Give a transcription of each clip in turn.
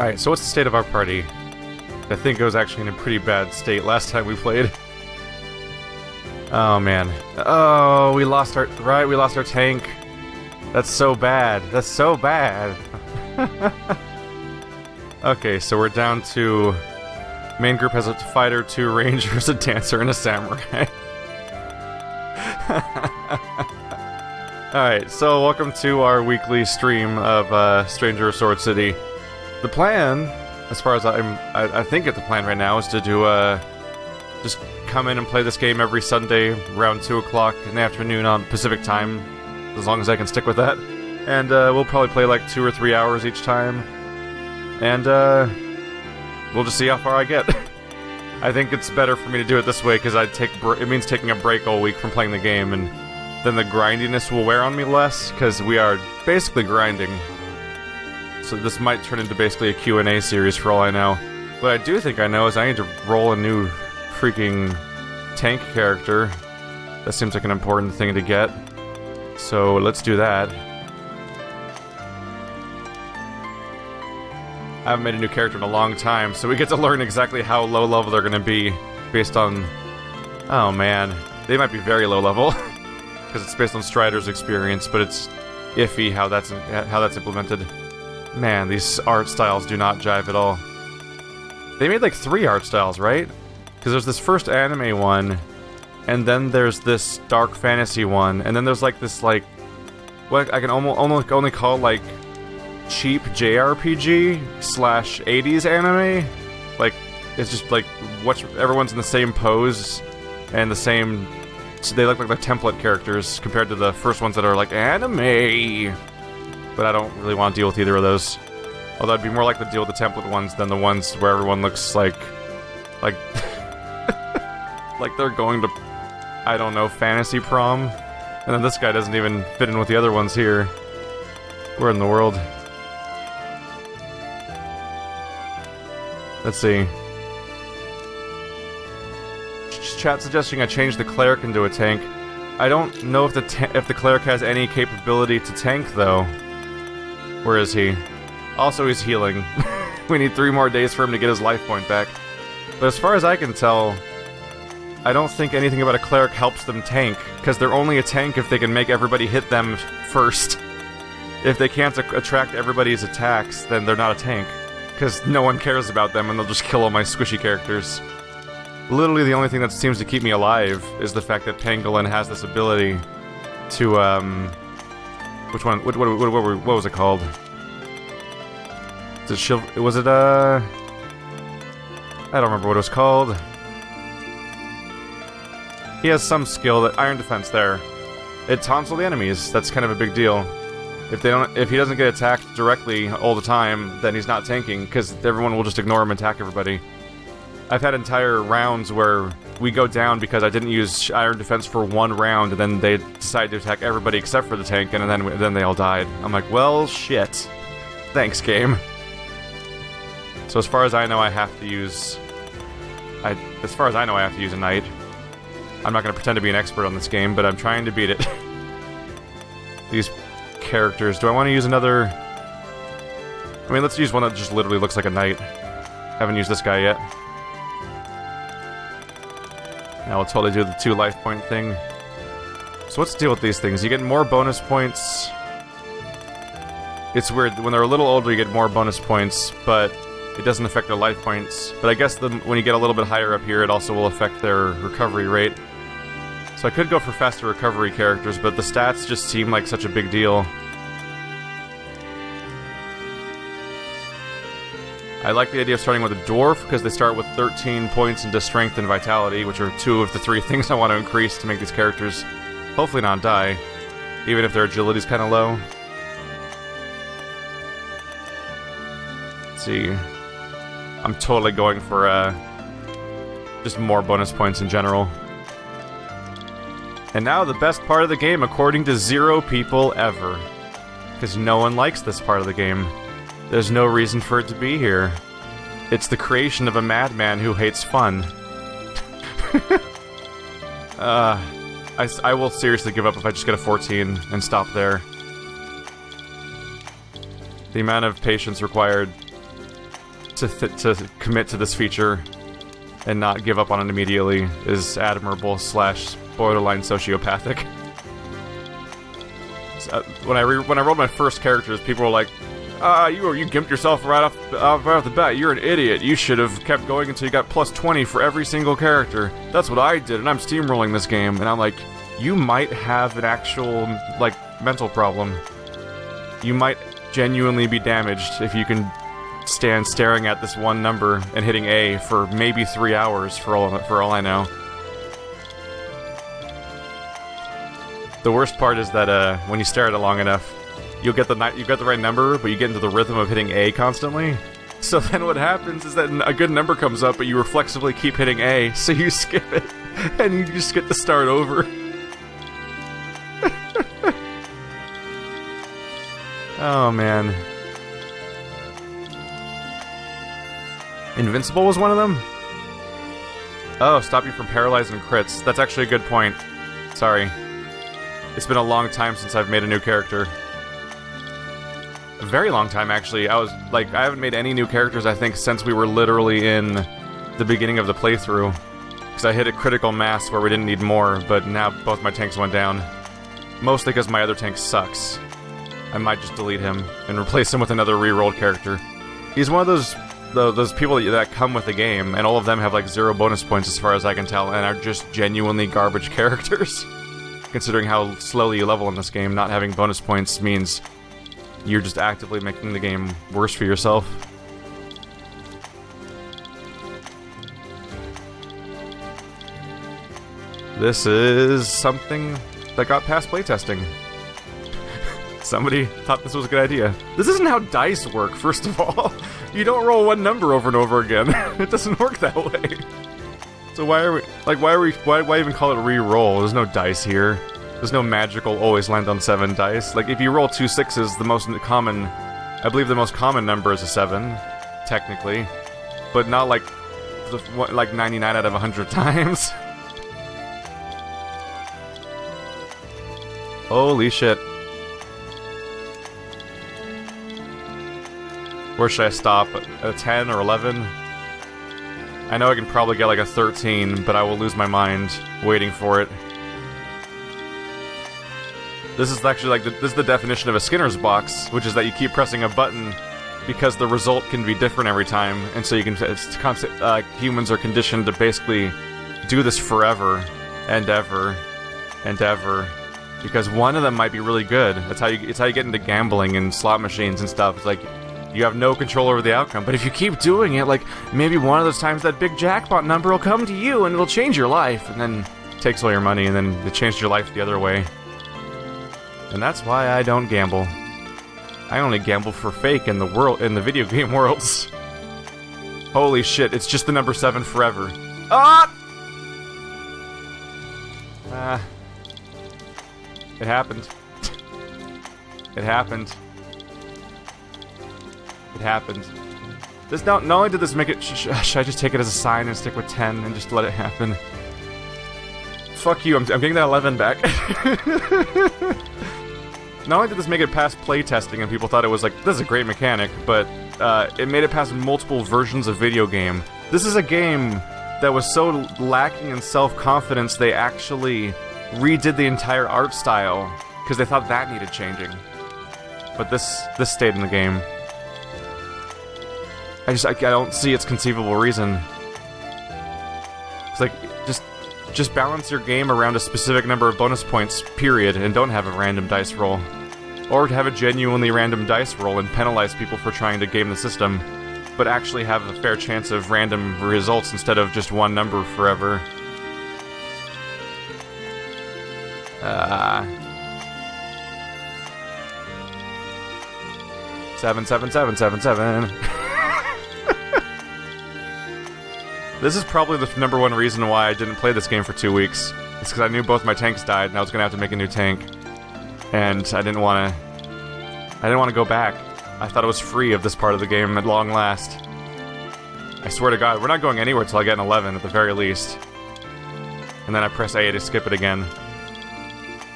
Alright, so what's the state of our party? I think it was actually in a pretty bad state last time we played. Oh man. Oh, we lost our... Right, we lost our tank. That's so bad. That's so bad. Okay, so we're down to... Main group has a fighter, 2 rangers, a dancer, and a samurai. Alright, so welcome to our weekly stream of Stranger of Sword City. The plan, as far as I think the plan right now, is to do just come in and play this game every Sunday around 2 o'clock in the afternoon on Pacific time, as long as I can stick with that. And we'll probably play like 2 or 3 hours each time. And we'll just see how far I get. I think it's better for me to do it this way because it means taking a break all week from playing the game, and then the grindiness will wear on me less because we are basically grinding. So this might turn into basically a Q&A series for all I know. What I do think I know is I need to roll a new freaking tank character. That seems like an important thing to get. So let's do that. I haven't made a new character in a long time, so we get to learn exactly how low level they're going to be based on... Oh man, they might be very low level because it's based on Strider's experience, but it's iffy how that's implemented. Man, these art styles do not jive at all. They made like 3 art styles, right? Because there's this first anime one, and then there's this dark fantasy one, and then there's like this like what I can only call like cheap JRPG / 80s anime. Like it's just like everyone's in the same pose and the same. So they look like the template characters compared to the first ones that are like anime. But I don't really want to deal with either of those. Although I'd be more likely to deal with the template ones than the ones where everyone looks like like they're going to, I don't know, fantasy prom. And then this guy doesn't even fit in with the other ones here. Where in the world? Let's see. Chat suggesting I change the cleric into a tank. I don't know if the cleric has any capability to tank though. Where is he? Also, he's healing. We need 3 more days for him to get his life point back. But as far as I can tell, I don't think anything about a cleric helps them tank, because they're only a tank if they can make everybody hit them first. If they can't attract everybody's attacks, then they're not a tank, because no one cares about them and they'll just kill all my squishy characters. Literally the only thing that seems to keep me alive is the fact that Pangolin has this ability to, which one? What was it called? Was it, I don't remember what it was called. He has some skill that Iron Defense there. It taunts all the enemies. That's kind of a big deal. If he doesn't get attacked directly all the time, then he's not tanking, because everyone will just ignore him and attack everybody. I've had entire rounds where we go down because I didn't use Iron Defense for 1 round, and then they decided to attack everybody except for the tank, and then they all died. I'm like, well, shit. Thanks, game. So as far as I know, I have to use a knight. I'm not going to pretend to be an expert on this game, but I'm trying to beat it. These characters. Do I want to use another... I mean, let's use one that just literally looks like a knight. Haven't used this guy yet. Now we'll totally do the 2 life point thing. So what's the deal with these things? You get more bonus points. It's weird. When they're a little older, you get more bonus points, but it doesn't affect their life points. But I guess when you get a little bit higher up here, it also will affect their recovery rate. So I could go for faster recovery characters, but the stats just seem like such a big deal. I like the idea of starting with a dwarf, because they start with 13 points into strength and vitality, which are 2 of the 3 things I want to increase to make these characters hopefully not die, even if their agility's kind of low. Let's see. I'm totally going for just more bonus points in general. And now the best part of the game, according to 0 people ever. Because no one likes this part of the game. There's no reason for it to be here. It's the creation of a madman who hates fun. I will seriously give up if I just get a 14 and stop there. The amount of patience required to commit to this feature and not give up on it immediately is admirable / borderline sociopathic. When I rolled my first characters, people were like, you gimped yourself right off the bat. You're an idiot. You should have kept going until you got plus 20 for every single character. That's what I did, and I'm steamrolling this game. And I'm like, you might have an actual, like, mental problem. You might genuinely be damaged if you can stand staring at this one number and hitting A for maybe 3 hours for all I know. The worst part is that when you stare at it long enough, you'll get the right number, but you get into the rhythm of hitting A constantly. So then what happens is that a good number comes up, but you reflexively keep hitting A, so you skip it, and you just get to start over. Oh man. Invincible was one of them? Oh, stop you from paralyzing crits. That's actually a good point. Sorry. It's been a long time since I've made a new character. A very long time, actually. I haven't made any new characters, I think, since we were literally in the beginning of the playthrough. Because I hit a critical mass where we didn't need more, but now both my tanks went down. Mostly because my other tank sucks. I might just delete him and replace him with another re-rolled character. He's one of those people that come with the game, and all of them have like 0 bonus points as far as I can tell, and are just genuinely garbage characters. Considering how slowly you level in this game, not having bonus points means you're just actively making the game worse for yourself. This is something that got past playtesting. Somebody thought this was a good idea. This isn't how dice work, first of all. You don't roll one number over and over again. It doesn't work that way. So why even call it re-roll? There's no dice here. There's no magical always land on 7 dice. Like, if you roll 2 6s, I believe the most common number is a 7, technically. But not like 99 out of 100 times. Holy shit. Where should I stop? A 10 or 11? I know I can probably get like a 13, but I will lose my mind waiting for it. This is actually this is the definition of a Skinner's box, which is that you keep pressing a button because the result can be different every time, and so you can. Humans are conditioned to basically do this forever and ever and ever, because one of them might be really good. It's how you get into gambling and slot machines and stuff. It's like, you have no control over the outcome, but if you keep doing it, like, maybe one of those times that big jackpot number will come to you and it'll change your life, and then it takes all your money, and then it changed your life the other way. And that's why I don't gamble. I only gamble for fake in the video game worlds. Holy shit, it's just the number 7 forever. Ah! It happened. It happened. It happened. This not only did this make it. Should I just take it as a sign and stick with 10 and just let it happen? Fuck you! I'm getting that 11 back. Not only did this make it past playtesting and people thought it was like, this is a great mechanic, but it made it past multiple versions of video game. This is a game that was so lacking in self-confidence they actually redid the entire art style because they thought that needed changing. But this stayed in the game. I don't see its conceivable reason. It's like, just balance your game around a specific number of bonus points, period, and don't have a random dice roll. Or have a genuinely random dice roll and penalize people for trying to game the system, but actually have a fair chance of random results instead of just one number forever. Seven, 7, 7, 7, 7. This is probably the number 1 reason why I didn't play this game for 2 weeks. It's because I knew both my tanks died and I was gonna have to make a new tank. And I didn't want to go back. I thought it was free of this part of the game at long last. I swear to God, we're not going anywhere till I get an 11 at the very least. And then I press A to skip it again.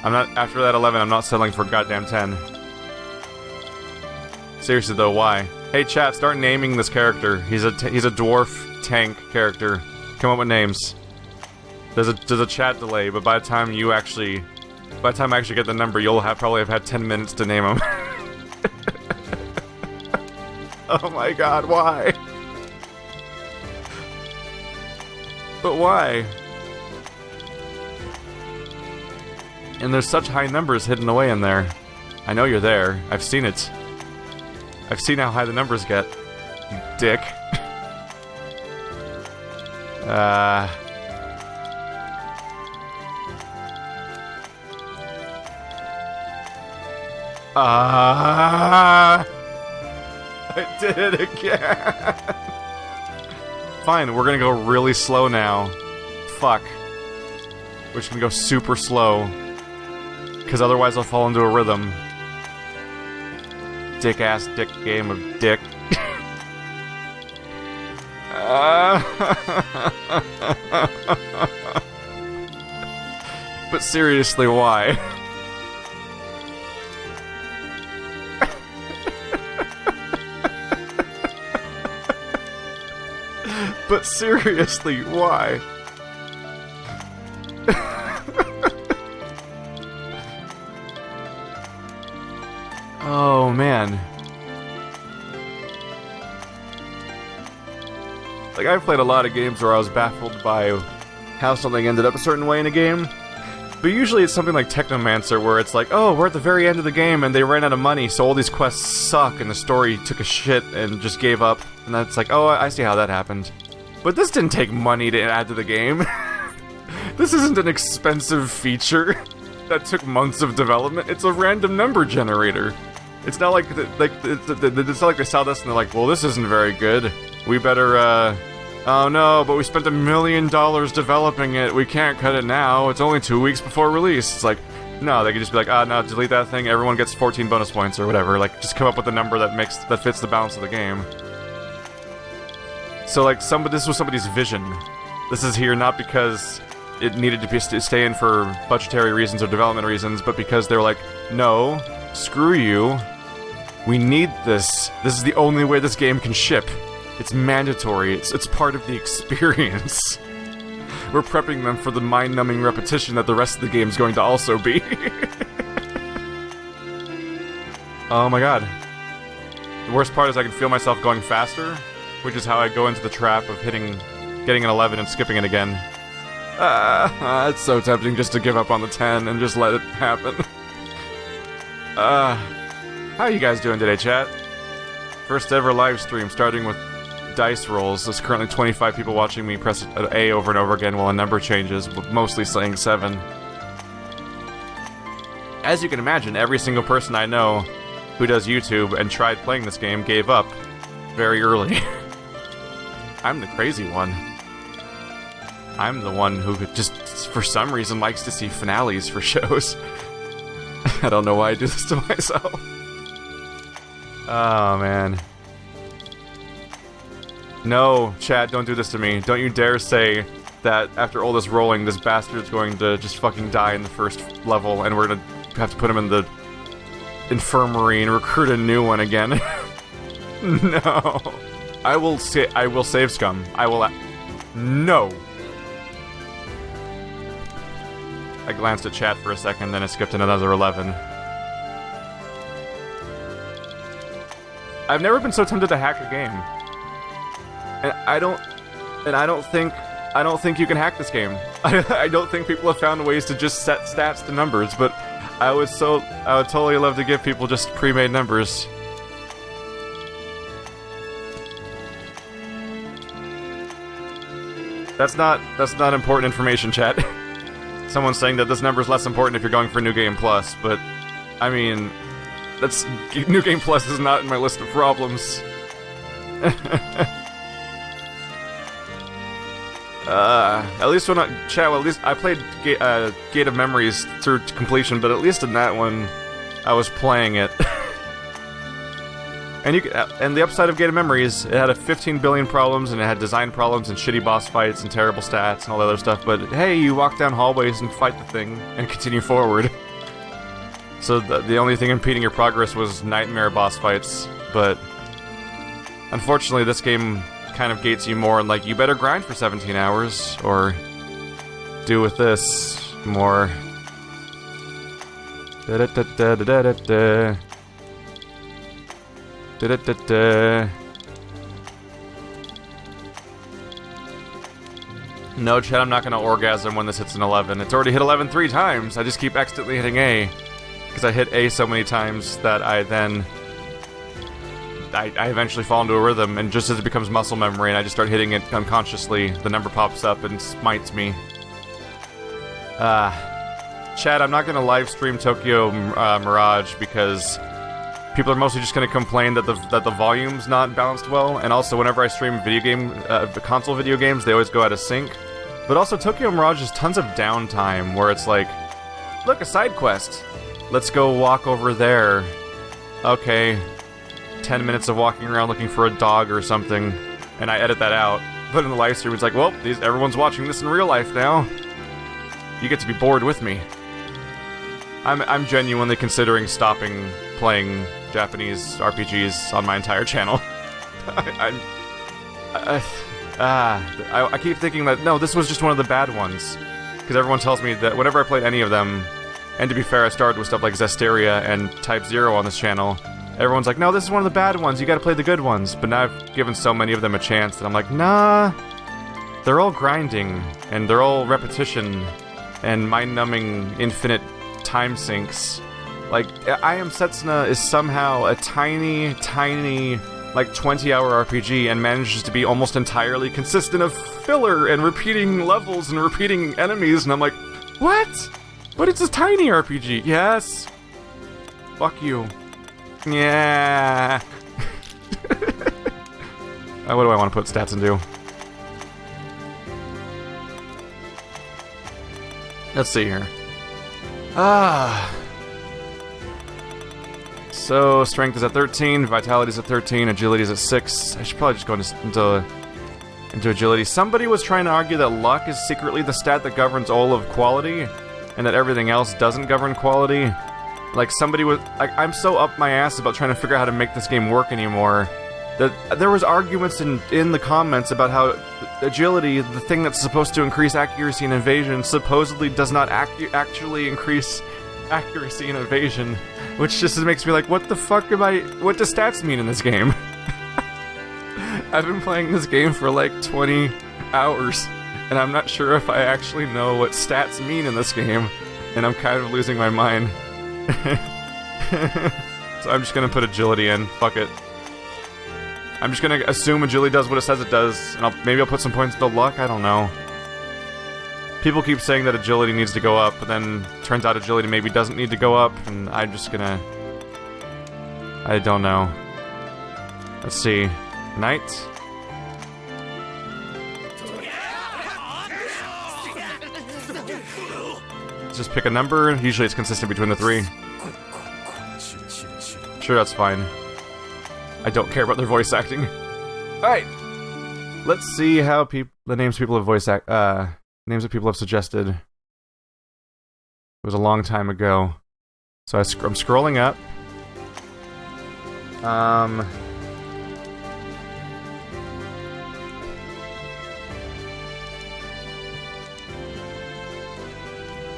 After that 11, I'm not settling for goddamn 10. Seriously though, why? Hey chat, start naming this character. He's a dwarf tank character. Come up with names. There's a chat delay, but by the time I actually get the number, you'll probably have had 10 minutes to name him. Oh my god, why? But why? And there's such high numbers hidden away in there. I know you're there. I've seen it. I've seen how high the numbers get. You dick. I did it again. Fine, we're gonna go really slow now. Fuck. We're just gonna go super slow. Because otherwise I'll fall into a rhythm. Dick-ass dick game of dick. But seriously, why? But seriously, why? Oh, man. Like, I've played a lot of games where I was baffled by how something ended up a certain way in a game. But usually it's something like Technomancer, where it's like, oh, we're at the very end of the game and they ran out of money, so all these quests suck and the story took a shit and just gave up. And that's like, oh, I see how that happened. But this didn't take money to add to the game. This isn't an expensive feature that took months of development. It's a random number generator. It's not like it's not like they saw this and they're like, well, this isn't very good. We better, oh no, but we spent $1 million developing it. We can't cut it now. It's only 2 weeks before release. It's like, no, they could just be like, no, delete that thing. Everyone gets 14 bonus points or whatever. Like, just come up with a number that fits the balance of the game. So, like, this was somebody's vision. This is here not because it needed to stay in for budgetary reasons or development reasons, but because they were like, no, screw you. We need this. This is the only way this game can ship. It's mandatory. It's part of the experience. We're prepping them for the mind-numbing repetition that the rest of the game's going to also be. Oh my god. The worst part is I can feel myself going faster, which is how I go into the trap of getting an 11 and skipping it again. It's so tempting just to give up on the 10 and just let it happen. How are you guys doing today, chat? First ever live stream, starting with dice rolls. There's currently 25 people watching me press A over and over again while a number changes, with mostly saying 7. As you can imagine, every single person I know who does YouTube and tried playing this game gave up very early. I'm the crazy one. I'm the one who just, for some reason, likes to see finales for shows. I don't know why I do this to myself. Oh, man. No, chat, don't do this to me. Don't you dare say that after all this rolling, this bastard's going to just fucking die in the first level, and we're gonna have to put him in the infirmary and recruit a new one again. No. I will save scum. I will... No! I glanced at chat for a second, then I skipped another 11. I've never been so tempted to hack a game. And I don't think you can hack this game. I don't think people have found ways to just set stats to numbers, but I would totally love to give people just pre-made numbers. That's not important information, chat. Someone's saying that this number is less important if you're going for New Game Plus, but I mean, New Game Plus is not in my list of problems. At least when at least I played Gate of Memories through to completion, but at least in that one, I was playing it. And the upside of Gate of Memories, it had 15 billion problems, and it had design problems, and shitty boss fights, and terrible stats, and all that other stuff, but hey, you walk down hallways and fight the thing, and continue forward. So the only thing impeding your progress was nightmare boss fights, but Unfortunately, this game kind of gates you more, and like, you better grind for 17 hours, or do with this more. Da-da-da-da-da-da-da. Da-da-da-da. No, Chad, I'm not gonna orgasm when this hits an 11. It's already hit 11 3 times. I just keep accidentally hitting A. Because I hit A so many times that I then... I eventually fall into a rhythm, and just as it becomes muscle memory and I just start hitting it unconsciously, the number pops up and smites me. Chad, I'm not gonna live stream Tokyo Mirage because people are mostly just gonna complain that the volume's not balanced well, and also whenever I stream console video games, they always go out of sync. But also, Tokyo Mirage has tons of downtime where it's like, look, a side quest. Let's go walk over there. Okay. 10 minutes of walking around looking for a dog or something, and I edit that out. But in the live stream, it's like, well, everyone's watching this in real life now. You get to be bored with me. I'm genuinely considering stopping playing Japanese RPGs on my entire channel. I keep thinking that, no, this was just one of the bad ones. Because everyone tells me that whenever I played any of them, and to be fair, I started with stuff like Zestiria and Type 0 on this channel, everyone's like, no, this is one of the bad ones, you gotta play the good ones. But now I've given so many of them a chance that I'm like, nah, they're all grinding, and they're all repetition, and mind-numbing infinite time sinks. Like, I Am Setsuna is somehow a tiny, like, 20-hour RPG and manages to be almost entirely consistent of filler and repeating levels and repeating enemies, and I'm like, what? But it's a tiny RPG, yes. Fuck you. Yeah. What do I want to put stats into? Let's see here. So, strength is at 13, vitality is at 13, agility is at 6. I should probably just go into agility. Somebody was trying to argue that luck is secretly the stat that governs all of quality, and that everything else doesn't govern quality. Like, somebody was... I'm so up my ass about trying to figure out how to make this game work anymore, that there was arguments in the comments about how agility, the thing that's supposed to increase accuracy and evasion, supposedly does not actually increase accuracy and evasion, which just makes me like, what the fuck what does stats mean in this game? I've been playing this game for like 20 hours, and I'm not sure if I actually know what stats mean in this game, and I'm kind of losing my mind. So I'm just gonna put agility in, fuck it. I'm just gonna assume agility does what it says it does, and maybe I'll put some points into luck, I don't know. People keep saying that agility needs to go up, but then turns out agility maybe doesn't need to go up, and I'm just gonna... I don't know. Let's see. Knight? Let's just pick a number. Usually it's consistent between the three. Sure, that's fine. I don't care about their voice acting. Alright! Let's see how the names people have names that people have suggested. It was a long time ago. So I'm scrolling up.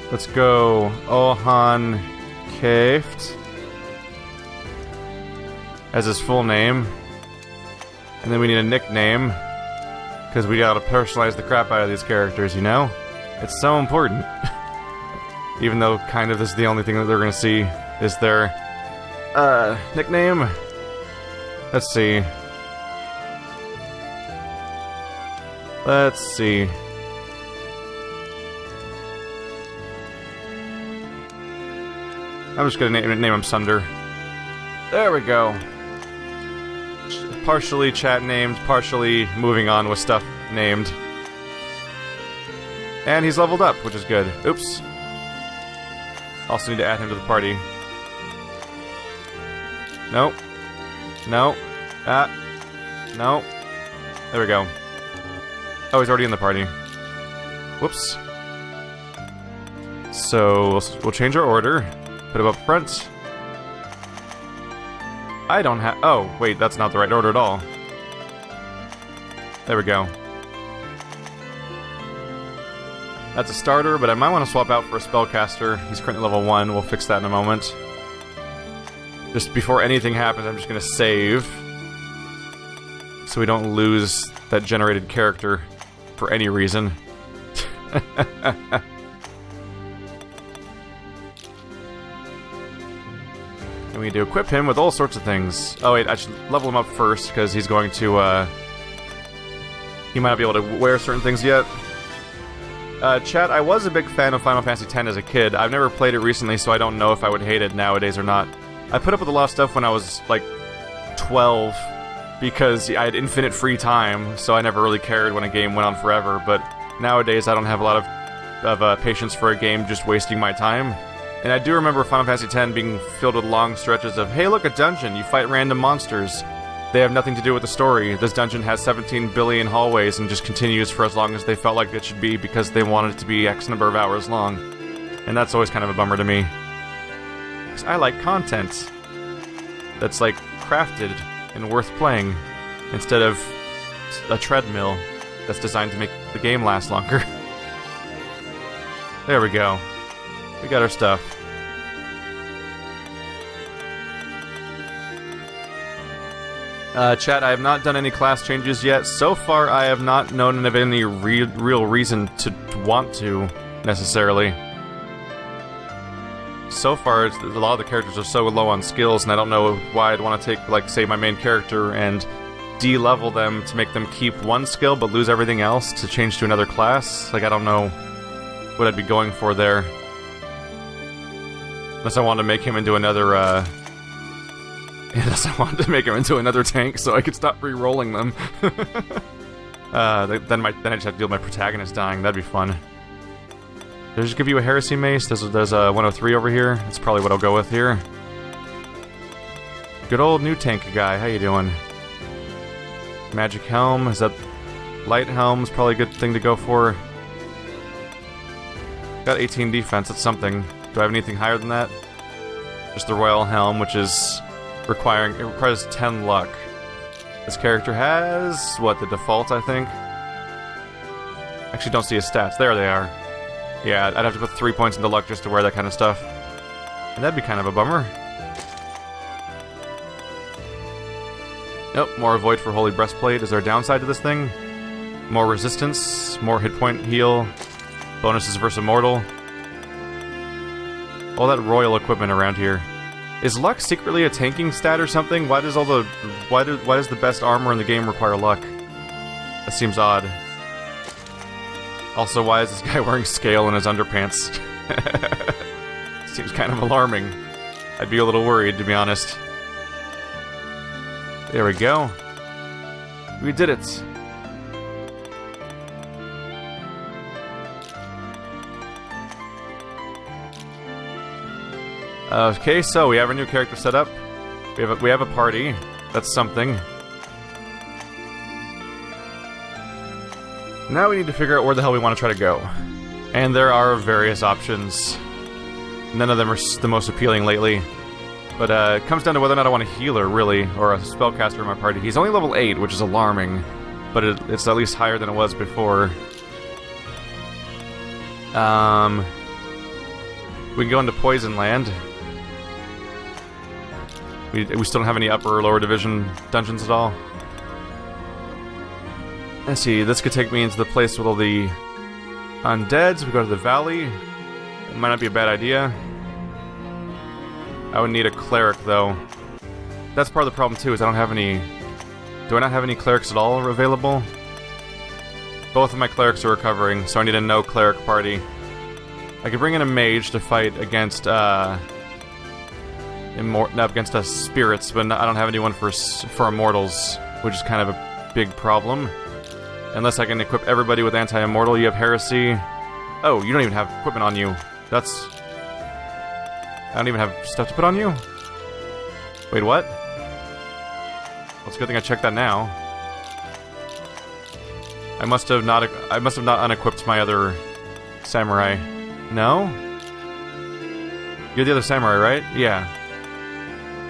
Let's go Ohan Keft as his full name. And then we need a nickname, because we gotta personalize the crap out of these characters, you know? It's so important. Even though kind of this is the only thing that they're gonna see is their nickname. Let's see. Let's see. I'm just gonna name him Sunder. There we go. Partially chat named, partially moving on with stuff named. And he's leveled up, which is good. Oops. Also need to add him to the party. Nope. No. No. There we go. Oh, he's already in the party. Whoops. So, we'll change our order. Put him up front. I don't have... Oh, wait, that's not the right order at all. There we go. That's a starter, but I might want to swap out for a spellcaster. He's currently level 1. We'll fix that in a moment. Just before anything happens, I'm just going to save. So we don't lose that generated character for any reason. And we need to equip him with all sorts of things. Oh wait, I should level him up first, because he's going to, he might not be able to wear certain things yet. Chat, I was a big fan of Final Fantasy X as a kid. I've never played it recently, so I don't know if I would hate it nowadays or not. I put up with a lot of stuff when I was, like, 12, because I had infinite free time, so I never really cared when a game went on forever, but nowadays I don't have a lot of patience for a game just wasting my time. And I do remember Final Fantasy X being filled with long stretches of, hey look, a dungeon, you fight random monsters. They have nothing to do with the story. This dungeon has 17 billion hallways and just continues for as long as they felt like it should be because they wanted it to be X number of hours long. And that's always kind of a bummer to me. Because I like content that's, like, crafted and worth playing, instead of a treadmill that's designed to make the game last longer. There we go. We got our stuff. Chat, I have not done any class changes yet. So far, I have not known of any real reason to want to, necessarily. So far, a lot of the characters are so low on skills, and I don't know why I'd want to take, like, say, my main character and de-level them to make them keep one skill but lose everything else to change to another class. Like, I don't know what I'd be going for there. Unless I wanted to make him into another, Unless I wanted to make him into another tank so I could stop re-rolling them. Then I just have to deal with my protagonist dying. That'd be fun. Did I just give you a heresy mace? There's a 103 over here. That's probably what I'll go with here. Good old new tank guy. How you doing? Magic helm. Is that light helm's probably a good thing to go for. Got 18 defense. That's something. Do I have anything higher than that? Just the royal helm, which is it requires 10 luck. This character has what, the default, I think. Actually, don't see his stats. There they are. Yeah, I'd have to put 3 points into luck just to wear that kind of stuff. And that'd be kind of a bummer. Nope, more Void for Holy Breastplate. Is there a downside to this thing? More resistance, more hit point heal, bonuses versus Immortal. All that royal equipment around here. Is luck secretly a tanking stat or something? Why does the best armor in the game require luck? That seems odd. Also, why is this guy wearing scale in his underpants? Seems kind of alarming. I'd be a little worried, to be honest. There we go. We did it. Okay, so we have a new character set up. We have a party. That's something. Now we need to figure out where the hell we want to try to go. And there are various options. None of them are the most appealing lately. But it comes down to whether or not I want a healer, really, or a spellcaster in my party. He's only level 8, which is alarming. But it's at least higher than it was before. We can go into Poison Land. We still don't have any upper or lower division dungeons at all. Let's see, this could take me into the place with all the undeads. We go to the valley. It might not be a bad idea. I would need a cleric, though. That's part of the problem, too, is I don't have any... Do I not have any clerics at all available? Both of my clerics are recovering, so I need a no-cleric party. I could bring in a mage to fight against, against us spirits, but I don't have anyone for immortals, which is kind of a big problem. Unless I can equip everybody with anti-immortal. You have heresy. Oh, you don't even have equipment on you. That's... I don't even have stuff to put on you? Wait, what? Well, it's a good thing I checked that now. I must have not unequipped my other samurai. No? You're the other samurai, right? Yeah.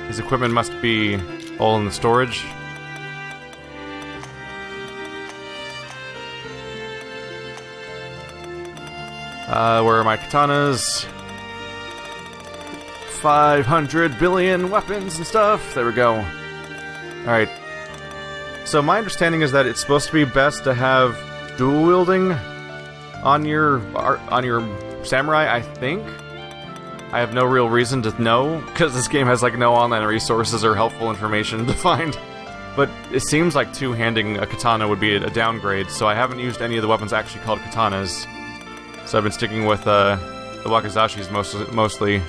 His equipment must be all in the storage. Where are my katanas? 500 billion weapons and stuff. There we go. Alright. So my understanding is that it's supposed to be best to have dual wielding on your samurai, I think. I have no real reason to know, because this game has like no online resources or helpful information to find. But it seems like two-handing a katana would be a downgrade, so I haven't used any of the weapons actually called katanas. So I've been sticking with the wakizashis mostly.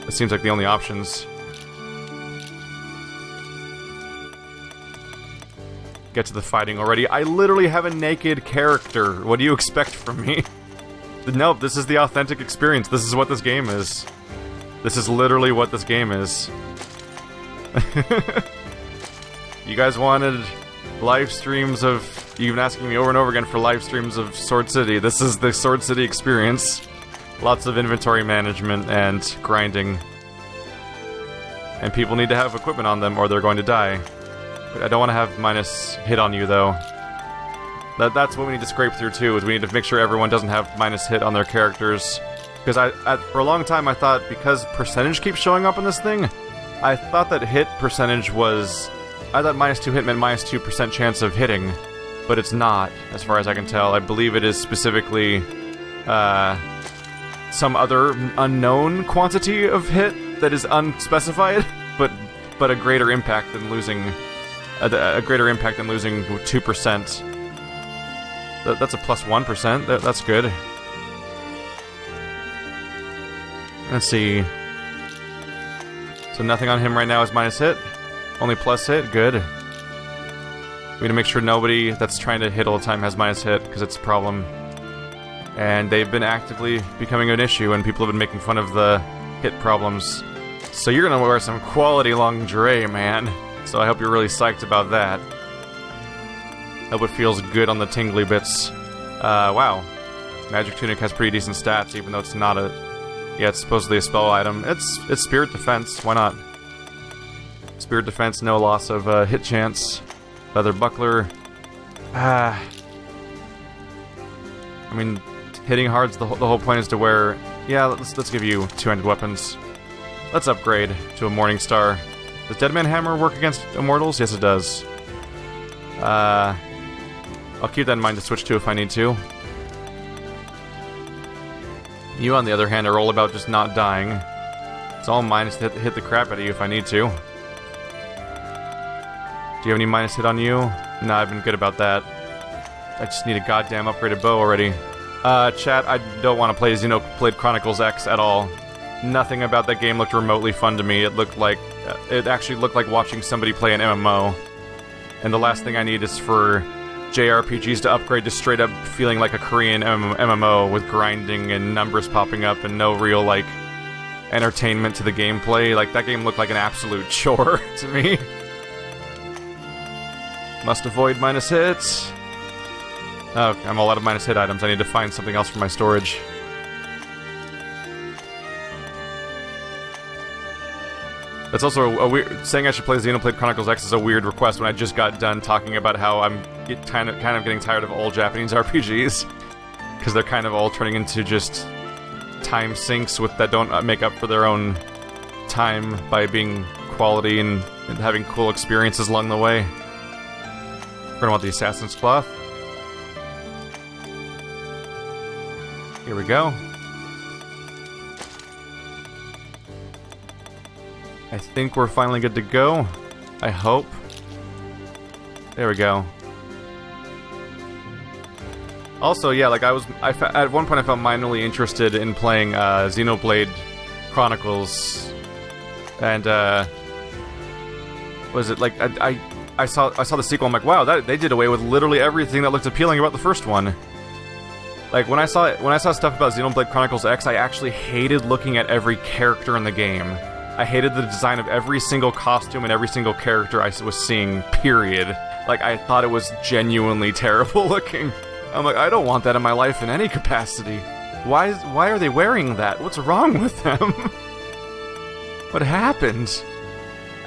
It seems like the only options. Get to the fighting already. I literally have a naked character. What do you expect from me? Nope, this is the authentic experience. This is what this game is. This is literally what this game is. You guys wanted live streams of... You've been asking me over and over again for live streams of Sword City. This is the Sword City experience. Lots of inventory management and grinding. And people need to have equipment on them or they're going to die. I don't want to have minus hit on you, though. That's what we need to scrape through, too, is we need to make sure everyone doesn't have minus hit on their characters. Because for a long time I thought, because percentage keeps showing up on this thing, I thought that hit percentage was... I thought minus 2 hit meant minus 2% chance of hitting. But it's not, as far as I can tell. I believe it is specifically... some other unknown quantity of hit that is unspecified, but a greater impact than losing a greater impact than losing 2%. That's a plus 1%. That's good. Let's see. So nothing on him right now is minus hit. Only plus hit. Good. We need to make sure nobody that's trying to hit all the time has minus hit, because it's a problem. And they've been actively becoming an issue, and people have been making fun of the hit problems. So you're gonna wear some quality lingerie, man. So I hope you're really psyched about that. Hope it feels good on the tingly bits. Wow. Magic Tunic has pretty decent stats, even though it's not a... Yeah, it's supposedly a spell item. It's Spirit Defense, why not? Spirit Defense, no loss of hit chance. Leather Buckler. I mean... Hitting hard's the whole point is to wear... Yeah, let's give you two-handed weapons. Let's upgrade to a Morning Star. Does Deadman Hammer work against Immortals? Yes, it does. I'll keep that in mind to switch to if I need to. You, on the other hand, are all about just not dying. It's all minus to hit the crap out of you if I need to. Do you have any minus hit on you? No, I've been good about that. I just need a goddamn upgraded bow already. Chat, I don't want to play Xenoblade Chronicles X at all. Nothing about that game looked remotely fun to me. It looked like... it actually looked like watching somebody play an MMO. And the last thing I need is for JRPGs to upgrade to straight up feeling like a Korean MMO with grinding and numbers popping up and no real, like, entertainment to the gameplay. Like, that game looked like an absolute chore to me. Must avoid minus hits. Oh, I'm all out of minus hit items. I need to find something else for my storage. That's also a weird... Saying I should play Xenoblade Chronicles X is a weird request when I just got done talking about how I'm kind of getting tired of all Japanese RPGs. Because they're kind of all turning into just time sinks that don't make up for their own time by being quality and having cool experiences along the way. We're gonna want the Assassin's Cloth. Here we go. I think we're finally good to go. I hope. There we go. Also, yeah, like at one point I felt minorly interested in playing Xenoblade Chronicles, and was it like I saw the sequel? I'm like, wow, they did away with literally everything that looked appealing about the first one. Like when I saw stuff about Xenoblade Chronicles X, I actually hated looking at every character in the game. I hated the design of every single costume and every single character I was seeing, period. Like, I thought it was genuinely terrible looking. I'm like, I don't want that in my life in any capacity. Why are they wearing that? What's wrong with them? What happened?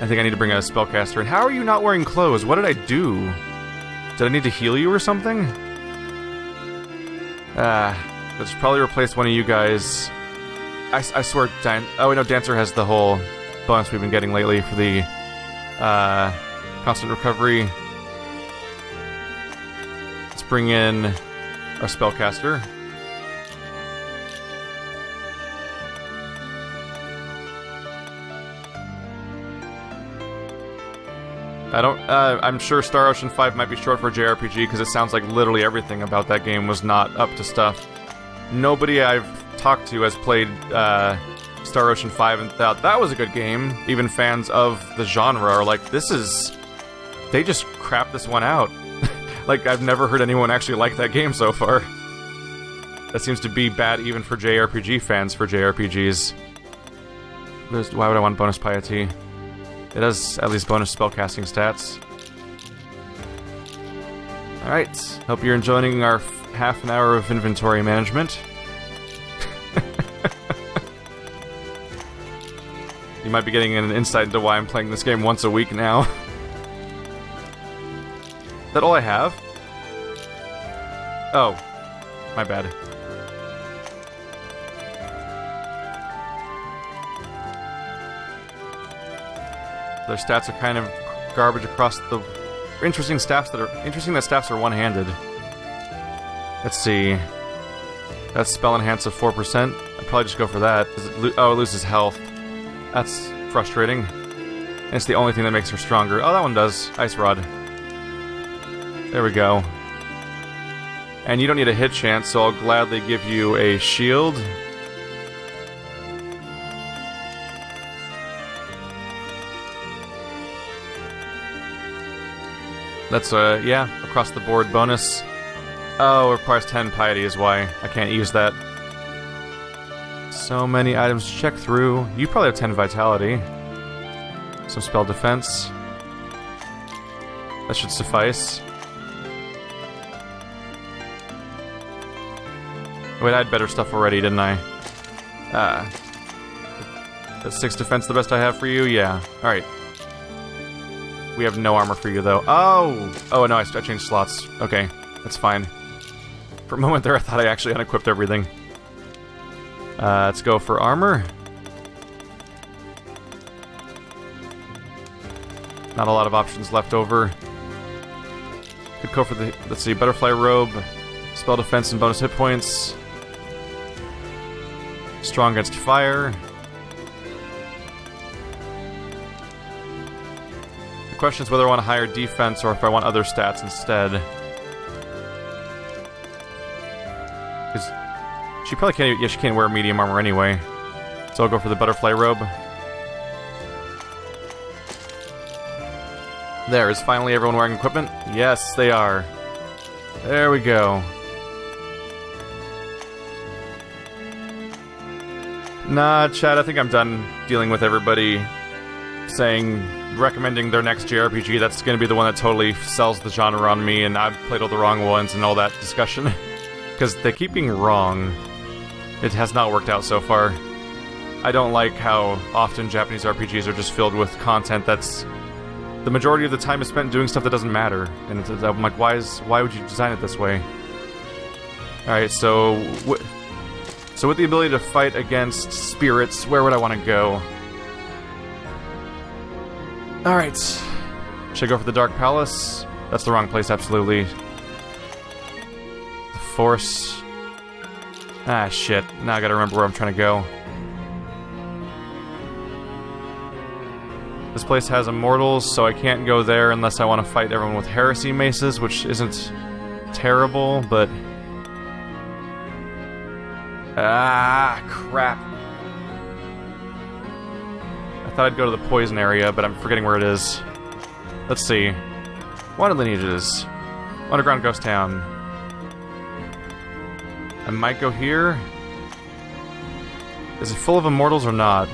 I think I need to bring a spellcaster in. How are you not wearing clothes? What did I do? Did I need to heal you or something? Let's probably replace one of you guys. I swear, oh wait, no, Dancer has the whole bonus we've been getting lately for the constant recovery. Let's bring in our spellcaster. I'm sure Star Ocean 5 might be short for JRPG because it sounds like literally everything about that game was not up to stuff. Nobody I've talked to has played Star Ocean 5 and thought that was a good game. Even fans of the genre are like, they just crapped this one out. Like, I've never heard anyone actually like that game so far. That seems to be bad even for JRPG fans for JRPGs. Why would I want bonus piety? It has at least bonus spellcasting stats. Alright, hope you're enjoying our half an hour of inventory management. You might be getting an insight into why I'm playing this game once a week now. Is that all I have? Oh, my bad. Their stats are kind of garbage across the... Interesting that staffs are one-handed. Let's see. That's spell enhance of 4%. I'd probably just go for that. It loses health. That's frustrating. And it's the only thing that makes her stronger. Oh, that one does. Ice Rod. There we go. And you don't need a hit chance, so I'll gladly give you a shield. That's yeah, across the board bonus. Oh, it requires 10 piety is why I can't use that. So many items to check through. You probably have 10 vitality. Some spell defense. That should suffice. Wait, I had better stuff already, didn't I? That's 6 defense the best I have for you? Yeah. Alright. We have no armor for you, though. Oh, no, I changed slots. Okay, that's fine. For a moment there, I thought I actually unequipped everything. Let's go for armor. Not a lot of options left over. Could go for the, let's see, Butterfly Robe, spell defense and bonus hit points. Strong against fire. The question is whether I want a higher defense or if I want other stats instead. Because she probably can't. Yeah, she can't wear medium armor anyway. So I'll go for the Butterfly Robe. There, is finally everyone wearing equipment? Yes, they are. There we go. Nah, Chad, I think I'm done dealing with everybody recommending their next JRPG. That's going to be the one that totally sells the genre on me, and I've played all the wrong ones and all that discussion. Because they keep being wrong. It has not worked out so far. I don't like how often Japanese RPGs are just filled with content that's... The majority of the time is spent doing stuff that doesn't matter. And I'm like, why would you design it this way? Alright, so with the ability to fight against spirits, where would I want to go? Alright. Should I go for the Dark Palace? That's the wrong place, absolutely. The Force. Ah, shit. Now I gotta remember where I'm trying to go. This place has immortals, so I can't go there unless I want to fight everyone with heresy maces, which isn't terrible, but... Ah, crap. I thought I'd go to the poison area, but I'm forgetting where it is. Let's see. Wanted lineages. Underground Ghost Town. I might go here. Is it full of immortals or not?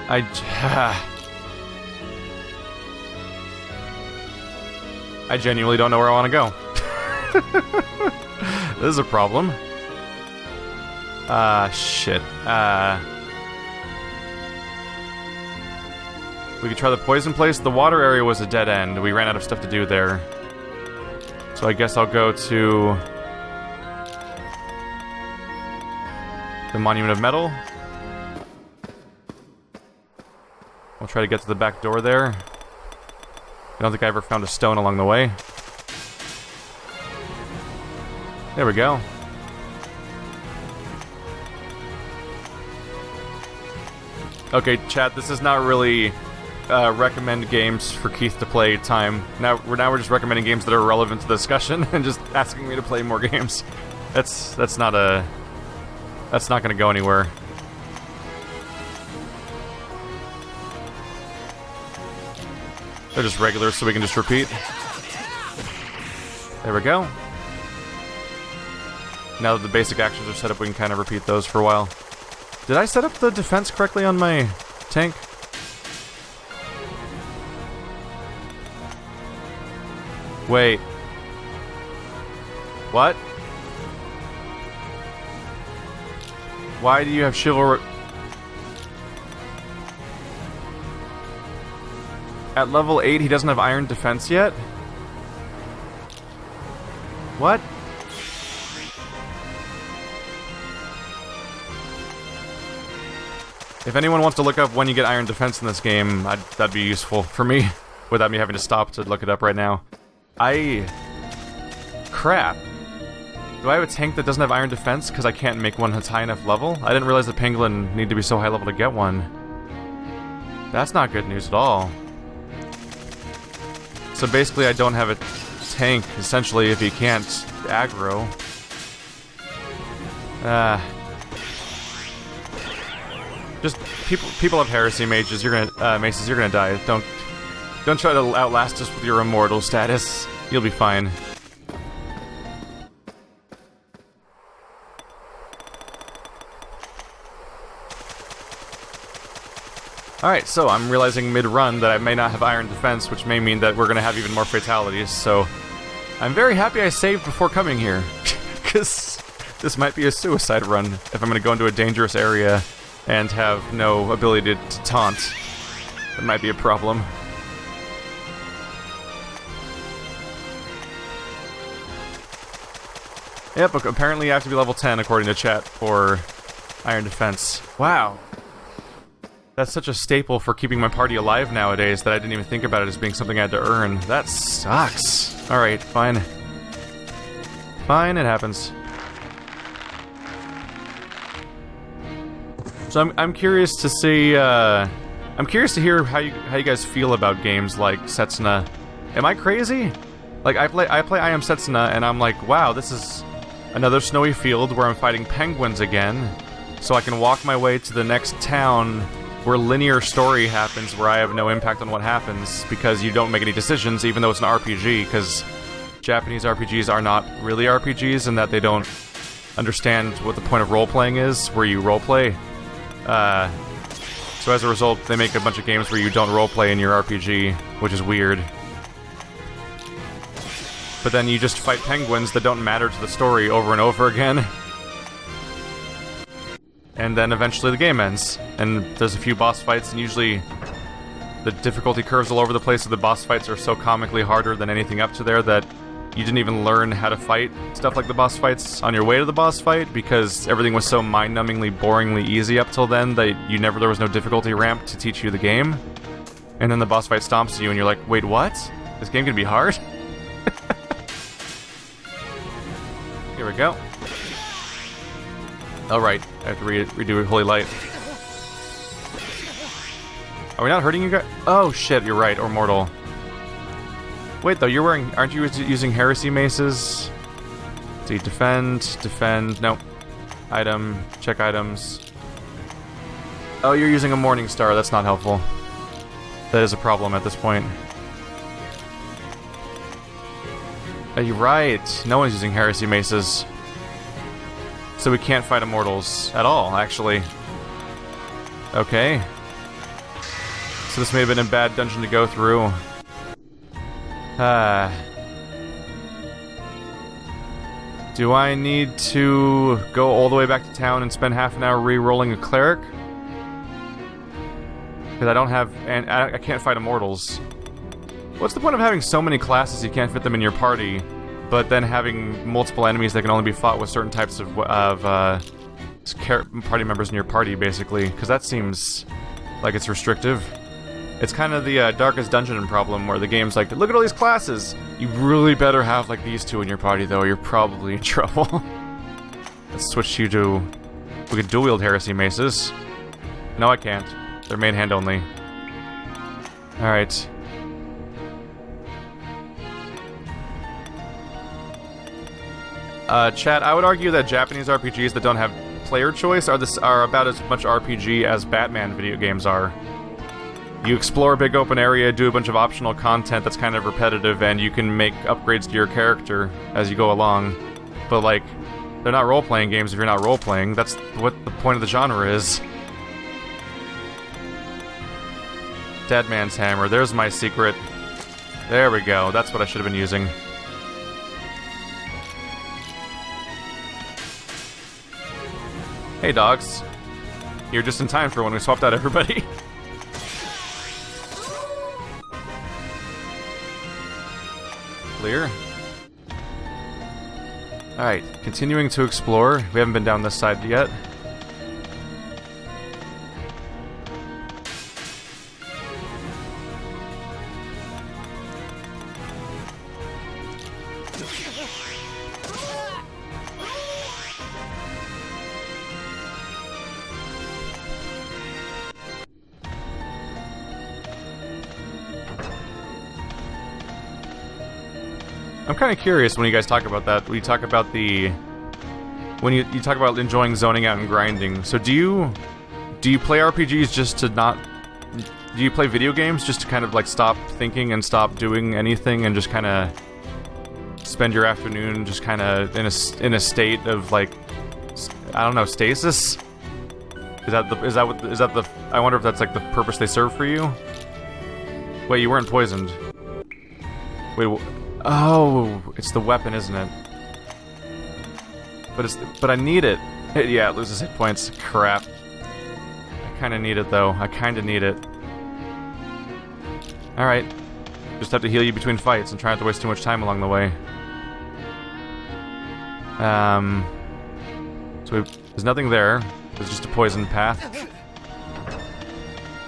I genuinely don't know where I want to go. This is a problem. Shit. We could try the poison place. The water area was a dead end. We ran out of stuff to do there. So I guess I'll go to the Monument of Metal. We'll try to get to the back door there. I don't think I ever found a stone along the way. There we go. Okay, chat, this is not really recommend games for Keith to play time. Now we're just recommending games that are relevant to the discussion and just asking me to play more games. That's not gonna go anywhere. They're just regulars, so we can just repeat. There we go. Now that the basic actions are set up, we can kind of repeat those for a while. Did I set up the defense correctly on my tank? Wait. What? Why do you have chivalry? At level 8, he doesn't have iron defense yet? What? If anyone wants to look up when you get iron defense in this game, that'd be useful for me, without me having to stop to look it up right now. Crap. Do I have a tank that doesn't have iron defense because I can't make one that's high enough level? I didn't realize the pangolin need to be so high level to get one. That's not good news at all. So basically I don't have a tank, essentially, if he can't aggro. Just people have heresy mages. You're gonna maces. You're gonna die. Don't try to outlast us with your immortal status. You'll be fine. Alright, so I'm realizing mid-run that I may not have iron defense, which may mean that we're gonna have even more fatalities, so I'm very happy I saved before coming here, because this might be a suicide run if I'm gonna go into a dangerous area and have no ability to taunt. That might be a problem. Yep, apparently I have to be level 10 according to chat for iron defense. Wow. That's such a staple for keeping my party alive nowadays that I didn't even think about it as being something I had to earn. That sucks. Alright, fine. Fine, it happens. So I'm curious to see, I'm curious to hear how you guys feel about games like Setsuna. Am I crazy? Like, I play I Am Setsuna, and I'm like, wow, this is another snowy field where I'm fighting penguins again, so I can walk my way to the next town where linear story happens, where I have no impact on what happens, because you don't make any decisions, even though it's an RPG, because Japanese RPGs are not really RPGs, in that they don't understand what the point of role-playing is, where you role-play. So as a result, they make a bunch of games where you don't roleplay in your RPG, which is weird. But then you just fight penguins that don't matter to the story over and over again. And then eventually the game ends. And there's a few boss fights, and usually the difficulty curves all over the place, so the boss fights are so comically harder than anything up to there that you didn't even learn how to fight stuff like the boss fights on your way to the boss fight, because everything was so mind-numbingly, boringly easy up till then that there was no difficulty ramp to teach you the game. And then the boss fight stomps you, and you're like, wait, what? This game can be hard? Here we go. Alright, I have to redo Holy Light. Are we not hurting you guys? Oh shit, you're right, or Mortal. Wait though, aren't you using Heresy Maces? Let's see, defend, nope. Item, check items. Oh, you're using a Morning Star, that's not helpful. That is a problem at this point. You're right, no one's using Heresy Maces. So we can't fight Immortals at all, actually. Okay. So this may have been a bad dungeon to go through. Do I need to go all the way back to town and spend half an hour re-rolling a cleric? Because I don't have... and I can't fight immortals. What's the point of having so many classes you can't fit them in your party, but then having multiple enemies that can only be fought with certain types of party members in your party, basically? Because that seems like it's restrictive. It's kind of the Darkest Dungeon problem, where the game's like, look at all these classes! You really better have, like, these two in your party, though, or you're probably in trouble. Let's switch you to... we could dual-wield Heresy Maces. No, I can't. They're main hand only. Alright. Chat, I would argue that Japanese RPGs that don't have player choice are about as much RPG as Batman video games are. You explore a big open area, do a bunch of optional content that's kind of repetitive, and you can make upgrades to your character as you go along. But, like, they're not role-playing games if you're not role-playing. That's what the point of the genre is. Dead Man's Hammer. There's my secret. There we go. That's what I should have been using. Hey, dogs. You're just in time for when we swapped out everybody. Clear. Alright, continuing to explore. We haven't been down this side yet. I'm kind of curious when you guys talk about that. When you talk about the... when you talk about enjoying zoning out and grinding. So do you play RPGs just to not... do you play video games just to kind of like stop thinking and stop doing anything and just kind of spend your afternoon just kind of in a state of like... I don't know, stasis? Is that the... I wonder if that's like the purpose they serve for you? Wait, you weren't poisoned. Wait, oh, it's the weapon, isn't it? But I need it. Yeah, it loses hit points. Crap. I kinda need it, though. I kinda need it. Alright. Just have to heal you between fights and try not to waste too much time along the way. So there's nothing there. There's just a poison path.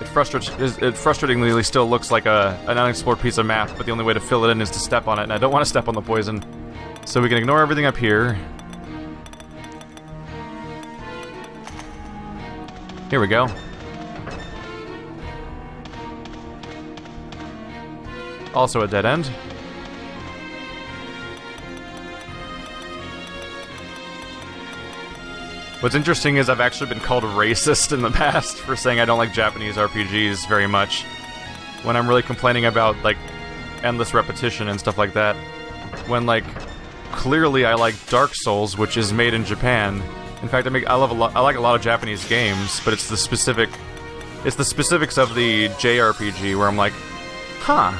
It frustratingly still looks like an unexplored piece of map, but the only way to fill it in is to step on it, and I don't want to step on the poison. So we can ignore everything up here. Here we go. Also a dead end. What's interesting is I've actually been called racist in the past for saying I don't like Japanese RPGs very much, when I'm really complaining about, like, endless repetition and stuff like that. When, like, clearly I like Dark Souls, which is made in Japan. In fact, I like a lot of Japanese games, but it's the specifics of the JRPG where I'm like, huh,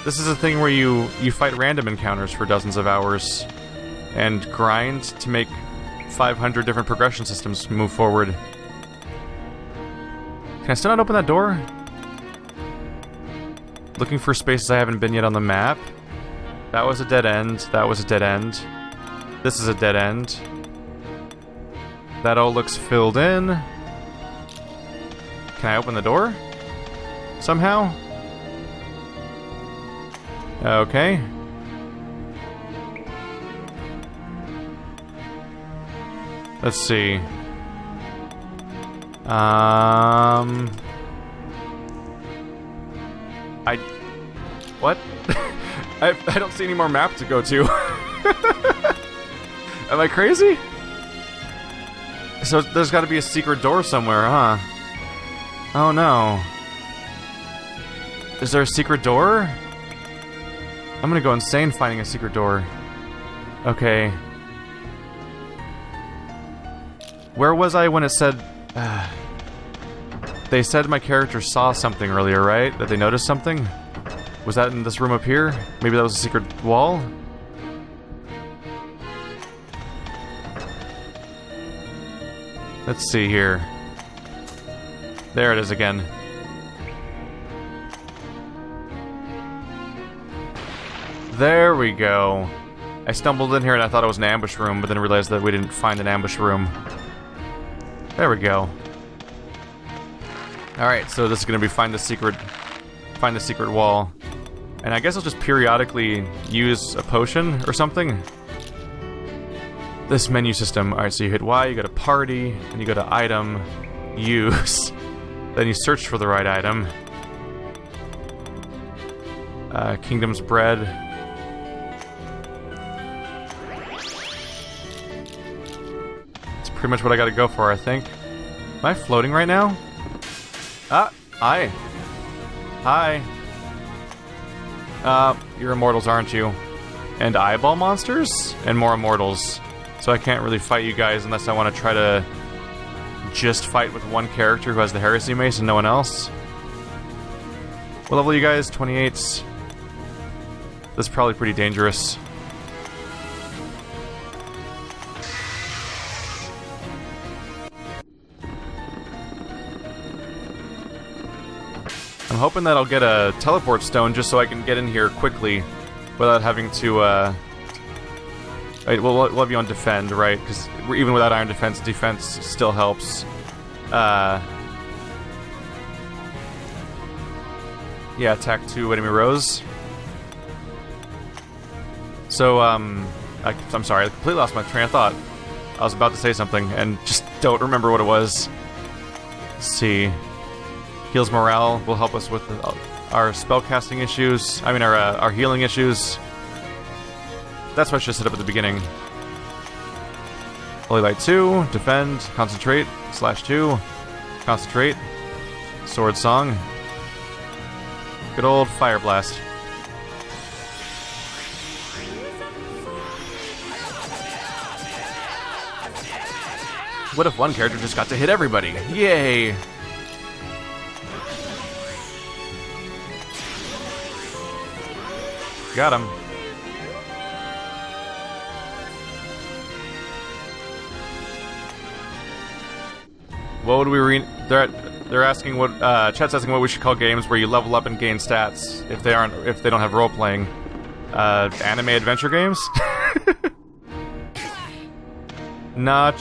this is a thing where you fight random encounters for dozens of hours and grind to make 500 different progression systems move forward. Can I still not open that door? Looking for spaces I haven't been yet on the map. That was a dead end. That was a dead end. This is a dead end. That all looks filled in. Can I open the door? Somehow? Okay. Let's see. What? I don't see any more map to go to. Am I crazy? So there's gotta be a secret door somewhere, huh? Oh no. Is there a secret door? I'm gonna go insane finding a secret door. Okay. Where was I when it said... they said my character saw something earlier, right? That they noticed something? Was that in this room up here? Maybe that was a secret wall? Let's see here. There it is again. There we go. I stumbled in here and I thought it was an ambush room, but then realized that we didn't find an ambush room. There we go. Alright, so this is gonna be find the secret wall. And I guess I'll just periodically use a potion or something. This menu system. Alright, so you hit Y, you go to party, and you go to item, use. Then you search for the right item. Kingdom's bread. That's pretty much what I gotta go for, I think. Am I floating right now? Ah, hi. Hi. You're immortals, aren't you? And eyeball monsters? And more immortals. So I can't really fight you guys unless I want to try to just fight with one character who has the Heresy Mace and no one else. What level are you guys? 28s. This is probably pretty dangerous. I'm hoping that I'll get a teleport stone just so I can get in here quickly without having to, Right, we'll have you on defend, right? Because even without iron defense, defense still helps. Yeah, attack 2 enemy rows. So, I'm sorry, I completely lost my train of thought. I was about to say something and just don't remember what it was. Let's see. Heals morale, will help us with our spellcasting issues. I mean, our healing issues. That's what I should set up at the beginning. Holy Light 2, defend, concentrate, /2, concentrate, sword song. Good old fire blast. What if one character just got to hit everybody? Yay! Got him. What would we they're asking what chat's asking what we should call games where you level up and gain stats if they don't have role playing. Anime adventure games? Not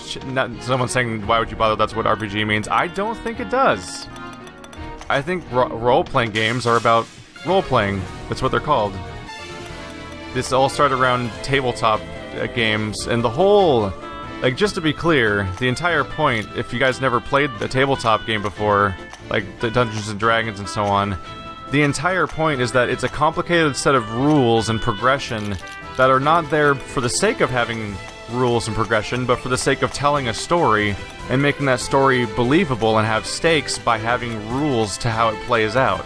someone saying why would you bother, that's what RPG means. I don't think it does. I think role playing games are about role playing. That's what they're called. This all started around tabletop games, and the whole, like, just to be clear, the entire point, if you guys never played a tabletop game before, like the Dungeons and Dragons and so on, the entire point is that it's a complicated set of rules and progression that are not there for the sake of having rules and progression, but for the sake of telling a story and making that story believable and have stakes by having rules to how it plays out.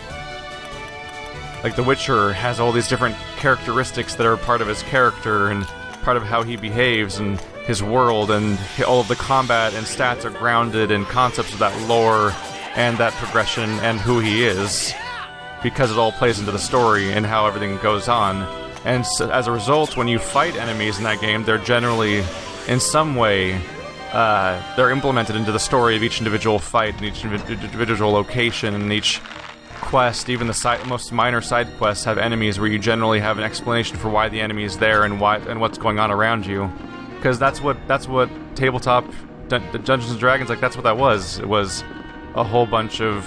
Like The Witcher has all these different characteristics that are part of his character and part of how he behaves and his world, and all of the combat and stats are grounded in concepts of that lore and that progression and who he is, because it all plays into the story and how everything goes on. And so, as a result, when you fight enemies in that game, they're generally, in some way, they're implemented into the story of each individual fight and each individual location and each quest. Even the most minor side quests have enemies where you generally have an explanation for why the enemy is there and what's going on around you. Because that's what tabletop Dungeons and Dragons, like, that's what that was. It was a whole bunch of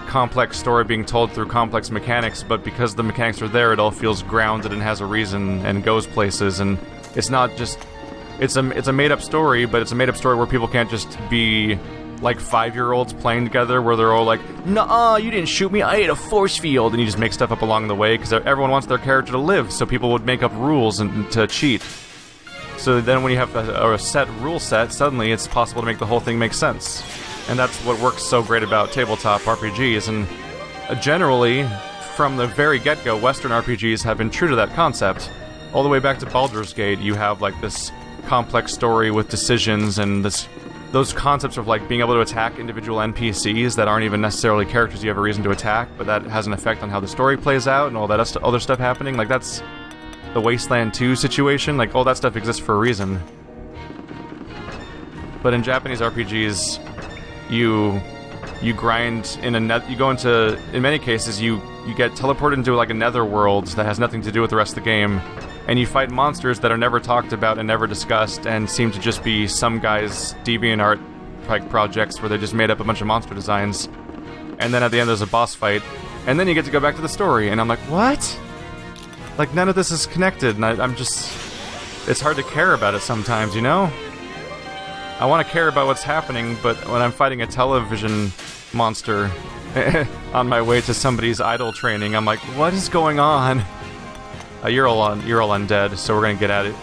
complex story being told through complex mechanics, but because the mechanics are there, it all feels grounded and has a reason and goes places. And it's not just it's a made-up story, but it's a made-up story where people can't just be like 5-year-olds playing together where they're all like, "Nuh-uh, you didn't shoot me, I ate a force field," and you just make stuff up along the way because everyone wants their character to live, so people would make up rules and to cheat. So then when you have a set rule set, suddenly it's possible to make the whole thing make sense. And that's what works so great about tabletop RPGs, and generally, from the very get-go, Western RPGs have been true to that concept. All the way back to Baldur's Gate, you have like this complex story with decisions and those concepts of like being able to attack individual NPCs that aren't even necessarily characters you have a reason to attack, but that has an effect on how the story plays out and all that other stuff happening. Like, that's the Wasteland 2 situation. Like, all that stuff exists for a reason. But in Japanese RPGs, you grind in you go into, in many cases, you you get teleported into like a netherworld that has nothing to do with the rest of the game, and you fight monsters that are never talked about and never discussed, and seem to just be some guy's DeviantArt like projects where they just made up a bunch of monster designs. And then at the end there's a boss fight, and then you get to go back to the story, and I'm like, what? Like, none of this is connected, and I'm just... It's hard to care about it sometimes, you know? I want to care about what's happening, but when I'm fighting a television monster on my way to somebody's idol training, I'm like, what is going on? You're all undead, so we're gonna get at it.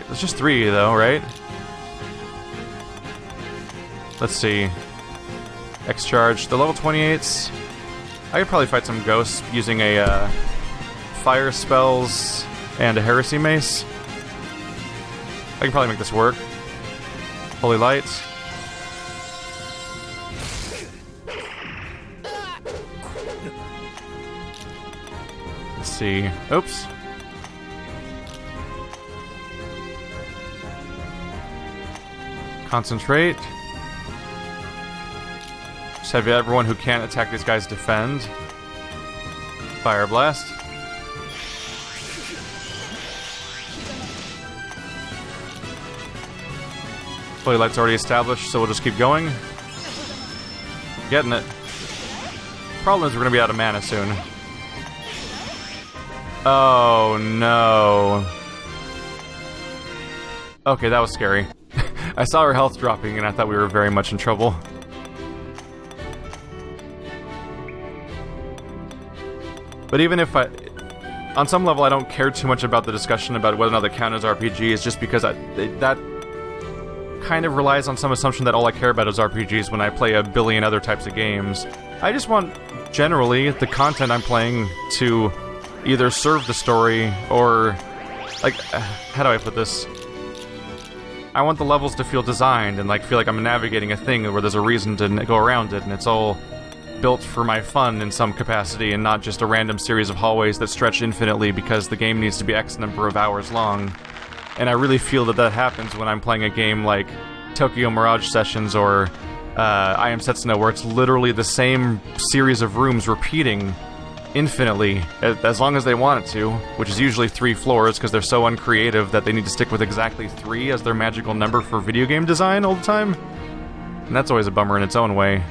There's just 3 though, right? Let's see. X-Charge. The level 28s... I could probably fight some ghosts using a, fire spells and a heresy mace. I can probably make this work. Holy Light. Let's see. Oops. Concentrate. Just have everyone who can't attack these guys defend. Fire Blast. Holy Light's already established, so we'll just keep going. Getting it. Problem is we're gonna be out of mana soon. Oh no. Okay, that was scary. I saw her health dropping and I thought we were very much in trouble. But even if on some level I don't care too much about the discussion about whether or not they count as RPGs, just because that kind of relies on some assumption that all I care about is RPGs when I play a billion other types of games. I just want, generally, the content I'm playing to either serve the story or, like, how do I put this? I want the levels to feel designed and, like, feel like I'm navigating a thing where there's a reason to go around it, and it's all built for my fun in some capacity and not just a random series of hallways that stretch infinitely because the game needs to be X number of hours long. And I really feel that happens when I'm playing a game like Tokyo Mirage Sessions or I Am Setsuna, where it's literally the same series of rooms repeating infinitely, as long as they want it to, which is usually 3 floors because they're so uncreative that they need to stick with exactly 3 as their magical number for video game design all the time. And that's always a bummer in its own way.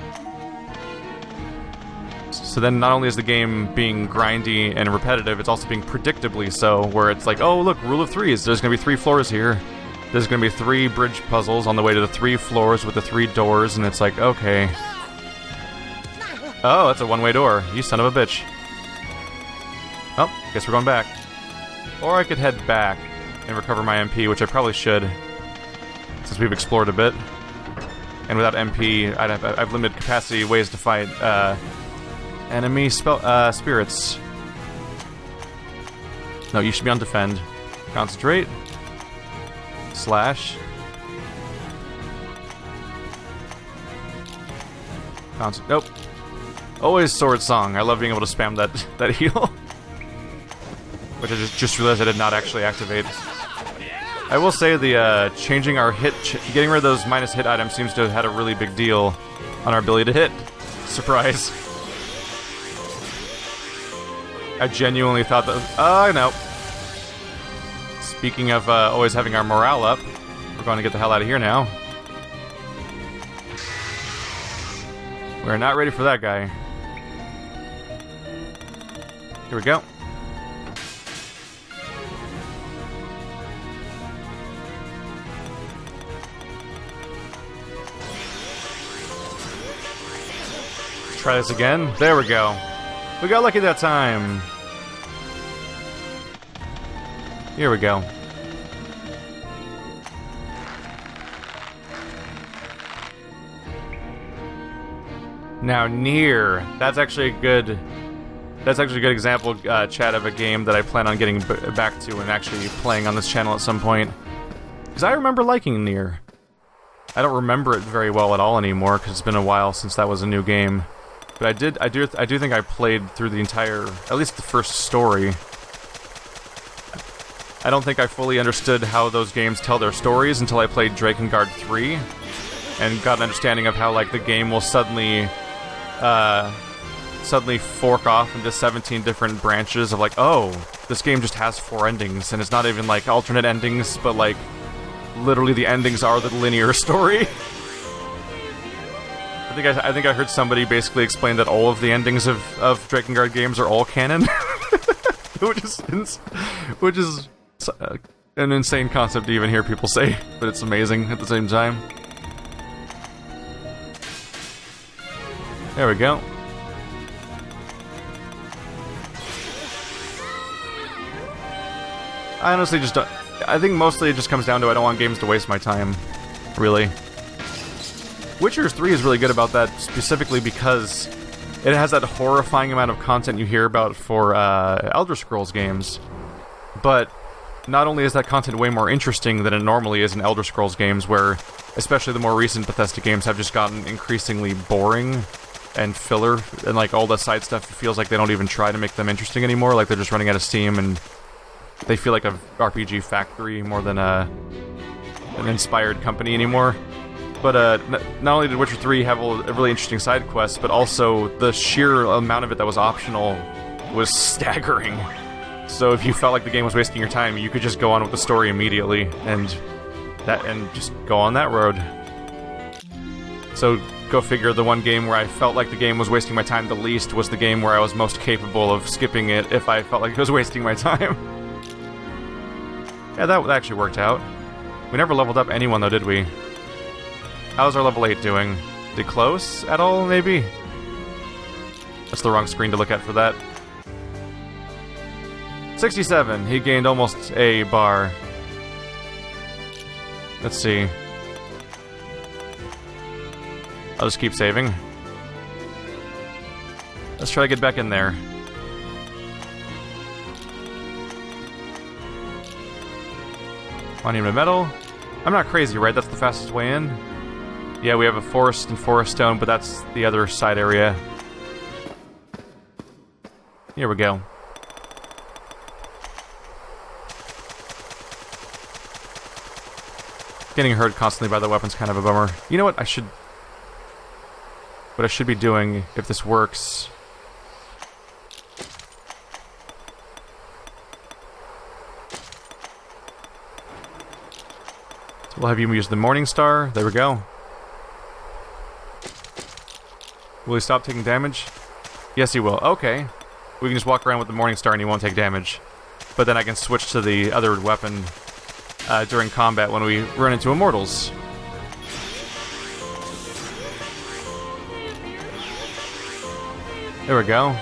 So then not only is the game being grindy and repetitive, it's also being predictably so, where it's like, oh look, rule of 3s, there's gonna be 3 floors here. There's gonna be 3 bridge puzzles on the way to the 3 floors with the 3 doors, and it's like, okay. Oh, that's a one-way door, you son of a bitch. Oh, guess we're going back. Or I could head back and recover my MP, which I probably should, since we've explored a bit. And without MP, I've limited capacity ways to fight, enemy spirits. No, you should be on defend. Concentrate. Slash. Nope. Always sword song. I love being able to spam that heal. Which I just realized I did not actually activate. I will say the changing our hit, getting rid of those minus hit items seems to have had a really big deal on our ability to hit. Surprise. I genuinely thought that... no. Speaking of always having our morale up, we're going to get the hell out of here now. We're not ready for that guy. Here we go. Let's try this again. There we go. We got lucky that time. Here we go. Now, Nier. That's actually a good example, chat, of a game that I plan on getting back to and actually playing on this channel at some point. Because I remember liking Nier. I don't remember it very well at all anymore because it's been a while since that was a new game. But I do think I played through the entire, at least the first story. I don't think I fully understood how those games tell their stories until I played Drakengard 3 and got an understanding of how, like, the game will suddenly suddenly fork off into 17 different branches of like, oh, this game just has 4 endings, and it's not even like alternate endings, but like literally the endings are the linear story. I think I heard somebody basically explain that all of the endings of Drakengard games are all canon, which is an insane concept to even hear people say, but it's amazing at the same time. There we go. I honestly just don't... I think mostly it just comes down to I don't want games to waste my time, really. Witcher 3 is really good about that, specifically because it has that horrifying amount of content you hear about for Elder Scrolls games. But not only is that content way more interesting than it normally is in Elder Scrolls games, where especially the more recent Bethesda games have just gotten increasingly boring and filler, and like all the side stuff feels like they don't even try to make them interesting anymore, like they're just running out of steam and they feel like a RPG factory more than an inspired company anymore. But not only did Witcher 3 have a really interesting side quest, but also the sheer amount of it that was optional was staggering. So if you felt like the game was wasting your time, you could just go on with the story immediately and just go on that road. So go figure, the one game where I felt like the game was wasting my time the least was the game where I was most capable of skipping it if I felt like it was wasting my time. Yeah, that actually worked out. We never leveled up anyone though, did we? How's our level 8 doing? Did close at all, maybe? That's the wrong screen to look at for that. 67. He gained almost a bar. Let's see. I'll just keep saving. Let's try to get back in there. Monument of Metal. I'm not crazy, right? That's the fastest way in? Yeah, we have a forest and forest stone, but that's the other side area. Here we go. Getting hurt constantly by the weapon's kind of a bummer. You know what? What I should be doing, if this works... So we'll have you use the Morning Star. There we go. Will he stop taking damage? Yes, he will. Okay. We can just walk around with the Morning Star and he won't take damage. But then I can switch to the other weapon during combat when we run into Immortals. There we go.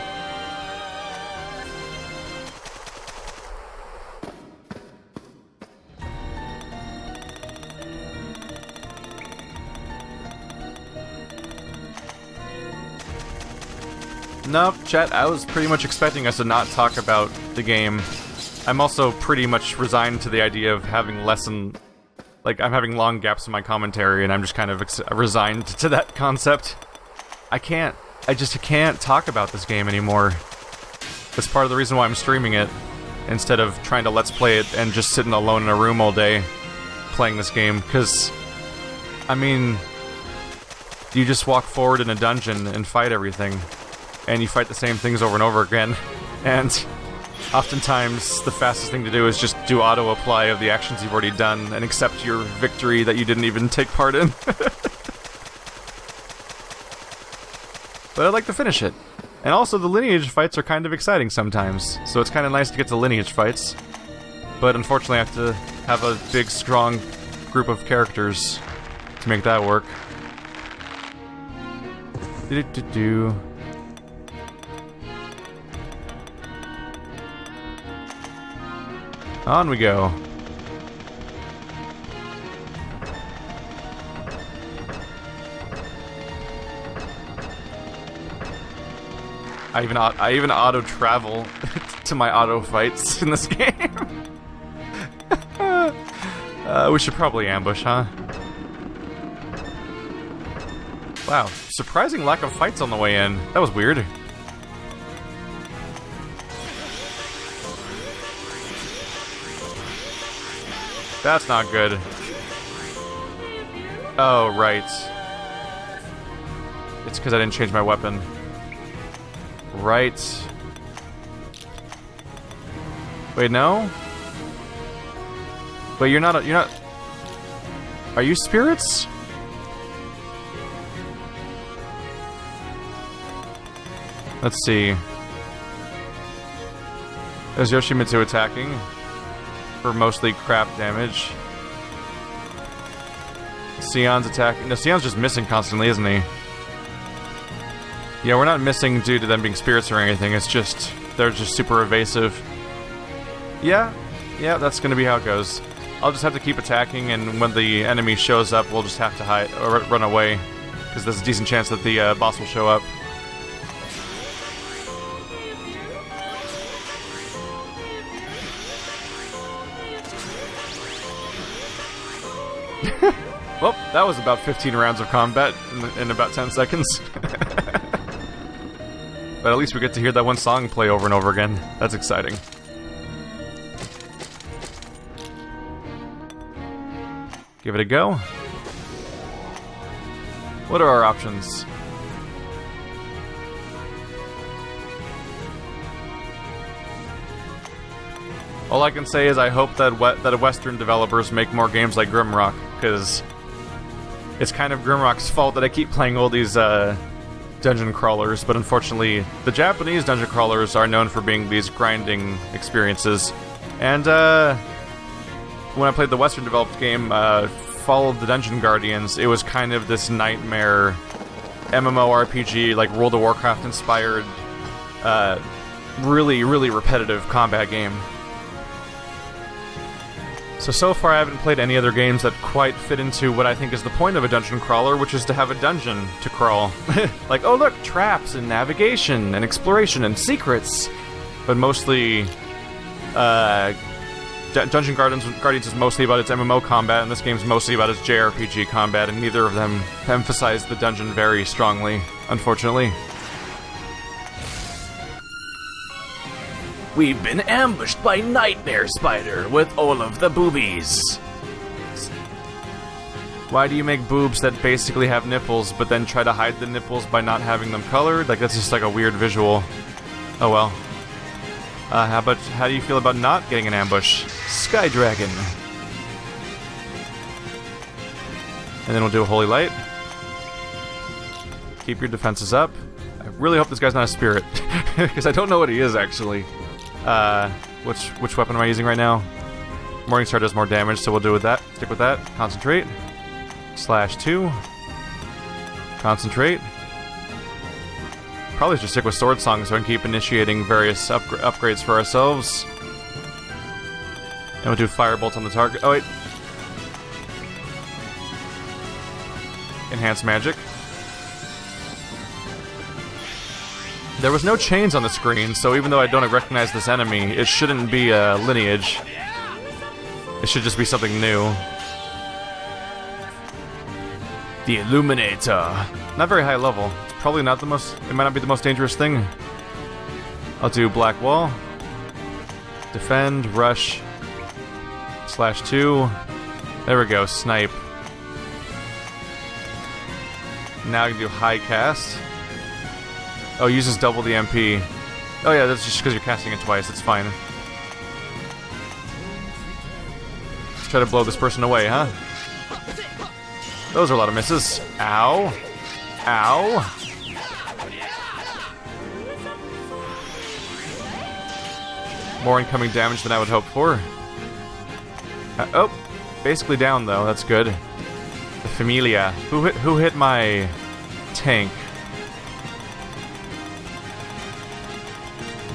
Nope, chat, I was pretty much expecting us to not talk about the game. I'm also pretty much resigned to the idea of having like, I'm having long gaps in my commentary, and I'm just kind of resigned to that concept. I just can't talk about this game anymore. That's part of the reason why I'm streaming it, instead of trying to let's play it and just sitting alone in a room all day playing this game, because, I mean, you just walk forward in a dungeon and fight everything. And you fight the same things over and over again, and oftentimes the fastest thing to do is just do auto-apply of the actions you've already done and accept your victory that you didn't even take part in. But I'd like to finish it. And also the lineage fights are kind of exciting sometimes, so it's kind of nice to get to lineage fights. But unfortunately I have to have a big, strong group of characters to make that work. Do-do-do-do. On we go. I even auto travel to my auto fights in this game. We should probably ambush, huh? Wow, surprising lack of fights on the way in. That was weird. That's not good. Oh, right. It's because I didn't change my weapon. Right. Wait, no? Wait, you're not... Are you spirits? Let's see. There's Yoshimitsu attacking for mostly crap damage. Sion's attacking. No, Sion's just missing constantly, isn't he? Yeah, we're not missing due to them being spirits or anything. It's just they're just super evasive. Yeah, that's gonna be how it goes. I'll just have to keep attacking, and when the enemy shows up, we'll just have to hide or run away, because there's a decent chance that the boss will show up. Well, that was about 15 rounds of combat in about 10 seconds. But at least we get to hear that one song play over and over again. That's exciting. Give it a go. What are our options? All I can say is I hope that Western developers make more games like Grimrock, because it's kind of Grimrock's fault that I keep playing all these dungeon crawlers, but unfortunately the Japanese dungeon crawlers are known for being these grinding experiences. And when I played the Western developed game, Fall of the Dungeon Guardians, it was kind of this nightmare MMORPG, like World of Warcraft inspired, really, really repetitive combat game. So far I haven't played any other games that quite fit into what I think is the point of a dungeon crawler, which is to have a dungeon to crawl. Like, oh look, traps and navigation and exploration and secrets. But mostly, Dungeon Guardians is mostly about its MMO combat, and this game's mostly about its JRPG combat, and neither of them emphasize the dungeon very strongly, unfortunately. We've been ambushed by Nightmare Spider with all of the boobies. Why do you make boobs that basically have nipples, but then try to hide the nipples by not having them colored? Like, that's just like a weird visual. Oh well. How do you feel about not getting an ambush? Sky Dragon. And then we'll do a Holy Light. Keep your defenses up. I really hope this guy's not a spirit, because I don't know what he is, actually. Which weapon am I using right now? Morningstar does more damage, so we'll do with that. Stick with that. Concentrate. /2. Concentrate. Probably should stick with Sword Song so I can keep initiating various upgrades for ourselves. And we'll do Firebolt on the target. Oh wait. Enhance Magic. There was no chains on the screen, so even though I don't recognize this enemy, it shouldn't be a lineage. It should just be something new. The Illuminator. Not very high level. It's probably not the most... It might not be the most dangerous thing. I'll do Black Wall. Defend, Rush. /2. There we go, Snipe. Now I can do High Cast. Oh, uses double the MP. Oh yeah, that's just because you're casting it twice, it's fine. Let's try to blow this person away, huh? Those are a lot of misses. Ow. Ow. More incoming damage than I would hope for. Oh, basically down though, that's good. The Familia. Who hit my tank?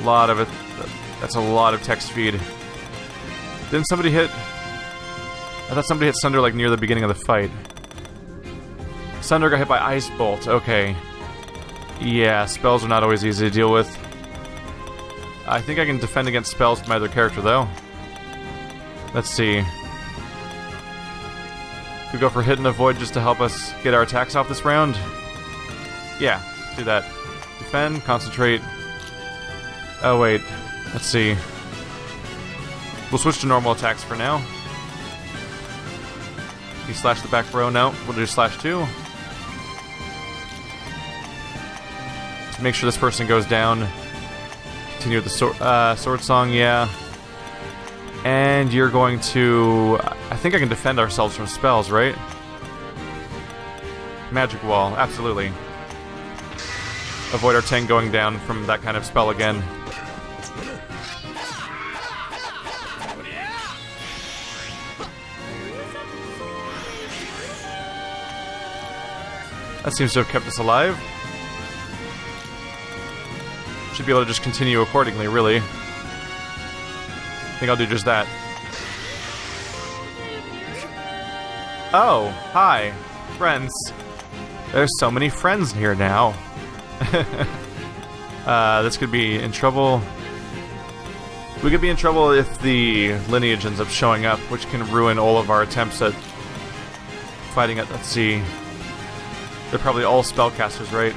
Lot of it. That's a lot of text feed. Didn't somebody hit... I thought somebody hit Sunder like near the beginning of the fight. Sunder got hit by Ice Bolt, okay. Yeah, spells are not always easy to deal with. I think I can defend against spells with my other character though. Let's see. Could we go for Hit and Avoid just to help us get our attacks off this round? Yeah, do that. Defend, concentrate. Oh wait, let's see. We'll switch to normal attacks for now. You slash the back row? No, we'll do /2. to make sure this person goes down. Continue with the sword song, yeah. And you're going to... I think I can defend ourselves from spells, right? Magic wall, absolutely. Avoid our tank going down from that kind of spell again. That seems to have kept us alive. Should be able to just continue accordingly, really. I think I'll do just that. Oh, hi, friends. There's so many friends here now. This could be in trouble. We could be in trouble if the lineage ends up showing up, which can ruin all of our attempts at fighting it. Let's see. They're probably all spellcasters, right?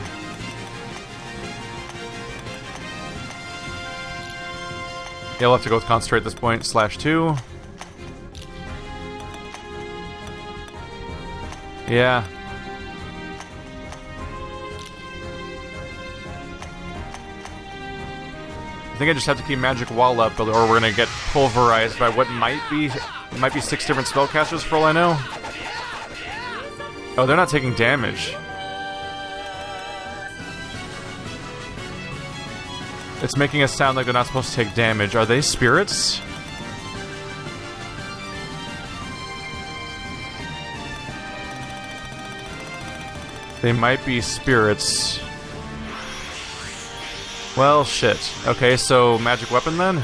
Yeah, we'll have to go with concentrate at this point. /2. Yeah. I think I just have to keep magic wall up, or we're gonna get pulverized by what might be 6 different spellcasters for all I know. Oh, they're not taking damage. It's making us sound like they're not supposed to take damage. Are they spirits? They might be spirits. Well, shit. Okay, so magic weapon then?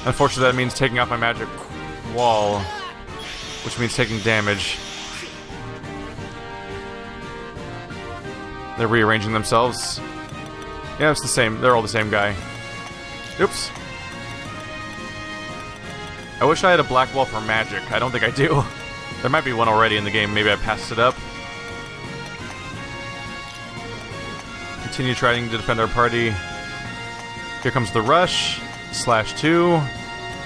Unfortunately, that means taking off my magic wall, which means taking damage. They're rearranging themselves. Yeah, it's the same. They're all the same guy. Oops. I wish I had a black wall for magic. I don't think I do. There might be one already in the game. Maybe I passed it up. Continue trying to defend our party. Here comes the rush. /2.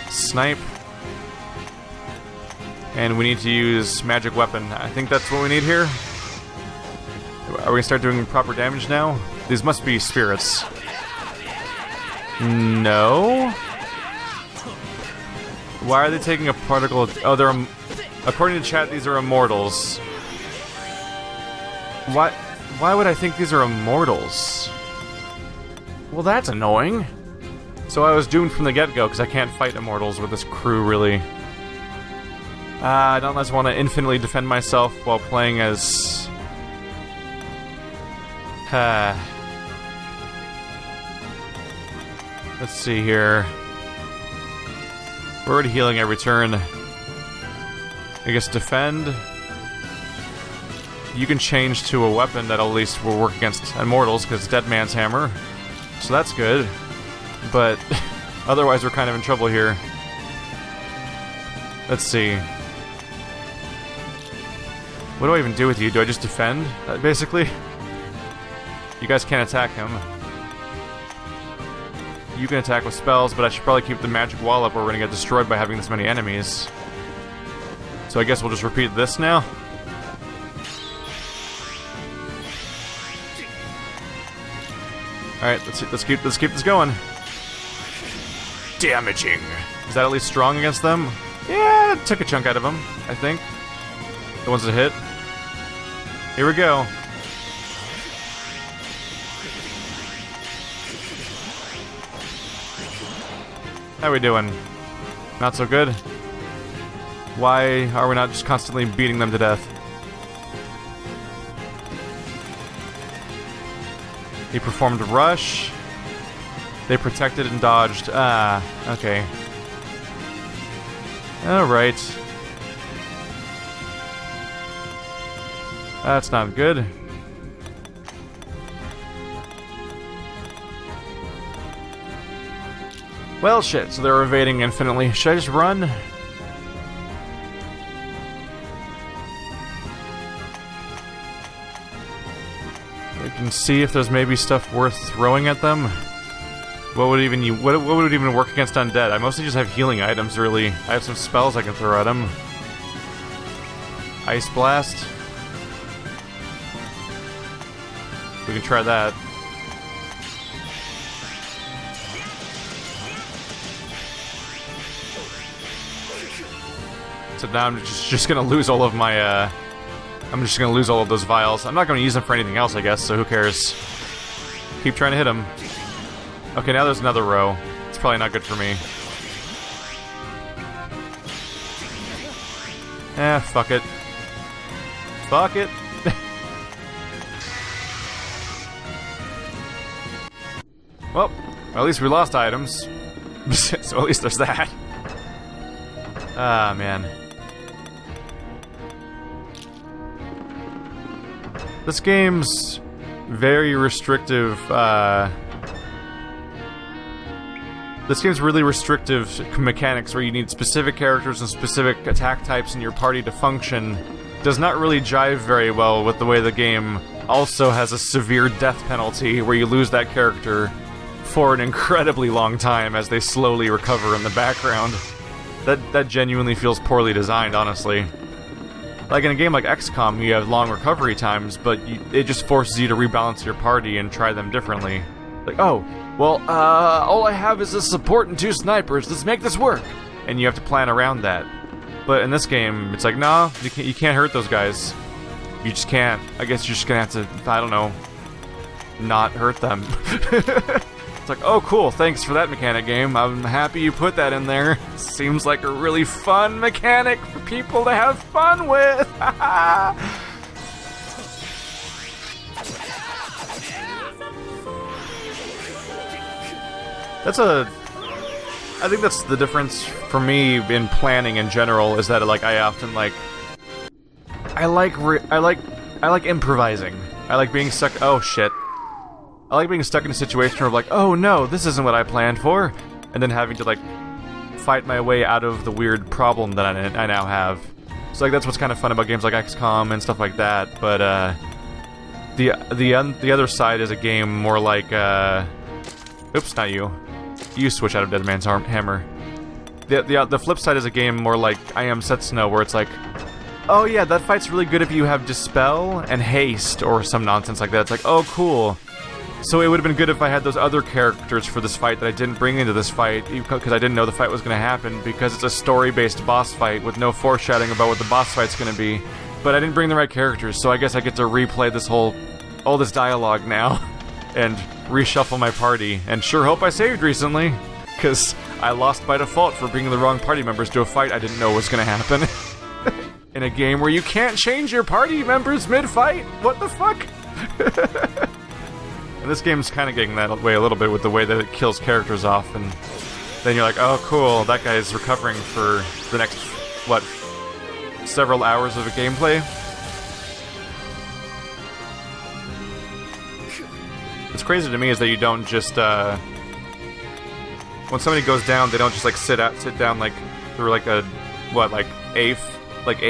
Snipe. And we need to use magic weapon. I think that's what we need here. Are we gonna start doing proper damage now? These must be spirits. No? Why are they taking a particle? Oh, they're... according to chat, these are immortals. Why would I think these are immortals? Well, that's annoying. So I was doomed from the get-go, because I can't fight immortals with this crew, really. I don't just want to infinitely defend myself while playing as... Let's see here. We're already healing every turn. I guess defend. You can change to a weapon that at least will work against immortals, because Dead Man's Hammer. So that's good. But otherwise we're kind of in trouble here. Let's see. What do I even do with you? Do I just defend, basically? You guys can't attack him. You can attack with spells, but I should probably keep the magic wall up or we're gonna get destroyed by having this many enemies. So I guess we'll just repeat this now. Alright, let's keep this going. Damaging. Is that at least strong against them? Yeah, it took a chunk out of them, I think. The ones that hit. Here we go. How we doing? Not so good? Why are we not just constantly beating them to death? He performed a rush. They protected and dodged. Ah, okay. Alright. That's not good. Well, shit, so they're evading infinitely. Should I just run? I can see if there's maybe stuff worth throwing at them. What would it even work against undead? I mostly just have healing items, really. I have some spells I can throw at them. Ice Blast. We can try that. So now I'm just gonna lose all of my, I'm just gonna lose all of those vials. I'm not gonna use them for anything else, I guess, so who cares? Keep trying to hit them. Okay, now there's another row. It's probably not good for me. Fuck it. Fuck it. Well, at least we lost items. So at least there's that. Ah, man. This game's very restrictive, this game's really restrictive mechanics where you need specific characters and specific attack types in your party to function. Does not really jive very well with the way the game also has a severe death penalty where you lose that character for an incredibly long time as they slowly recover in the background. That genuinely feels poorly designed, honestly. Like in a game like XCOM, you have long recovery times, but it just forces you to rebalance your party and try them differently. Like, oh, well, all I have is a support and 2 snipers, let's make this work! And you have to plan around that. But in this game, it's like, nah, you can't hurt those guys. You just can't. I guess you're just gonna have to, I don't know, not hurt them. It's like, oh cool, thanks for that mechanic, game. I'm happy you put that in there. Seems like a really fun mechanic for people to have fun with. I think that's the difference for me in planning in general, is that I often I like improvising. I like being stuck. Oh shit. I like being stuck in a situation where oh no, this isn't what I planned for, and then having to fight my way out of the weird problem that I now have. So that's what's kind of fun about games like XCOM and stuff like that. But the other side is a game more like oops, not you. You switch out of Dead Man's Hammer. The flip side is a game more like I Am Setsuno, where it's oh yeah, that fight's really good if you have Dispel and Haste or some nonsense like that. It's oh cool. So it would have been good if I had those other characters for this fight that I didn't bring into this fight, because I didn't know the fight was going to happen, because it's a story-based boss fight with no foreshadowing about what the boss fight's going to be. But I didn't bring the right characters, so I guess I get to replay this all this dialogue now, and reshuffle my party, and sure hope I saved recently, because I lost by default for bringing the wrong party members to a fight I didn't know was going to happen. In a game where you can't change your party members mid-fight? What the fuck? And this game's kind of getting that way a little bit with the way that it kills characters off, and then you're oh cool, that guy's recovering for the next, what, several hours of a gameplay? What's crazy to me is that you don't just, when somebody goes down, they don't just sit down through a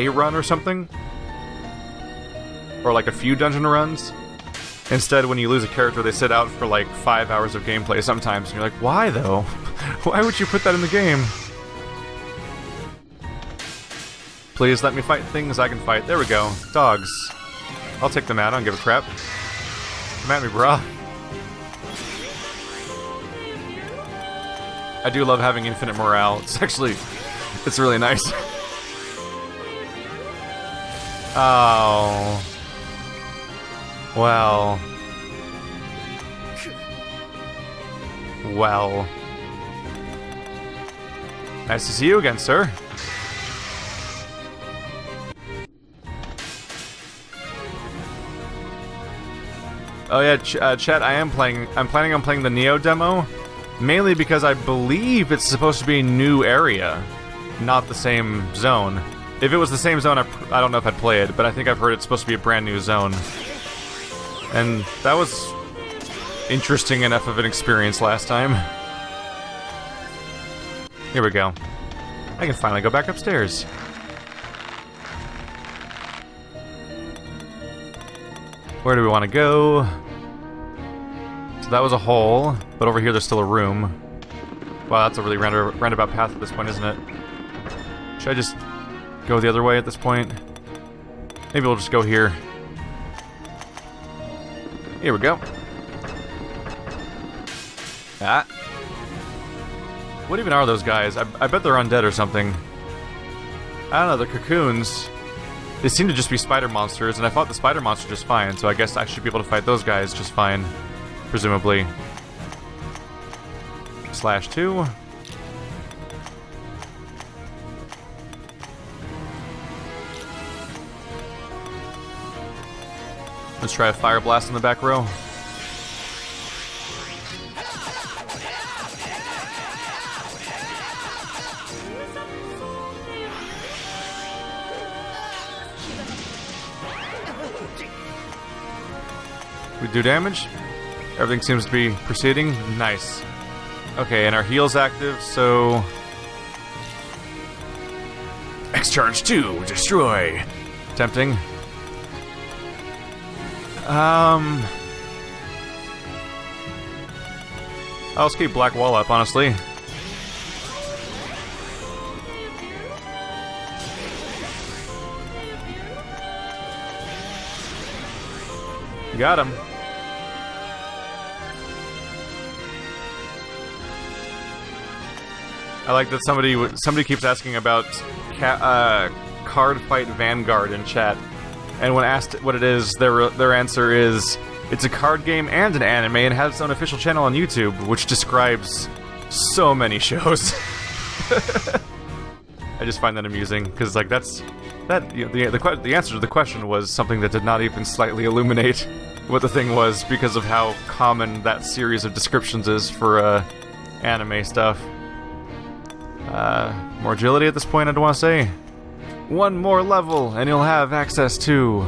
run or something? Or a few dungeon runs? Instead, when you lose a character, they sit out for 5 hours of gameplay sometimes, and you're why though? Why would you put that in the game? Please let me fight things I can fight. There we go. Dogs. I'll take them out, I don't give a crap. Come at me, brah. I do love having infinite morale. It's really nice. Oh... Well... Nice to see you again, sir. Oh yeah, chat, I'm planning on playing the Neo demo, mainly because I believe it's supposed to be a new area, not the same zone. If it was the same zone, I don't know if I'd play it, but I think I've heard it's supposed to be a brand new zone. And that was interesting enough of an experience last time. Here we go. I can finally go back upstairs. Where do we want to go? So that was a hole, but over here there's still a room. Wow, that's a really roundabout path at this point, isn't it? Should I just go the other way at this point? Maybe we'll just go here. Here we go. Ah. What even are those guys? I bet they're undead or something. I don't know, the cocoons, they seem to just be spider monsters, and I fought the spider monster just fine, so I guess I should be able to fight those guys just fine, presumably. /2. Let's try a fire blast in the back row. We do damage. Everything seems to be proceeding. Nice. Okay, and our heal's active, so... X-Charge 2, destroy. Tempting. I'll just keep Black Wall up, honestly. Got him. I like that somebody keeps asking about Card Fight Vanguard in chat, and when asked what it is, their answer is it's a card game and an anime, and has its own official channel on YouTube, which describes so many shows. I just find that amusing because like the answer to the question was something that did not even slightly illuminate what the thing was because of how common that series of descriptions is for anime stuff. More agility at this point, I'd want to say. One more level, and you'll have access to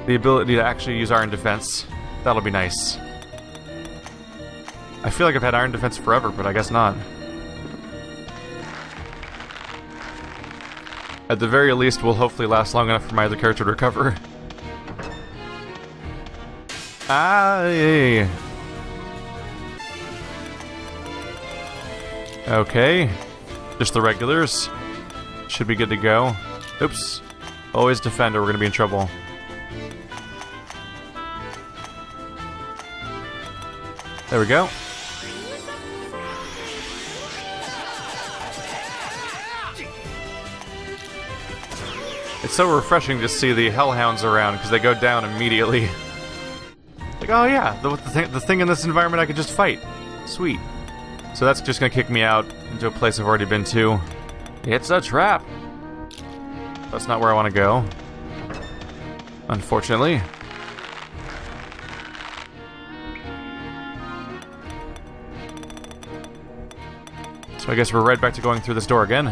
the ability to actually use Iron Defense. That'll be nice. I feel like I've had Iron Defense forever, but I guess not. At the very least, will hopefully last long enough for my other character to recover. Yay. Okay. Just the regulars. Should be good to go. Oops. Always defend or we're gonna be in trouble. There we go. It's so refreshing to see the hellhounds around because they go down immediately. Like, oh yeah, the thing in this environment I could just fight. Sweet. So that's just gonna kick me out into a place I've already been to. It's a trap! That's not where I want to go. Unfortunately. So I guess we're right back to going through this door again.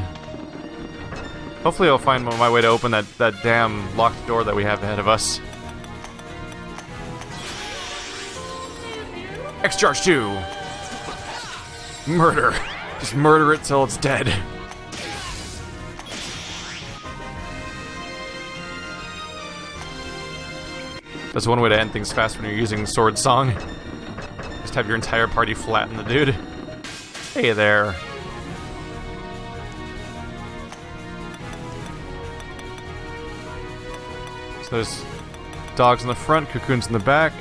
Hopefully I'll find my way to open that damn locked door that we have ahead of us. X-Charge 2! Murder. Just murder it till it's dead. That's one way to end things fast when you're using Sword Song. Just have your entire party flatten the dude. Hey there. So there's dogs in the front, cocoons in the back.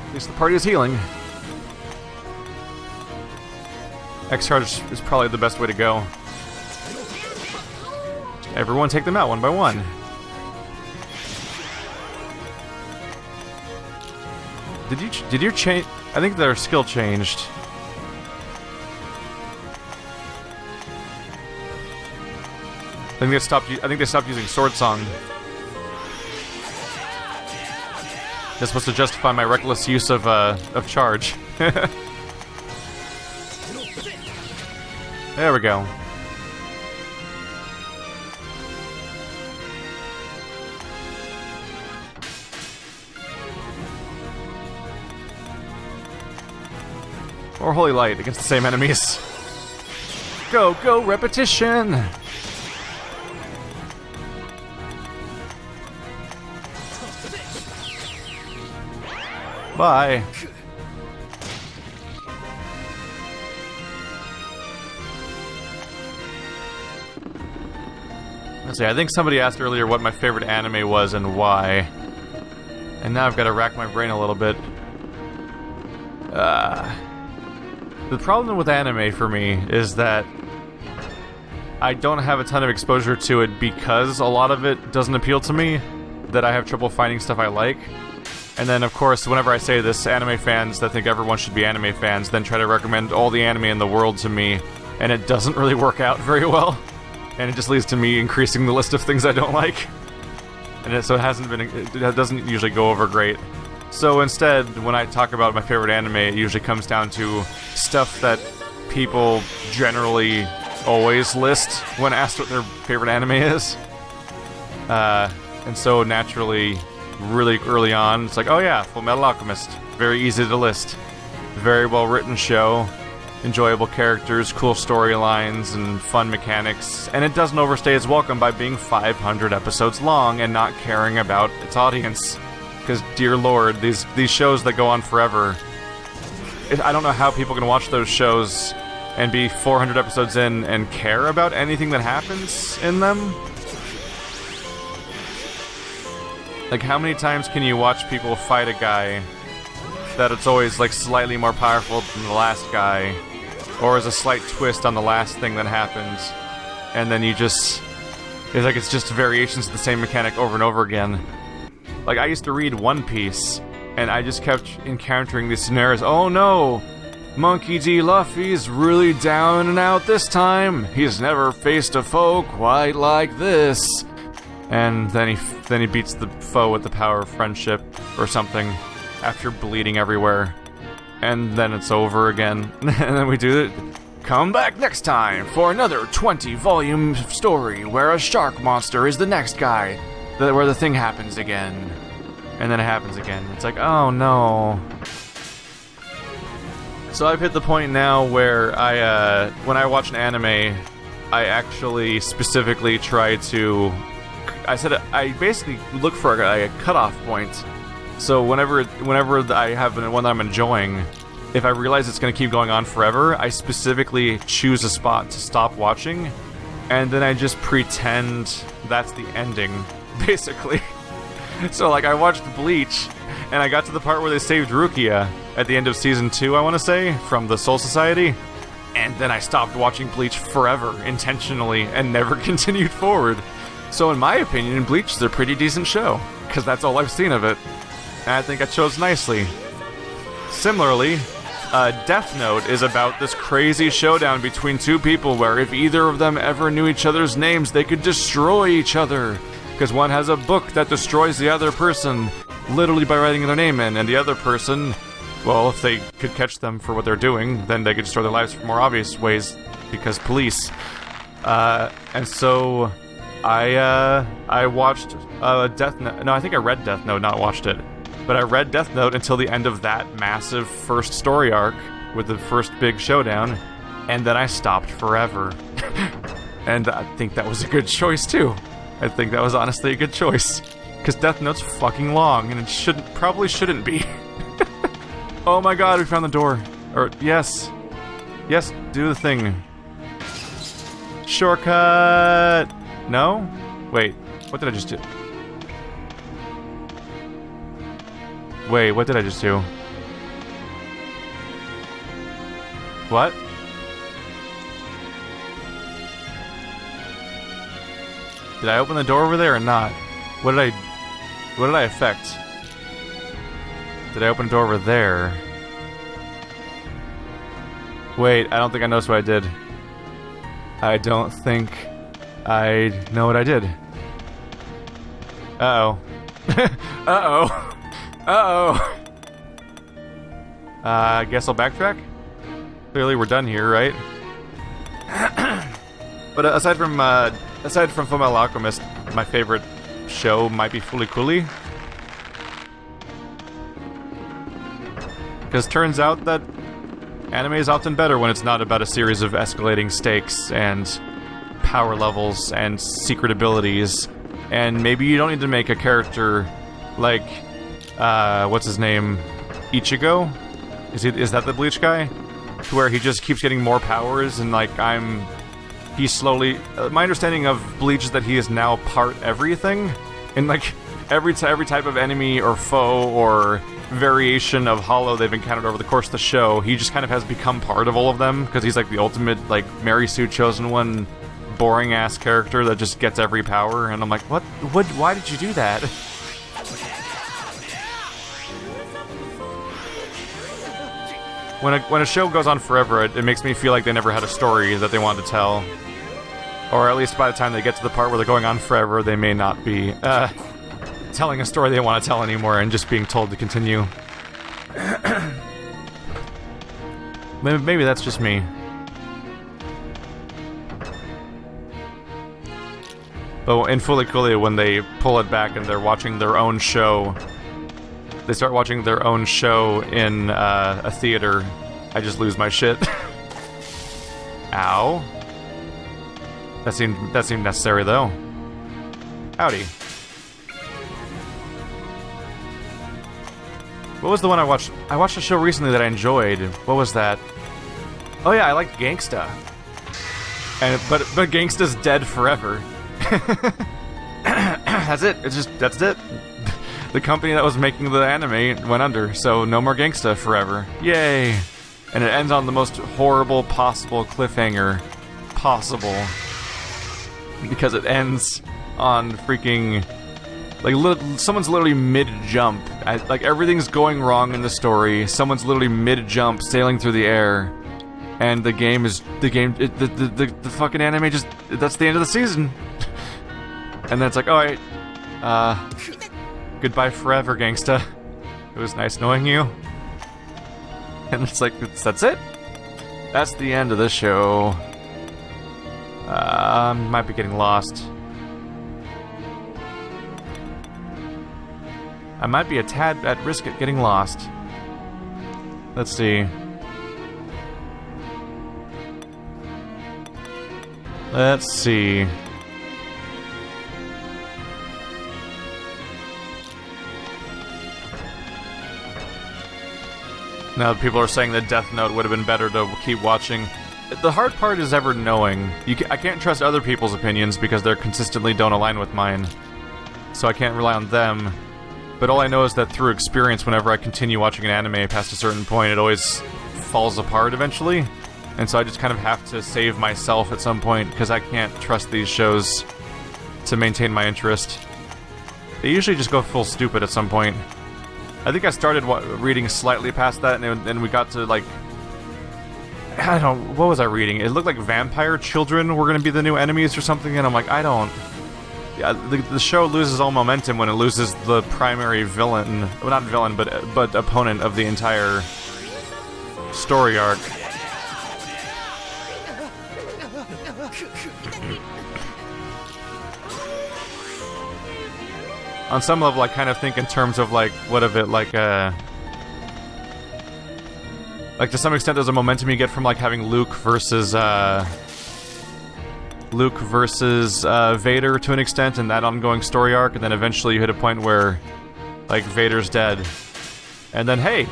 At least the party is healing. X-Charge is probably the best way to go. Everyone take them out one by one. Did you change? I think their skill changed. I think they stopped using Sword Song. That's supposed to justify my reckless use of charge. There we go. Or Holy Light against the same enemies. Go, go, repetition! Bye. Let's see, I think somebody asked earlier what my favorite anime was and why. And now I've got to rack my brain a little bit. The problem with anime for me is that I don't have a ton of exposure to it because a lot of it doesn't appeal to me, that I have trouble finding stuff I like. And then, of course, whenever I say this, anime fans that think everyone should be anime fans then try to recommend all the anime in the world to me, and it doesn't really work out very well. And it just leads to me increasing the list of things I don't like. And it doesn't usually go over great. So instead, when I talk about my favorite anime, it usually comes down to stuff that people generally always list when asked what their favorite anime is. And so naturally, really early on, it's like, oh yeah, Fullmetal Alchemist. Very easy to list. Very well written show. Enjoyable characters, cool storylines, and fun mechanics. And it doesn't overstay its welcome by being 500 episodes long and not caring about its audience. Because, dear lord, these shows that go on forever, I don't know how people can watch those shows and be 400 episodes in and care about anything that happens in them. Like, how many times can you watch people fight a guy that it's always, like, slightly more powerful than the last guy, or is a slight twist on the last thing that happened, and then you just... it's just variations of the same mechanic over and over again. Like, I used to read One Piece, and I just kept encountering these scenarios. Oh no! Monkey D. Luffy's really down and out this time! He's never faced a foe quite like this! And then he beats the foe with the power of friendship, or something, after bleeding everywhere. And then it's over again. And then we do it. Come back next time for another 20-volume story where a shark monster is the next guy. Where the thing happens again. And then it happens again. It's like, oh no. So I've hit the point now where when I watch an anime, I actually specifically try to... I basically look for a cutoff point. So whenever I have one that I'm enjoying, if I realize it's going to keep going on forever, I specifically choose a spot to stop watching, and then I just pretend that's the ending, basically. So, like, I watched Bleach, and I got to the part where they saved Rukia at the end of Season 2, I want to say, from the Soul Society, and then I stopped watching Bleach forever, intentionally, and never continued forward. So in my opinion, Bleach is a pretty decent show, because that's all I've seen of it. And I think I chose nicely. Similarly, Death Note is about this crazy showdown between two people where if either of them ever knew each other's names, they could destroy each other. Because one has a book that destroys the other person, literally by writing their name in, and the other person, well, if they could catch them for what they're doing, then they could destroy their lives for more obvious ways, because police. And so... I watched Death Note. No, I think I read Death Note, not watched it. But I read Death Note until the end of that massive first story arc with the first big showdown, and then I stopped forever. And I think that was a good choice too. I think that was honestly a good choice, because Death Note's fucking long, and it probably shouldn't be. Oh my god, we found the door. Or yes, do the thing. Shortcut. No? Wait, what did I just do? Wait, what did I just do? What? Did I open the door over there or not? What did I affect? Did I open the door over there? Wait, I don't think I noticed what I did. I don't think I know what I did. Uh-oh. Uh-oh. Uh-oh. I guess I'll backtrack? Clearly we're done here, right? But aside from Fullmetal Alchemist, my favorite show might be Fooly Cooly. Because turns out that anime is often better when it's not about a series of escalating stakes and power levels and secret abilities, and maybe you don't need to make a character like what's his name, Ichigo? Is that the Bleach guy? Where he just keeps getting more powers and like he's slowly my understanding of Bleach is that he is now part everything, and like every type of enemy or foe or variation of Hollow they've encountered over the course of the show, he just kind of has become part of all of them, because he's like the ultimate, like, Mary Sue Chosen One, boring-ass character that just gets every power, and I'm like, what, why did you do that? When a show goes on forever, it makes me feel like they never had a story that they wanted to tell. Or at least by the time they get to the part where they're going on forever, they may not be telling a story they want to tell anymore and just being told to continue. Maybe that's just me. But in Fully Cooley, when they pull it back and they're watching their own show, they start watching their own show in a theater, I just lose my shit. Ow. That seemed necessary, though. Howdy. What was the one I watched? I watched a show recently that I enjoyed. What was that? Oh yeah, I liked Gangsta. But Gangsta's dead forever. That's it. That's it. The company that was making the anime went under, so no more Gangsta forever. Yay! And it ends on the most horrible possible cliffhanger possible. Because it ends on freaking... like, someone's literally mid-jump. Like, everything's going wrong in the story. Someone's literally mid-jump, sailing through the air. And the game is... the fucking anime just... that's the end of the season. And then it's like, alright. Goodbye forever, Gangsta. It was nice knowing you. And it's like, that's it? That's the end of the show. Might be getting lost. I might be a tad at risk at getting lost. Let's see. Let's see. Now people are saying that Death Note would have been better to keep watching. The hard part is ever knowing. I can't trust other people's opinions because they consistently don't align with mine. So I can't rely on them. But all I know is that through experience, whenever I continue watching an anime past a certain point, it always falls apart eventually. And so I just kind of have to save myself at some point, because I can't trust these shows to maintain my interest. They usually just go full stupid at some point. I think I started reading slightly past that, and we got to, like... I don't know, what was I reading? It looked like vampire children were going to be the new enemies or something, and I'm like, I don't... Yeah, the show loses all momentum when it loses the primary villain... well, not villain, but opponent of the entire story arc. On some level, I kind of think in terms of, like, what of it, like, to some extent, there's a momentum you get from, like, having Luke versus Vader to an extent, and that ongoing story arc, and then eventually you hit a point where, like, Vader's dead. And then, hey,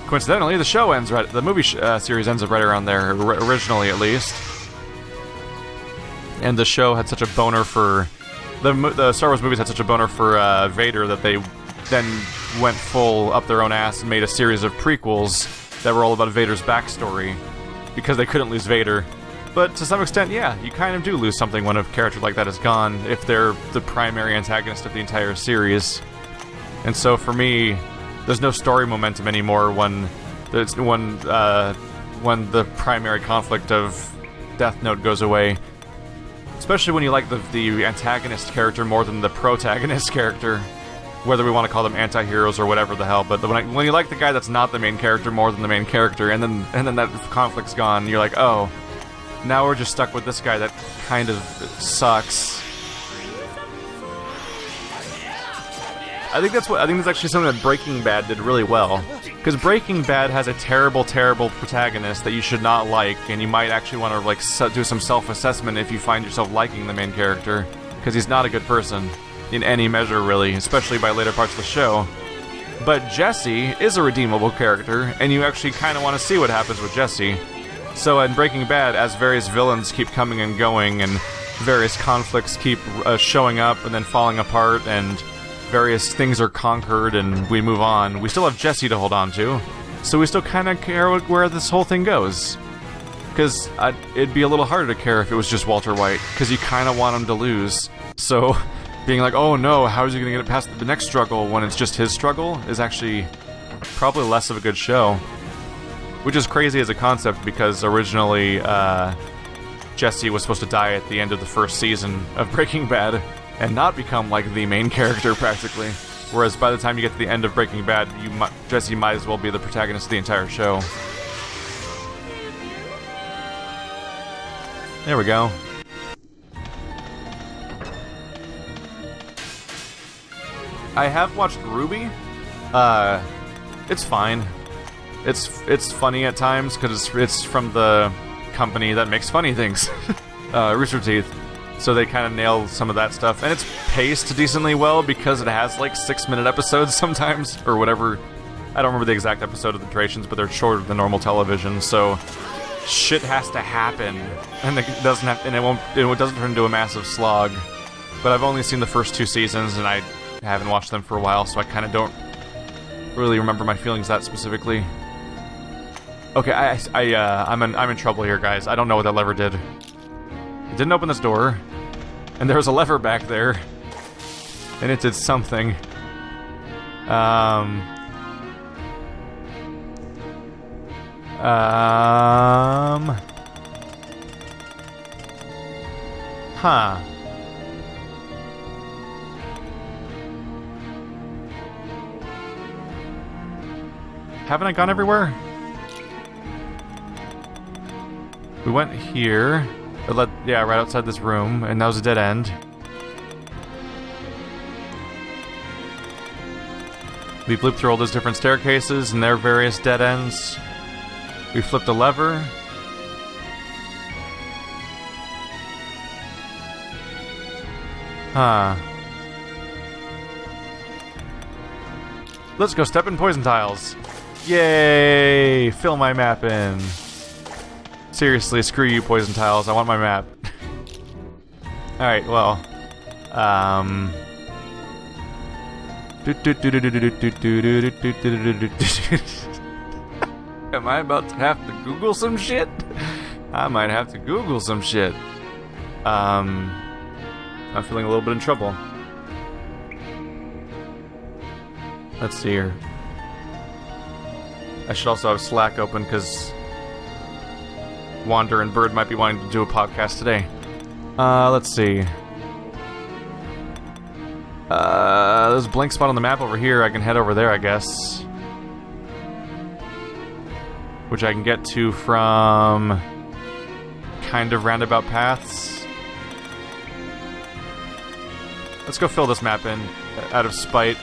coincidentally, the show ends right... the movie series ends up right around there, originally, at least. And the show had such a boner for... The Star Wars movies had such a boner for Vader that they then went full up their own ass and made a series of prequels that were all about Vader's backstory, because they couldn't lose Vader. But to some extent, yeah, you kind of do lose something when a character like that is gone, if they're the primary antagonist of the entire series. And so for me, there's no story momentum anymore when the primary conflict of Death Note goes away. Especially when you like the antagonist character more than the protagonist character. Whether we want to call them anti-heroes or whatever the hell, but when you like the guy that's not the main character more than the main character, and then that conflict's gone, you're like, oh, now we're just stuck with this guy that kind of sucks. I think that's actually something that Breaking Bad did really well. Because Breaking Bad has a terrible, terrible protagonist that you should not like, and you might actually want to, like, do some self-assessment if you find yourself liking the main character. Because he's not a good person, in any measure, really, especially by later parts of the show. But Jesse is a redeemable character, and you actually kind of want to see what happens with Jesse. So in Breaking Bad, as various villains keep coming and going, and various conflicts keep showing up and then falling apart, and various things are conquered and we move on, we still have Jesse to hold on to. So we still kind of care where this whole thing goes. Because it'd be a little harder to care if it was just Walter White, because you kind of want him to lose. So being like, oh no, how is he going to get past the next struggle when it's just his struggle is actually probably less of a good show. Which is crazy as a concept, because originally Jesse was supposed to die at the end of the first season of Breaking Bad and not become like the main character practically. Whereas by the time you get to the end of Breaking Bad, Jesse might as well be the protagonist of the entire show. There we go. I have watched Ruby. It's fine. It's funny at times because it's from the company that makes funny things, Rooster Teeth. So they kind of nail some of that stuff, and it's paced decently well because it has like 6-minute episodes sometimes, or whatever. I don't remember the exact episode of the durations, but they're shorter than normal television. So shit has to happen, and it doesn't turn into a massive slog. But I've only seen the first 2 seasons, and I haven't watched them for a while, so I kind of don't really remember my feelings that specifically. Okay, I'm in trouble here, guys. I don't know what that lever did. It didn't open this door, and there was a lever back there, and it did something. Huh. Haven't I gone everywhere? We went here. Yeah, right outside this room, and that was a dead end. We bleeped through all those different staircases and their various dead ends. We flipped a lever. Huh. Let's go step in poison tiles. Yay! Fill my map in. Seriously, screw you, poison tiles. I want my map. Alright, well. Am I about to have to Google some shit? I might have to Google some shit. I'm feeling a little bit in trouble. Let's see here. I should also have Slack open, because Wander and Bird might be wanting to do a podcast today. Let's see. There's a blank spot on the map over here. I can head over there, I guess. Which I can get to from kind of roundabout paths. Let's go fill this map in, out of spite.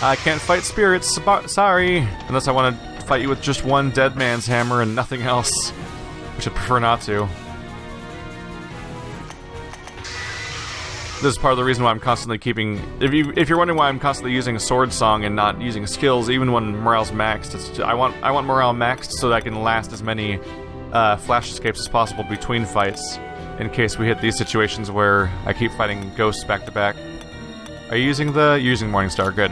I can't fight spirits, sorry. Unless I want to fight you with just one dead man's hammer and nothing else. Which I prefer not to. This is part of the reason why I'm constantly keeping... If you're wondering why I'm constantly using a sword song and not using skills, even when morale's maxed, it's just, I want morale maxed so that I can last as many flash escapes as possible between fights, in case we hit these situations where I keep fighting ghosts back to back. Are you using the... You're using Morningstar, good.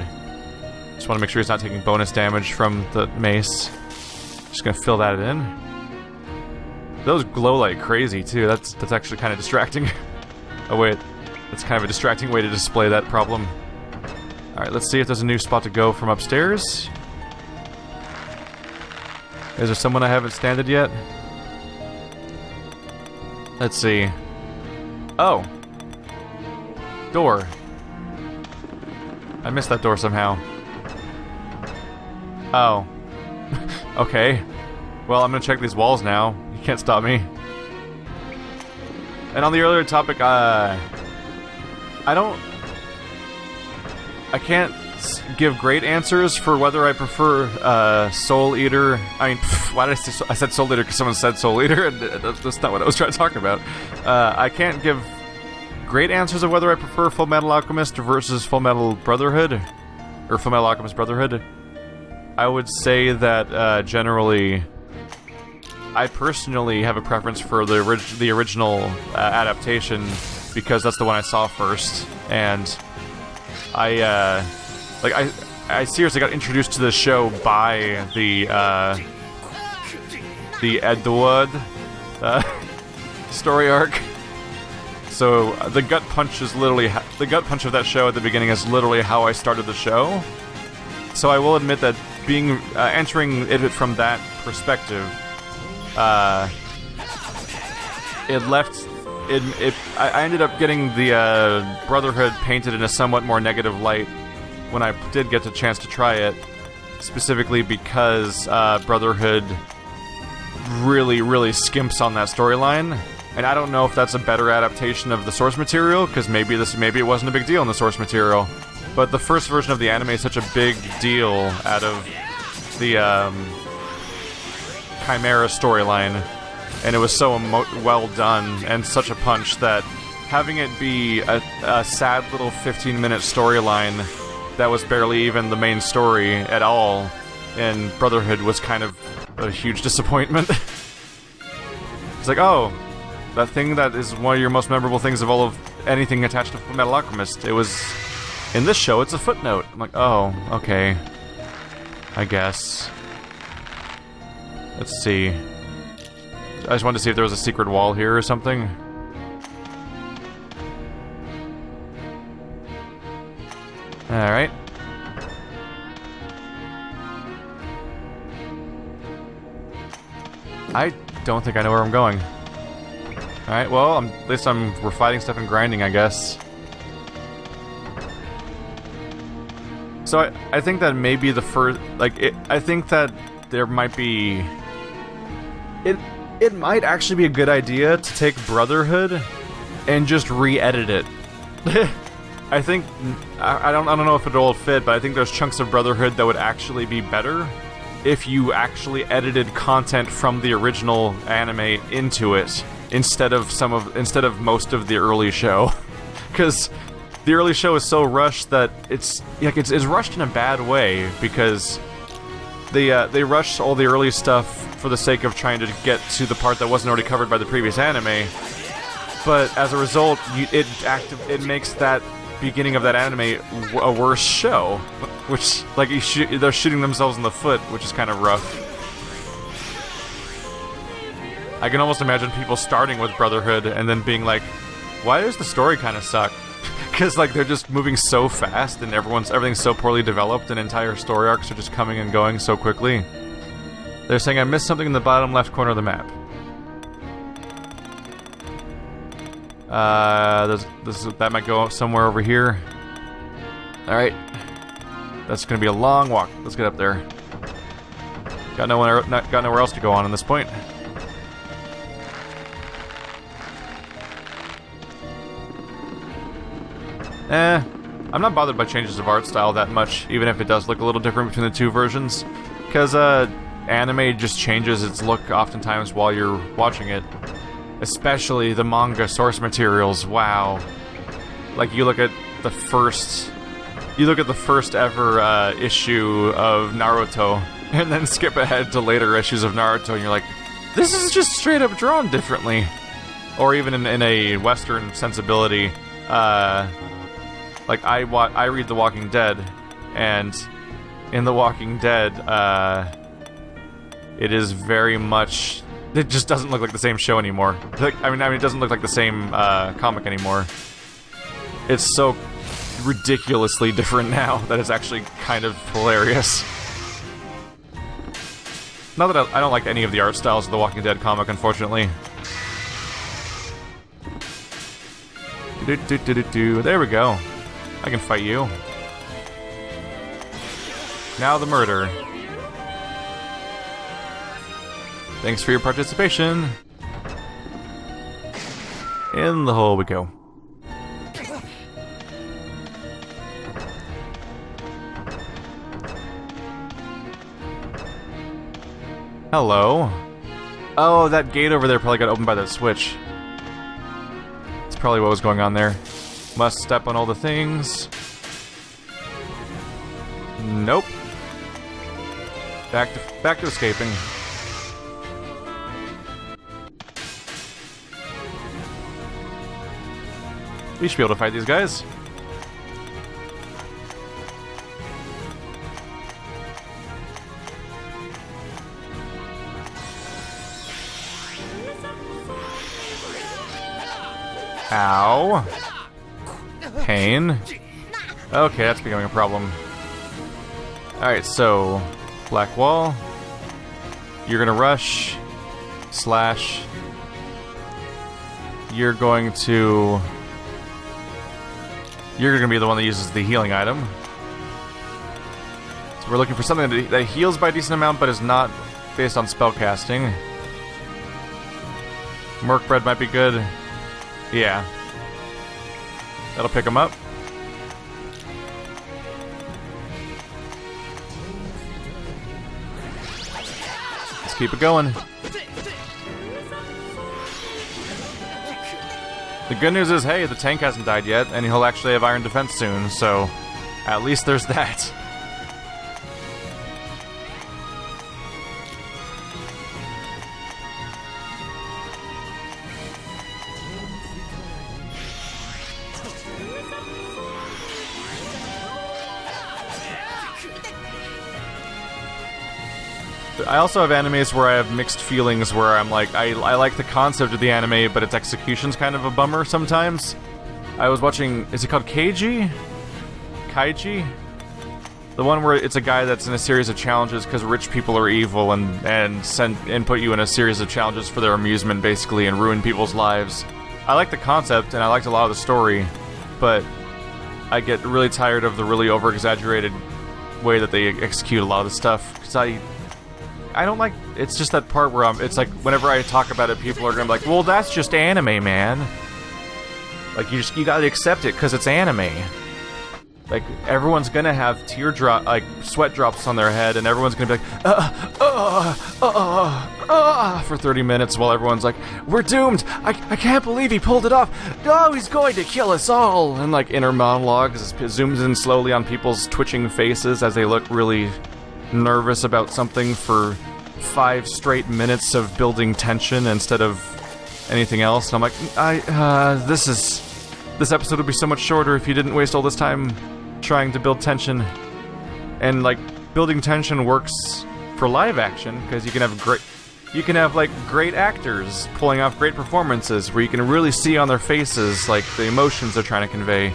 Just want to make sure he's not taking bonus damage from the mace. Just gonna fill that in. Those glow like crazy too. That's actually kind of distracting. Oh wait, that's kind of a distracting way to display that problem. Alright, let's see if there's a new spot to go from upstairs. Is there someone I haven't standed yet? Let's see. Oh! Door. I missed that door somehow. Oh. Okay. Well, I'm gonna check these walls now. You can't stop me. And on the earlier topic, I can't give great answers for whether I prefer Soul Eater. I mean, why did I say I said Soul Eater because someone said Soul Eater, and that's not what I was trying to talk about. I can't give great answers of whether I prefer Full Metal Alchemist versus Full Metal Brotherhood, or Full Metal Alchemist Brotherhood. I would say that generally I personally have a preference for the original adaptation because that's the one I saw first, and I seriously got introduced to the show by the Edward story arc. So the gut punch is literally the gut punch of that show at the beginning is literally how I started the show. So I will admit that being entering it from that perspective, I ended up getting the Brotherhood painted in a somewhat more negative light when I did get the chance to try it, specifically because Brotherhood really skimps on that storyline. And I don't know if that's a better adaptation of the source material, because maybe it wasn't a big deal in the source material. But the first version of the anime is such a big deal out of the Chimera storyline, and it was so well done and such a punch that having it be a sad little 15-minute storyline that was barely even the main story at all in Brotherhood was kind of a huge disappointment. It's like, oh, that thing that is one of your most memorable things of all of anything attached to Metal Alchemist. It was... in this show, it's a footnote. I'm like, oh, okay. I guess. Let's see. I just wanted to see if there was a secret wall here or something. Alright. I don't think I know where I'm going. Alright, well, at least we're fighting stuff and grinding, I guess. So I think that maybe the first... I think that there might be... It might actually be a good idea to take Brotherhood and just re-edit it. I think... I don't know if it'll fit, but I think there's chunks of Brotherhood that would actually be better if you actually edited content from the original anime into it instead of most of the early show. Because the early show is so rushed that it's rushed in a bad way, because they rushed all the early stuff for the sake of trying to get to the part that wasn't already covered by the previous anime. But as a result, it makes that beginning of that anime a worse show, which they're shooting themselves in the foot, which is kind of rough. I can almost imagine people starting with Brotherhood and then being like, why does the story kind of suck? Because they're just moving so fast and everything's so poorly developed and entire story arcs are just coming and going so quickly. They're saying I missed something in the bottom left corner of the map. That might go somewhere over here. Alright. That's gonna be a long walk. Let's get up there. Got nowhere else to go on this point. I'm not bothered by changes of art style that much, even if it does look a little different between the two versions, because anime just changes its look oftentimes while you're watching it. Especially the manga source materials, wow. You look at the first ever issue of Naruto, and then skip ahead to later issues of Naruto, and you're like, this is just straight up drawn differently. Or even in a Western sensibility, I read The Walking Dead, and in The Walking Dead, it is very much... It just doesn't look like the same show anymore. It doesn't look like the same comic anymore. It's so ridiculously different now that it's actually kind of hilarious. Not that I don't like any of the art styles of the Walking Dead comic, unfortunately. There we go. I can fight you. Now the murder. Thanks for your participation. In the hole we go. Hello. Oh, that gate over there probably got opened by that switch. That's probably what was going on there. Must step on all the things. Nope. Back to escaping. We should be able to fight these guys. Ow. Pain. Okay, that's becoming a problem. Alright, so... Black wall. You're gonna rush. Slash. You're going to... You're gonna be the one that uses the healing item. So we're looking for something that heals by a decent amount, but is not based on spellcasting. Merc bread might be good. Yeah. That'll pick him up. Let's keep it going. The good news is, hey, the tank hasn't died yet, and he'll actually have iron defense soon, so at least there's that. I also have animes where I have mixed feelings, where I'm like, I like the concept of the anime, but its execution's kind of a bummer sometimes. I was watching, is it called Kaiji? The one where it's a guy that's in a series of challenges because rich people are evil and put you in a series of challenges for their amusement, basically, and ruin people's lives. I like the concept, and I liked a lot of the story, but I get really tired of the really over-exaggerated way that they execute a lot of the stuff, because I don't like... It's just that part where it's like, whenever I talk about it, people are gonna be like, well, that's just anime, man. Like, you gotta accept it, because it's anime. Like, everyone's gonna have sweat drops on their head, and everyone's gonna be like, for 30 minutes, while everyone's like, we're doomed! I can't believe he pulled it off! Oh, he's going to kill us all! And, like, inner monologues, it zooms in slowly on people's twitching faces as they look really nervous about something for 5 straight minutes of building tension instead of anything else. And I'm like, this episode would be so much shorter if you didn't waste all this time trying to build tension. And like, building tension works for live action because you can have great actors pulling off great performances where you can really see on their faces like the emotions they're trying to convey.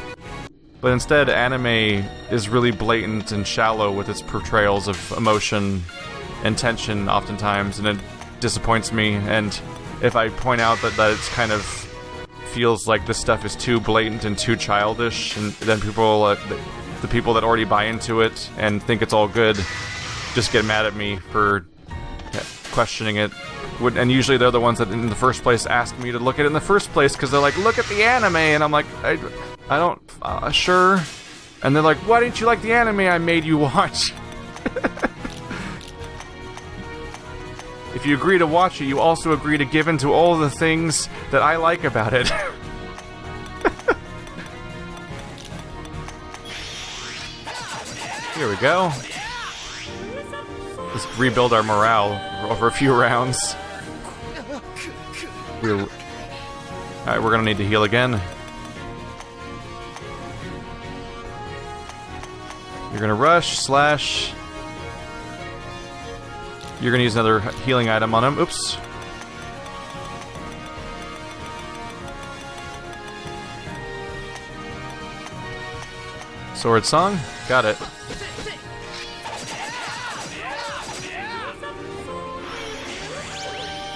But instead, anime is really blatant and shallow with its portrayals of emotion and tension oftentimes, and it disappoints me. And if I point out that it's kind of feels like this stuff is too blatant and too childish, and then people, the people that already buy into it and think it's all good, just get mad at me for questioning it. And usually they're the ones that in the first place ask me to look at it in the first place, because they're like, look at the anime, and I'm like, I don't, sure. And they're like, why didn't you like the anime I made you watch? If you agree to watch it, you also agree to give in to all the things that I like about it. Here we go. Let's rebuild our morale over a few rounds. Alright, we're gonna need to heal again. You're gonna rush, slash. You're gonna use another healing item on him. Oops. Sword Song. Got it.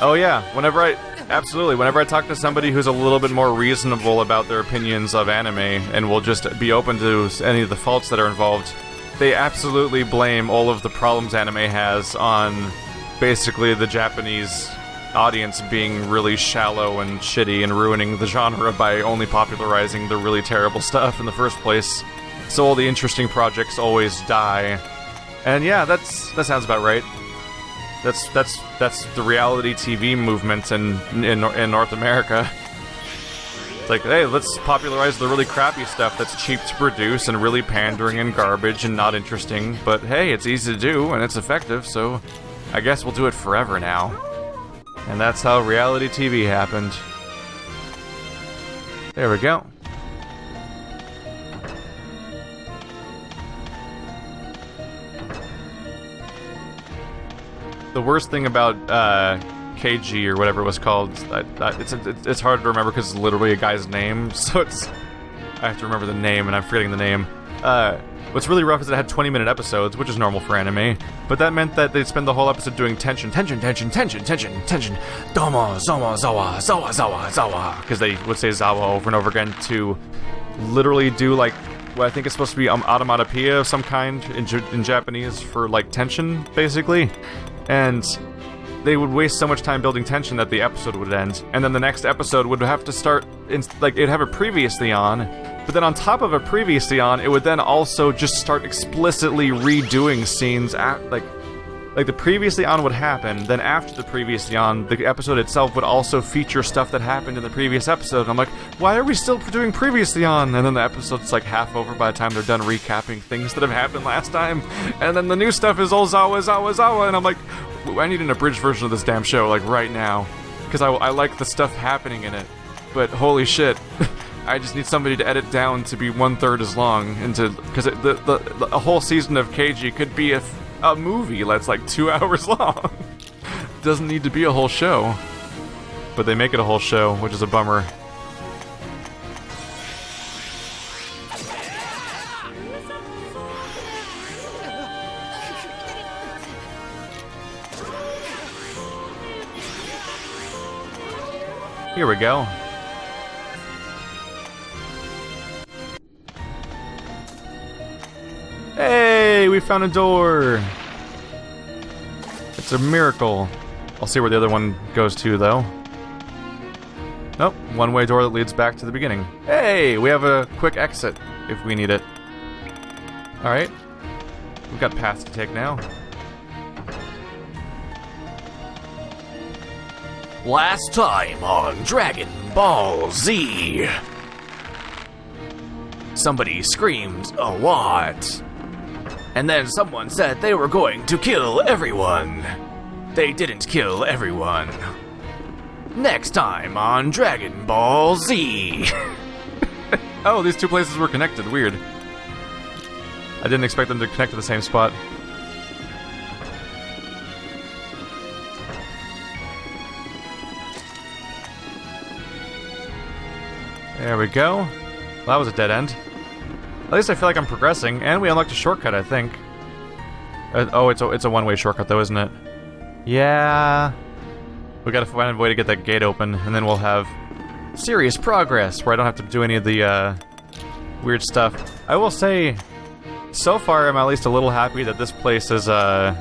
Oh yeah, whenever I talk to somebody who's a little bit more reasonable about their opinions of anime and will just be open to any of the faults that are involved, they absolutely blame all of the problems anime has on basically the Japanese audience being really shallow and shitty and ruining the genre by only popularizing the really terrible stuff in the first place. So all the interesting projects always die. And yeah, that sounds about right. That's the reality TV movement in North America. It's like, hey, let's popularize the really crappy stuff that's cheap to produce and really pandering and garbage and not interesting. But hey, it's easy to do and it's effective, so I guess we'll do it forever now. And that's how reality TV happened. There we go. the worst thing about KG or whatever it was called, it's hard to remember because it's literally a guy's name, so I have to remember the name, and I'm forgetting the name. What's really rough is it had 20-minute episodes, which is normal for anime, but that meant that they'd spend the whole episode doing tension, tension, tension, tension, tension, tension, domo, zoma, zawa, zawa, zawa, zawa, because they would say zawa over and over again to literally do, like, what I think is supposed to be onomatopoeia of some kind in Japanese for, like, tension, basically, and they would waste so much time building tension that the episode would end, and then the next episode would have to start, it'd have a previously on, but then on top of a previously on, it would then also just start explicitly redoing scenes like the previously on would happen, then after the previously on, the episode itself would also feature stuff that happened in the previous episode, and I'm like, why are we still doing previously on? And then the episode's like half over by the time they're done recapping things that have happened last time, and then the new stuff is all zawa, zawa, zawa, and I'm like, I need an abridged version of this damn show, like, right now, because I like the stuff happening in it, but holy shit, I just need somebody to edit down to be 1/3 as long, because a whole season of KG could be a movie that's like 2 hours long. Doesn't need to be a whole show, but they make it a whole show, which is a bummer. Here we go. Hey, we found a door! It's a miracle. I'll see where the other one goes to, though. Nope, one-way door that leads back to the beginning. Hey, we have a quick exit, if we need it. Alright. We've got paths to take now. Last time on Dragon Ball Z. Somebody screamed a lot. And then someone said they were going to kill everyone. They didn't kill everyone. Next time on Dragon Ball Z. Oh, these two places were connected. Weird. I didn't expect them to connect to the same spot. There we go. Well, that was a dead end. At least I feel like I'm progressing, and we unlocked a shortcut, I think. Oh, it's a one-way shortcut, though, isn't it? Yeah. We gotta find a way to get that gate open, and then we'll have serious progress, where I don't have to do any of the, weird stuff. I will say, so far, I'm at least a little happy that this place is, at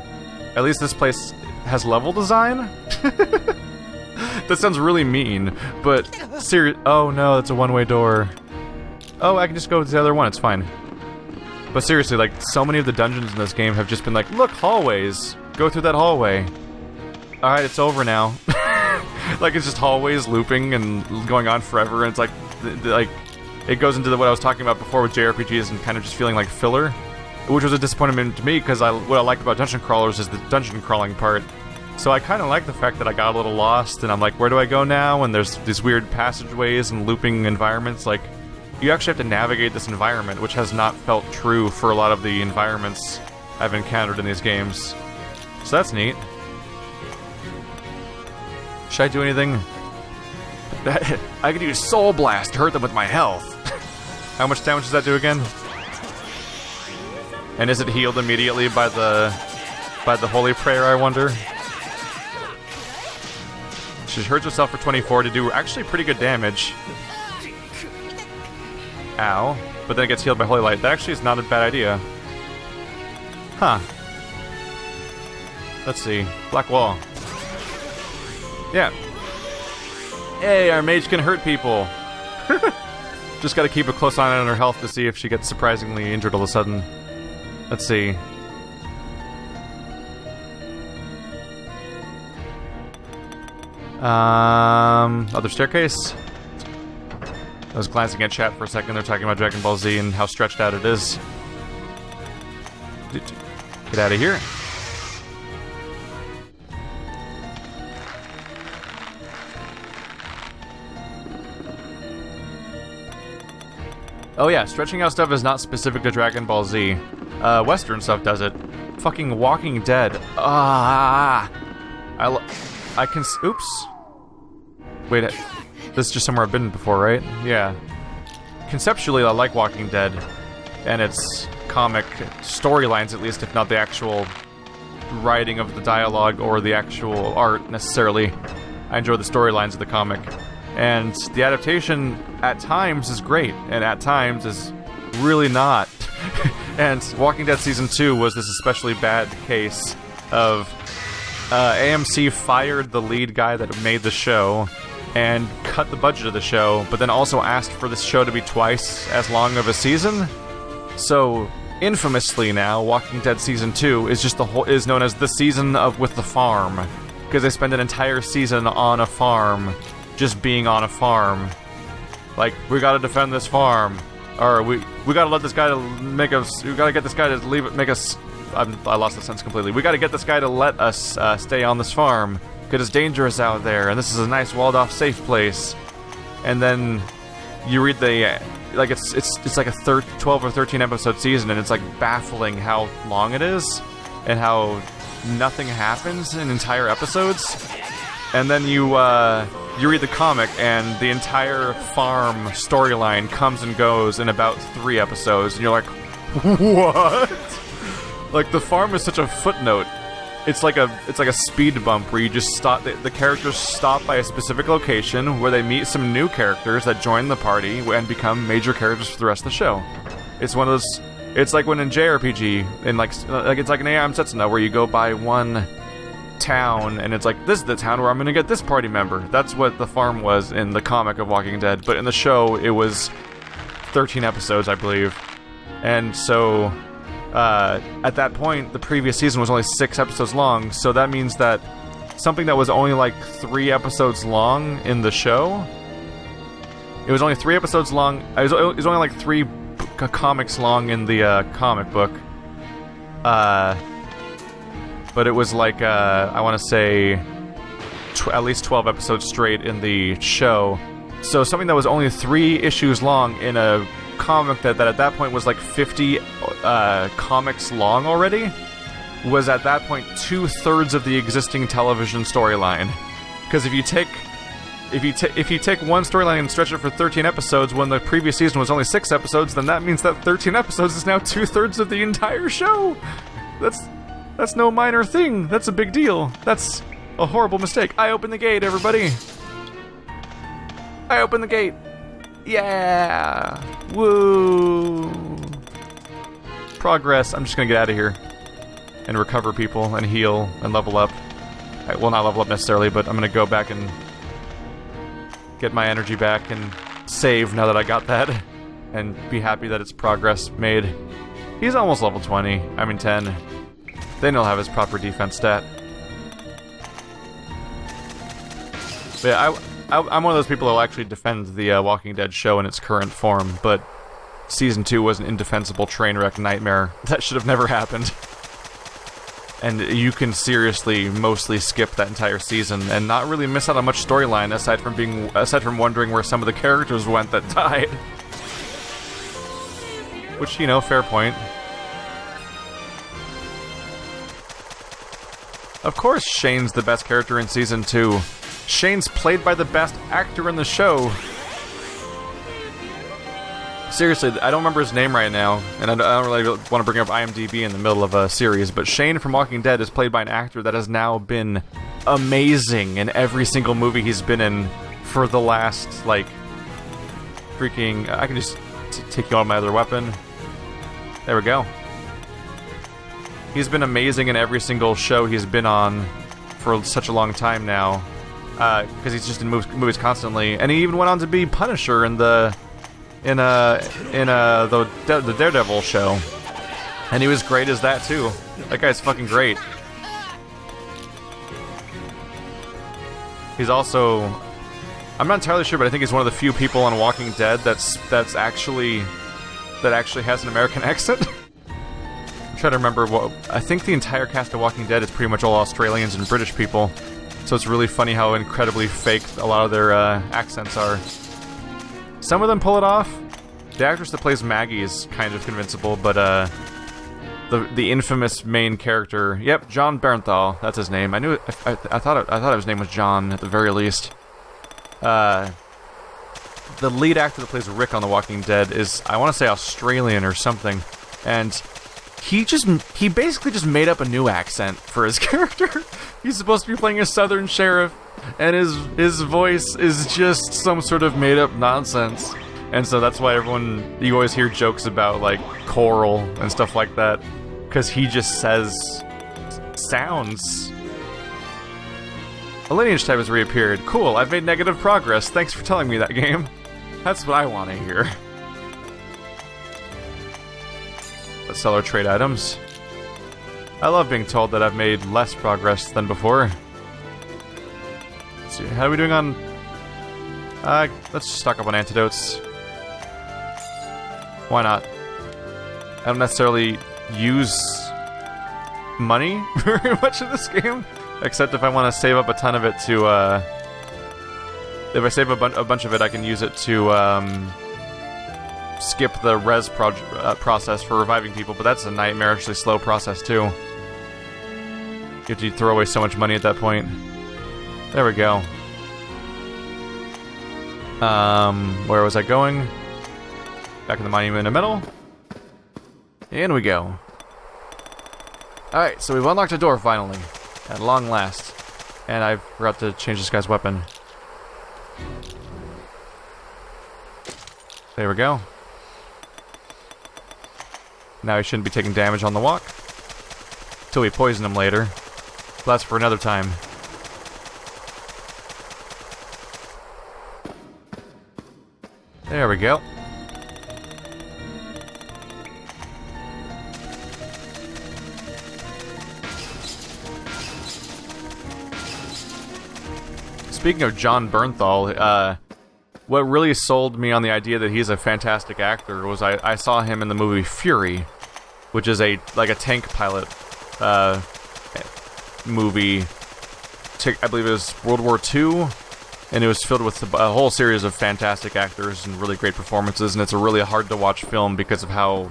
least this place has level design? That sounds really mean, but oh no, that's a one-way door. Oh, I can just go to the other one, it's fine. But seriously, like, so many of the dungeons in this game have just been like, look, hallways! Go through that hallway. Alright, it's over now. Like, it's just hallways looping and going on forever, and it's like, it goes into what I was talking about before with JRPGs and kind of just feeling like filler. Which was a disappointment to me, because what I like about dungeon crawlers is the dungeon crawling part. So I kind of like the fact that I got a little lost, and I'm like, where do I go now? And there's these weird passageways and looping environments, like, you actually have to navigate this environment, which has not felt true for a lot of the environments I've encountered in these games. So that's neat. Should I do anything? I could use Soul Blast to hurt them with my health. How much damage does that do again? And is it healed immediately by the Holy Prayer, I wonder? She hurts herself for 24 to do actually pretty good damage. Ow. But then it gets healed by Holy Light. That actually is not a bad idea. Huh. Let's see. Black Wall. Yeah. Hey, our mage can hurt people. Just gotta keep a close eye on her health to see if she gets surprisingly injured all of a sudden. Let's see. Other staircase? I was glancing at chat for a second, they're talking about Dragon Ball Z and how stretched out it is. Get out of here. Oh yeah, stretching out stuff is not specific to Dragon Ball Z. Western stuff does it. Fucking Walking Dead. Ah! I can... Oops. Wait, this is just somewhere I've been before, right? Yeah. Conceptually, I like Walking Dead, and its comic storylines, at least, if not the actual writing of the dialogue or the actual art, necessarily. I enjoy the storylines of the comic. And the adaptation, at times, is great, and at times is really not. And Walking Dead Season 2 was this especially bad case of AMC fired the lead guy that made the show and cut the budget of the show, but then also asked for this show to be twice as long of a season. So, infamously now, Walking Dead Season 2 is just is known as the season of With the Farm, because they spend an entire season on a farm, just being on a farm. Like, we gotta defend this farm, or we gotta let this guy make us, we gotta get this guy to make us, I lost the sense completely. We gotta get this guy to let us stay on this farm, because it's dangerous out there, and this is a nice walled-off safe place. And then you read the, like, it's like a 12 or 13 episode season, and it's like baffling how long it is, and how nothing happens in entire episodes. And then you read the comic, and the entire farm storyline comes and goes in about 3 episodes, and you're like, what? Like, the farm is such a footnote. It's like a speed bump where you just stop. The characters stop by a specific location where they meet some new characters that join the party and become major characters for the rest of the show. It's one of those. It's like when in JRPG, in like it's like an AM Setsuna, where you go by one town and it's like, this is the town where I'm gonna get this party member. That's what the farm was in the comic of Walking Dead, but in the show it was 13 episodes, I believe, and so. At that point, the previous season was only 6 episodes long, so that means that something that was only like 3 episodes long in the show, it was only 3 episodes long, it was only like 3 comics long in the comic book, but it was like, I want to say, at least 12 episodes straight in the show, so something that was only 3 issues long in a comic that at that point was like 50 comics long already, was at that point 2/3 of the existing television storyline. Because if you take one storyline and stretch it for 13 episodes when the previous season was only 6 episodes, then that means that 13 episodes is now 2/3 of the entire show. That's no minor thing. That's a big deal. That's a horrible mistake. I opened the gate, everybody. I opened the gate. Yeah! Woo! Progress. I'm just gonna get out of here. And recover people, and heal, and level up. Well, not level up necessarily, but I'm gonna go back and get my energy back and save now that I got that. And be happy that it's progress made. He's almost level 20. I mean 10. Then he'll have his proper defense stat. But yeah, I'm one of those people who will actually defend the Walking Dead show in its current form, but Season 2 was an indefensible train wreck nightmare. That should have never happened. And you can seriously mostly skip that entire season and not really miss out on much storyline aside from wondering where some of the characters went that died. Which, you know, fair point. Of course Shane's the best character in Season 2. Shane's played by the best actor in the show. Seriously, I don't remember his name right now, and I don't really want to bring up IMDb in the middle of a series, but Shane from Walking Dead is played by an actor that has now been amazing in every single movie he's been in for the last, like, freaking... I can just take you on my other weapon. There we go. He's been amazing in every single show he's been on for such a long time now. Because he's just in movies constantly, and he even went on to be Punisher in the Daredevil show, and he was great as that too. That guy's fucking great. He's also, I'm not entirely sure, but I think he's one of the few people on Walking Dead that actually has an American accent. I'm trying to remember what. I think the entire cast of Walking Dead is pretty much all Australians and British people. So it's really funny how incredibly fake a lot of their accents are. Some of them pull it off. The actress that plays Maggie is kind of convincible, but the infamous main character. Yep, John Bernthal. That's his name. I knew. I thought his name was John at the very least. The lead actor that plays Rick on The Walking Dead is, I want to say, Australian or something, and he basically just made up a new accent for his character. He's supposed to be playing a southern sheriff, and his voice is just some sort of made up nonsense. And so that's why you always hear jokes about, like, choral and stuff like that, because he just says sounds. A lineage type has reappeared. Cool, I've made negative progress. Thanks for telling me that, game. That's what I want to hear. Let's sell our trade items. I love being told that I've made less progress than before. Let's see, how are we doing on... let's just stock up on antidotes. Why not? I don't necessarily use money very much in this game, except if I want to save up a ton of it to, if I save a bunch of it, I can use it to, skip the res process for reviving people, but that's a nightmarishly slow process, too. You have to throw away so much money at that point. There we go. Where was I going? Back in the Monument of Metal. In we go. Alright, so we've unlocked a door finally. At long last. And I forgot to change this guy's weapon. There we go. Now he shouldn't be taking damage on the walk. Till we poison him later. But that's for another time. There we go. Speaking of John Bernthal, what really sold me on the idea that he's a fantastic actor was I saw him in the movie Fury, which is a tank pilot movie. I believe it was World War II, and it was filled with a whole series of fantastic actors and really great performances, and it's a really hard to watch film because of how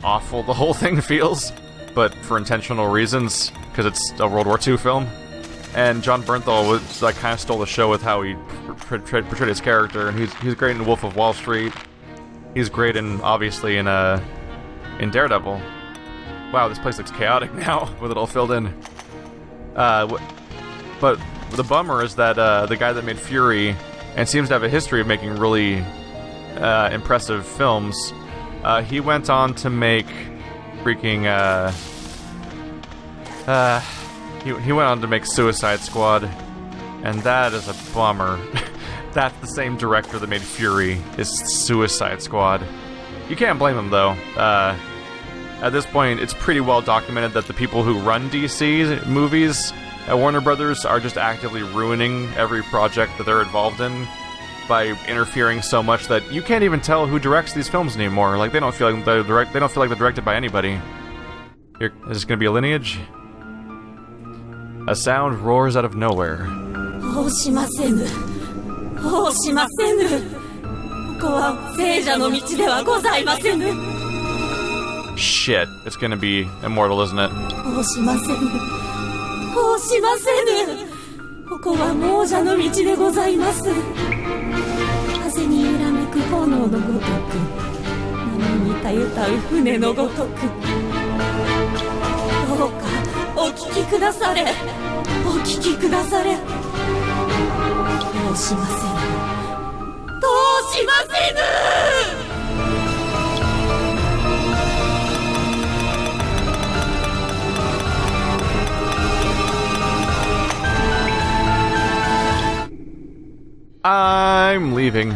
awful the whole thing feels, but for intentional reasons, because it's a World War II film. And John Bernthal was kind of stole the show with how he portrayed his character, and he's great in Wolf of Wall Street. He's great obviously in Daredevil. Wow, this place looks chaotic now with it all filled in. But the bummer is that the guy that made Fury and seems to have a history of making really impressive films, he went on to make freaking He went on to make Suicide Squad, and that is a bummer. That's the same director that made Fury, is Suicide Squad. You can't blame him, though. At this point, it's pretty well documented that the people who run DC movies at Warner Brothers are just actively ruining every project that they're involved in by interfering so much that you can't even tell who directs these films anymore. Like, they don't feel like they're directed by anybody. Here, is this gonna be a lineage? A sound roars out of nowhere. Shit, it's gonna be immortal, isn't it? I'm leaving.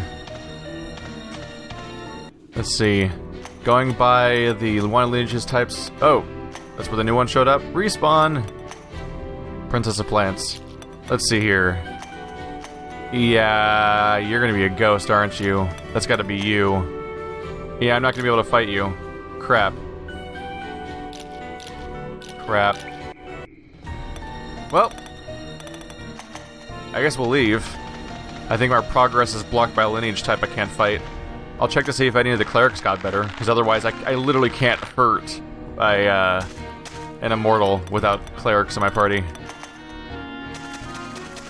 Let's see. Going by the one lineages types. Oh, that's where the new one showed up. Respawn. Princess of Plants. Let's see here. Yeah, you're gonna be a ghost, aren't you? That's gotta be you. Yeah, I'm not gonna be able to fight you. Crap. Crap. Well, I guess we'll leave. I think our progress is blocked by a lineage type I can't fight. I'll check to see if any of the clerics got better, because otherwise I literally can't hurt an immortal without clerics in my party.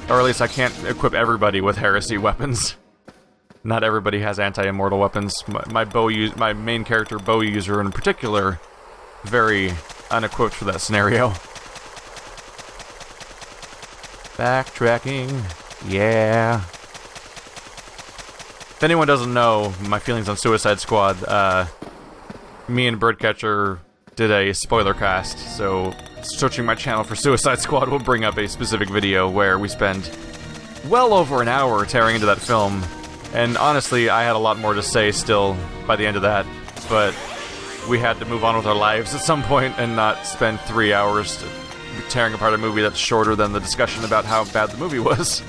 Or at least I can't equip everybody with heresy weapons. Not everybody has anti-immortal weapons. My main character, bow user in particular, very unequipped for that scenario. Backtracking, yeah. If anyone doesn't know my feelings on Suicide Squad, me and Birdcatcher did a spoiler cast, so searching my channel for Suicide Squad will bring up a specific video where we spend well over an hour tearing into that film, and honestly, I had a lot more to say still by the end of that, but we had to move on with our lives at some point and not spend 3 hours tearing apart a movie that's shorter than the discussion about how bad the movie was.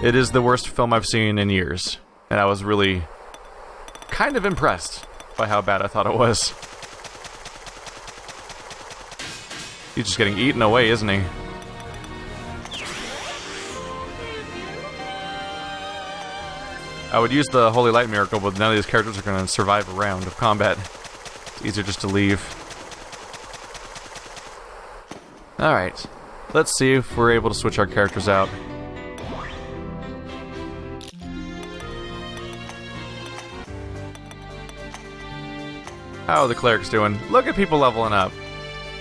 It is the worst film I've seen in years, and I was really kind of impressed by how bad I thought it was. He's just getting eaten away, isn't he? I would use the Holy Light Miracle, but none of these characters are going to survive a round of combat. It's easier just to leave. Alright, let's see if we're able to switch our characters out. How are the clerics doing? Look at people leveling up.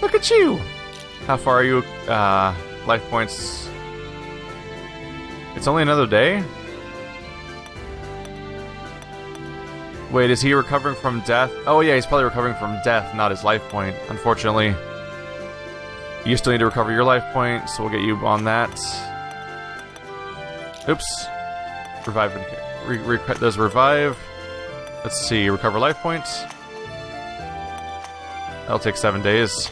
Look at you! How far are you? Life points. It's only another day? Wait, is he recovering from death? Oh yeah, he's probably recovering from death, not his life point, unfortunately. You still need to recover your life point, so we'll get you on that. Oops. Revive. There's revive. Let's see, recover life points. That'll take 7 days.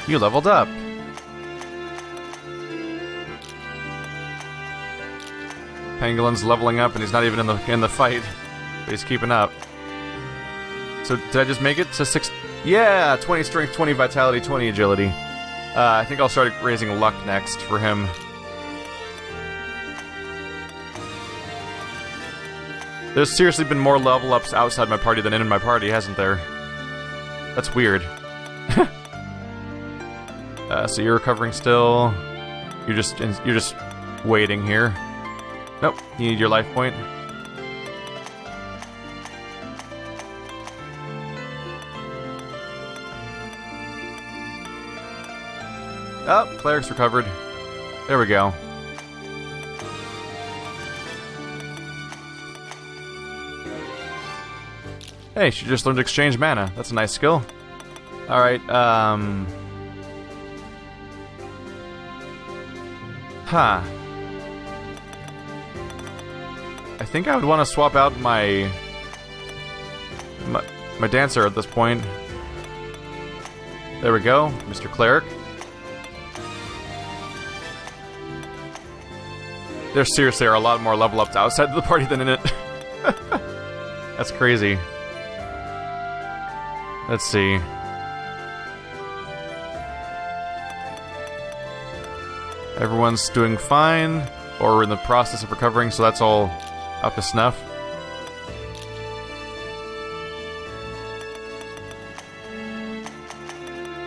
You leveled up. Pangolin's leveling up, and he's not even in the fight, but he's keeping up. So did I just make it to 6? Yeah, 20 strength, 20 vitality, 20 agility. I think I'll start raising luck next for him. There's seriously been more level ups outside my party than in my party, hasn't there? That's weird. So you're recovering still. You're just waiting here. Nope, you need your life point. Oh, cleric's recovered. There we go. Hey, she just learned to exchange mana. That's a nice skill. Alright, Huh. I think I would want to swap out my dancer at this point. There we go, Mr. Cleric. There seriously are a lot more level ups outside of the party than in it. That's crazy. Let's see. Everyone's doing fine, or in the process of recovering, so that's all up to snuff.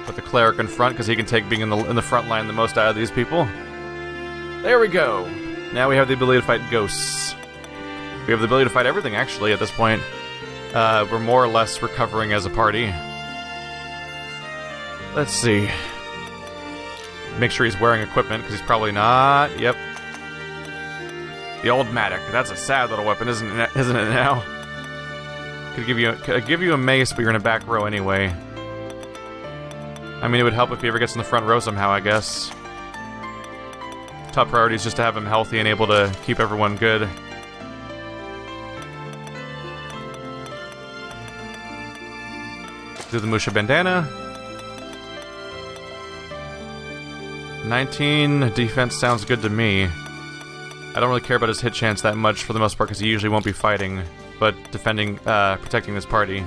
Put the cleric in front, because he can take being in the front line the most out of these people. There we go! Now we have the ability to fight ghosts. We have the ability to fight everything, actually, at this point. We're more or less recovering as a party. Let's see. Make sure he's wearing equipment, because he's probably not. Yep. The old Matic. That's a sad little weapon, isn't it now? Could give you a mace, but you're in a back row anyway. I mean, it would help if he ever gets in the front row somehow, I guess. Top priority is just to have him healthy and able to keep everyone good. Do the Musha Bandana. 19 defense sounds good to me. I don't really care about his hit chance that much for the most part because he usually won't be fighting, but defending, protecting this party.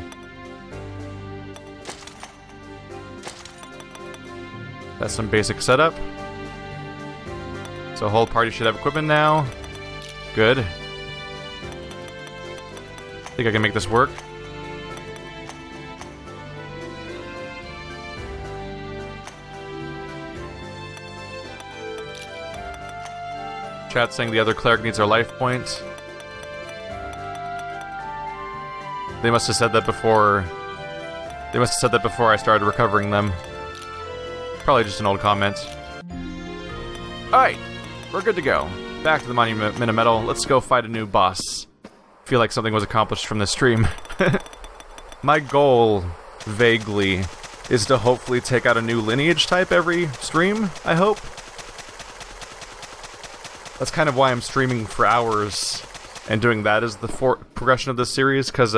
That's some basic setup. So whole party should have equipment now. Good. Think I can make this work. Chat saying the other cleric needs our life points. They must have said that before. They must have said that before I started recovering them. Probably just an old comment. Alright, we're good to go. Back to the Monument Metal. Let's go fight a new boss. Feel like something was accomplished from this stream. My goal, vaguely, is to hopefully take out a new lineage type every stream, I hope. That's kind of why I'm streaming for hours and doing that as the progression of this series, because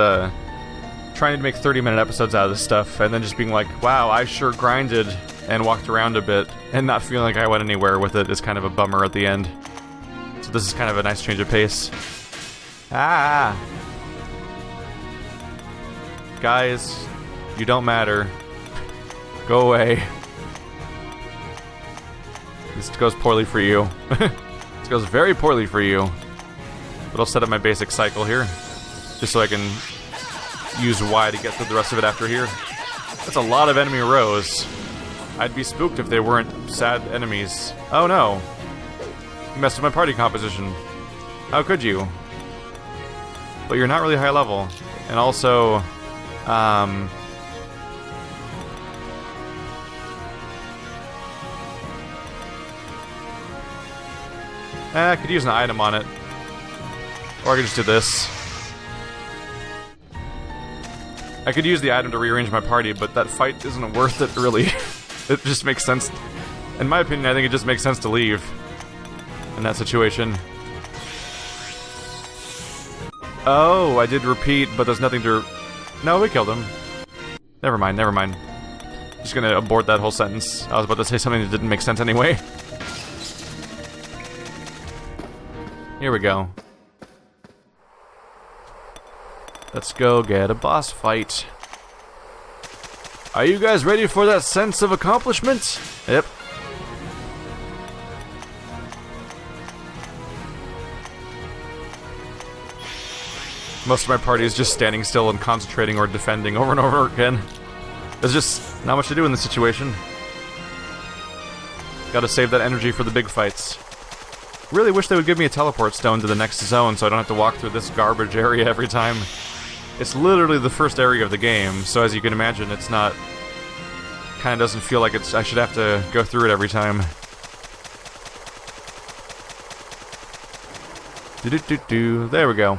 trying to make 30-minute episodes out of this stuff and then just being like, wow, I sure grinded and walked around a bit and not feeling like I went anywhere with it is kind of a bummer at the end. So this is kind of a nice change of pace. Ah! Guys, you don't matter. Go away. This goes poorly for you. This goes very poorly for you. But I'll set up my basic cycle here, just so I can use Y to get through the rest of it after here. That's a lot of enemy rows. I'd be spooked if they weren't sad enemies. Oh no. You messed with my party composition. How could you? But you're not really high level. And also, I could use an item on it. Or I could just do this. I could use the item to rearrange my party, but that fight isn't worth it, really. It just makes sense. In my opinion, I think it just makes sense to leave in that situation. Oh, I did repeat, but there's nothing to... No, we killed him. Never mind, never mind. Just gonna abort that whole sentence. I was about to say something that didn't make sense anyway. Here we go. Let's go get a boss fight. Are you guys ready for that sense of accomplishment? Yep. Most of my party is just standing still and concentrating or defending over and over again. There's just not much to do in this situation. Gotta save that energy for the big fights. Really wish they would give me a teleport stone to the next zone so I don't have to walk through this garbage area every time. It's literally the first area of the game, so as you can imagine, it's not... Kinda doesn't feel like it's... I should have to go through it every time. Do-do-do-do. There we go.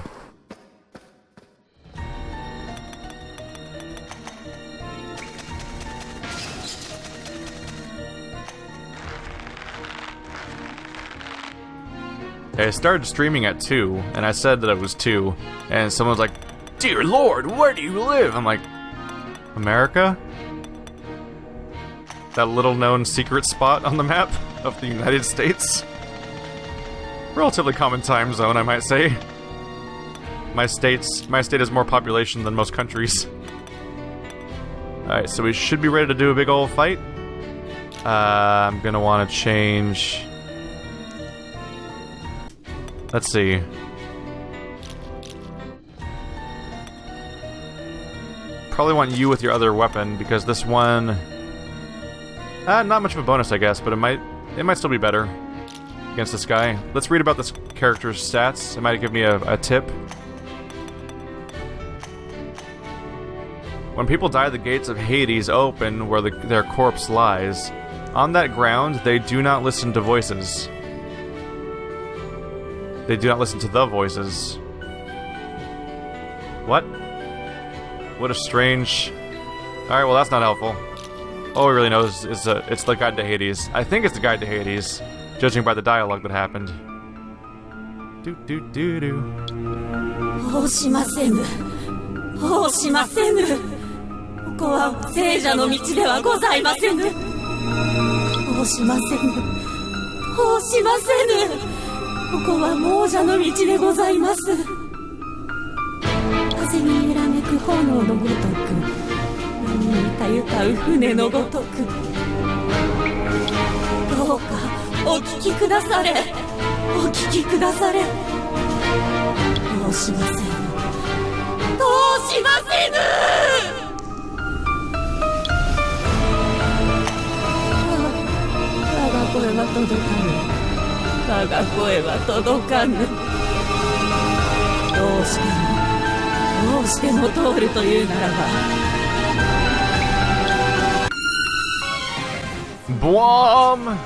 I started streaming at 2, and I said that it was 2, and someone was like, "Dear Lord, where do you live?" I'm like, America? That little-known secret spot on the map of the United States? Relatively common time zone, I might say. My state has more population than most countries. Alright, so we should be ready to do a big old fight. I'm gonna want to change... Let's see. Probably want you with your other weapon, because this one... not much of a bonus, I guess, but it might still be better against this guy. Let's read about this character's stats. It might give me a tip. When people die, the gates of Hades open where their corpse lies. On that ground, they do not listen to voices. They do not listen to the voices. What? What a strange... Alright, well that's not helpful. All we really know is it's the guide to Hades. I think it's the guide to Hades, judging by the dialogue that happened. Do-do-do-do. どうしませぬ。どうしませぬ。ここは聖者の道ではございませぬ。どうしませぬ。どうしませぬ。ここは亡者の道でございます。風に揺らめく炎のごとく、波にたゆたう船のごとく。どうかお聞きくだされ。お聞きくだされ。どうしませぬ。どうしませぬ。我が声は届かぬ。我が声は届かぬ。どうしても通るというならば、ボワーム。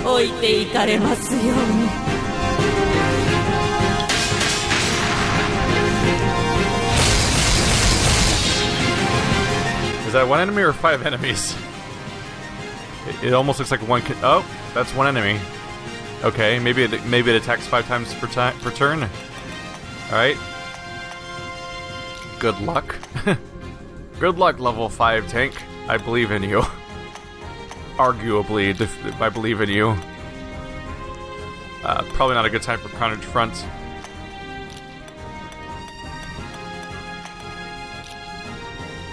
置いていかれますように。Is that one enemy or 5 enemies? It almost looks like one. Oh, that's one enemy. Okay, maybe it attacks 5 times per turn. All right. Good luck. Good luck, level 5 tank. I believe in you. Arguably, I believe in you. Probably not a good time for Carnage Front.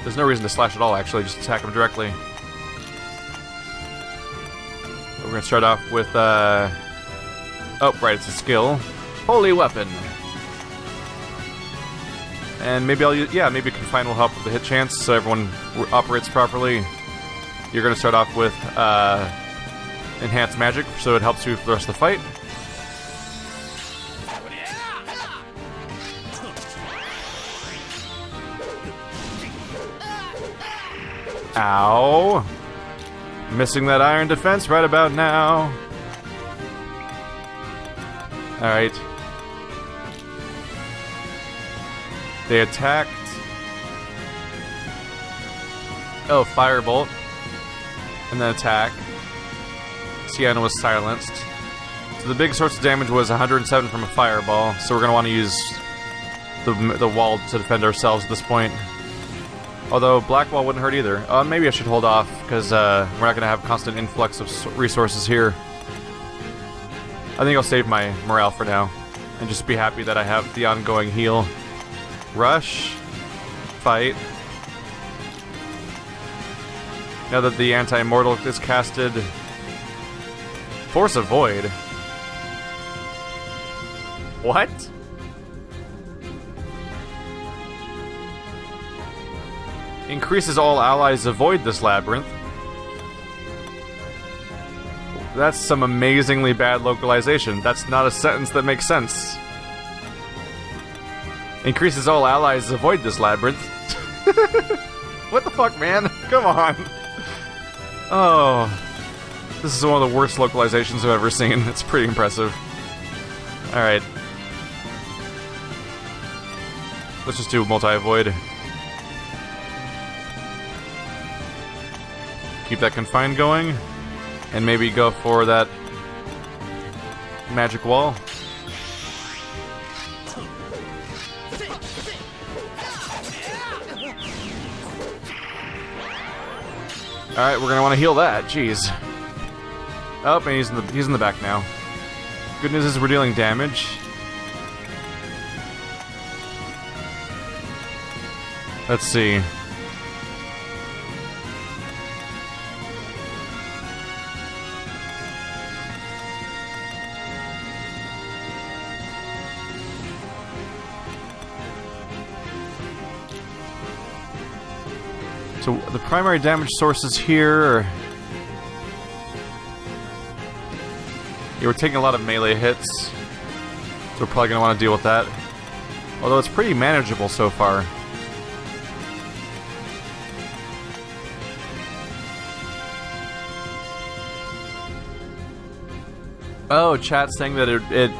There's no reason to slash at all, actually. Just attack him directly. We're gonna start off with, oh, right, it's a skill. Holy Weapon. And maybe I'll use, yeah, maybe Confine will help with the hit chance so everyone operates properly. You're gonna start off with, Enhanced Magic, so it helps you for the rest of the fight. Ow. Missing that iron defense right about now. Alright. They attacked. Oh, Firebolt. And then attack. Sienna was silenced. So the big source of damage was 107 from a Fireball, so we're going to want to use the wall to defend ourselves at this point. Although Black Wall wouldn't hurt either. Maybe I should hold off, because we're not going to have constant influx of resources here. I think I'll save my morale for now, and just be happy that I have the ongoing heal. Rush. Fight. Now that the Anti-Immortal is casted. Force of Void. What? Increases all allies avoid this labyrinth. That's some amazingly bad localization. That's not a sentence that makes sense. Increases all allies avoid this labyrinth. What the fuck, man? Come on. Oh. This is one of the worst localizations I've ever seen. It's pretty impressive. Alright. Let's just do multi-avoid. Keep that Confine going. And maybe go for that magic wall. Alright, we're gonna want to heal that. Jeez. Oh, and he's in the back now. Good news is we're dealing damage. Let's see. So the primary damage sources here are... Yeah, we're taking a lot of melee hits, so we're probably going to want to deal with that. Although it's pretty manageable so far. Oh, chat's saying that it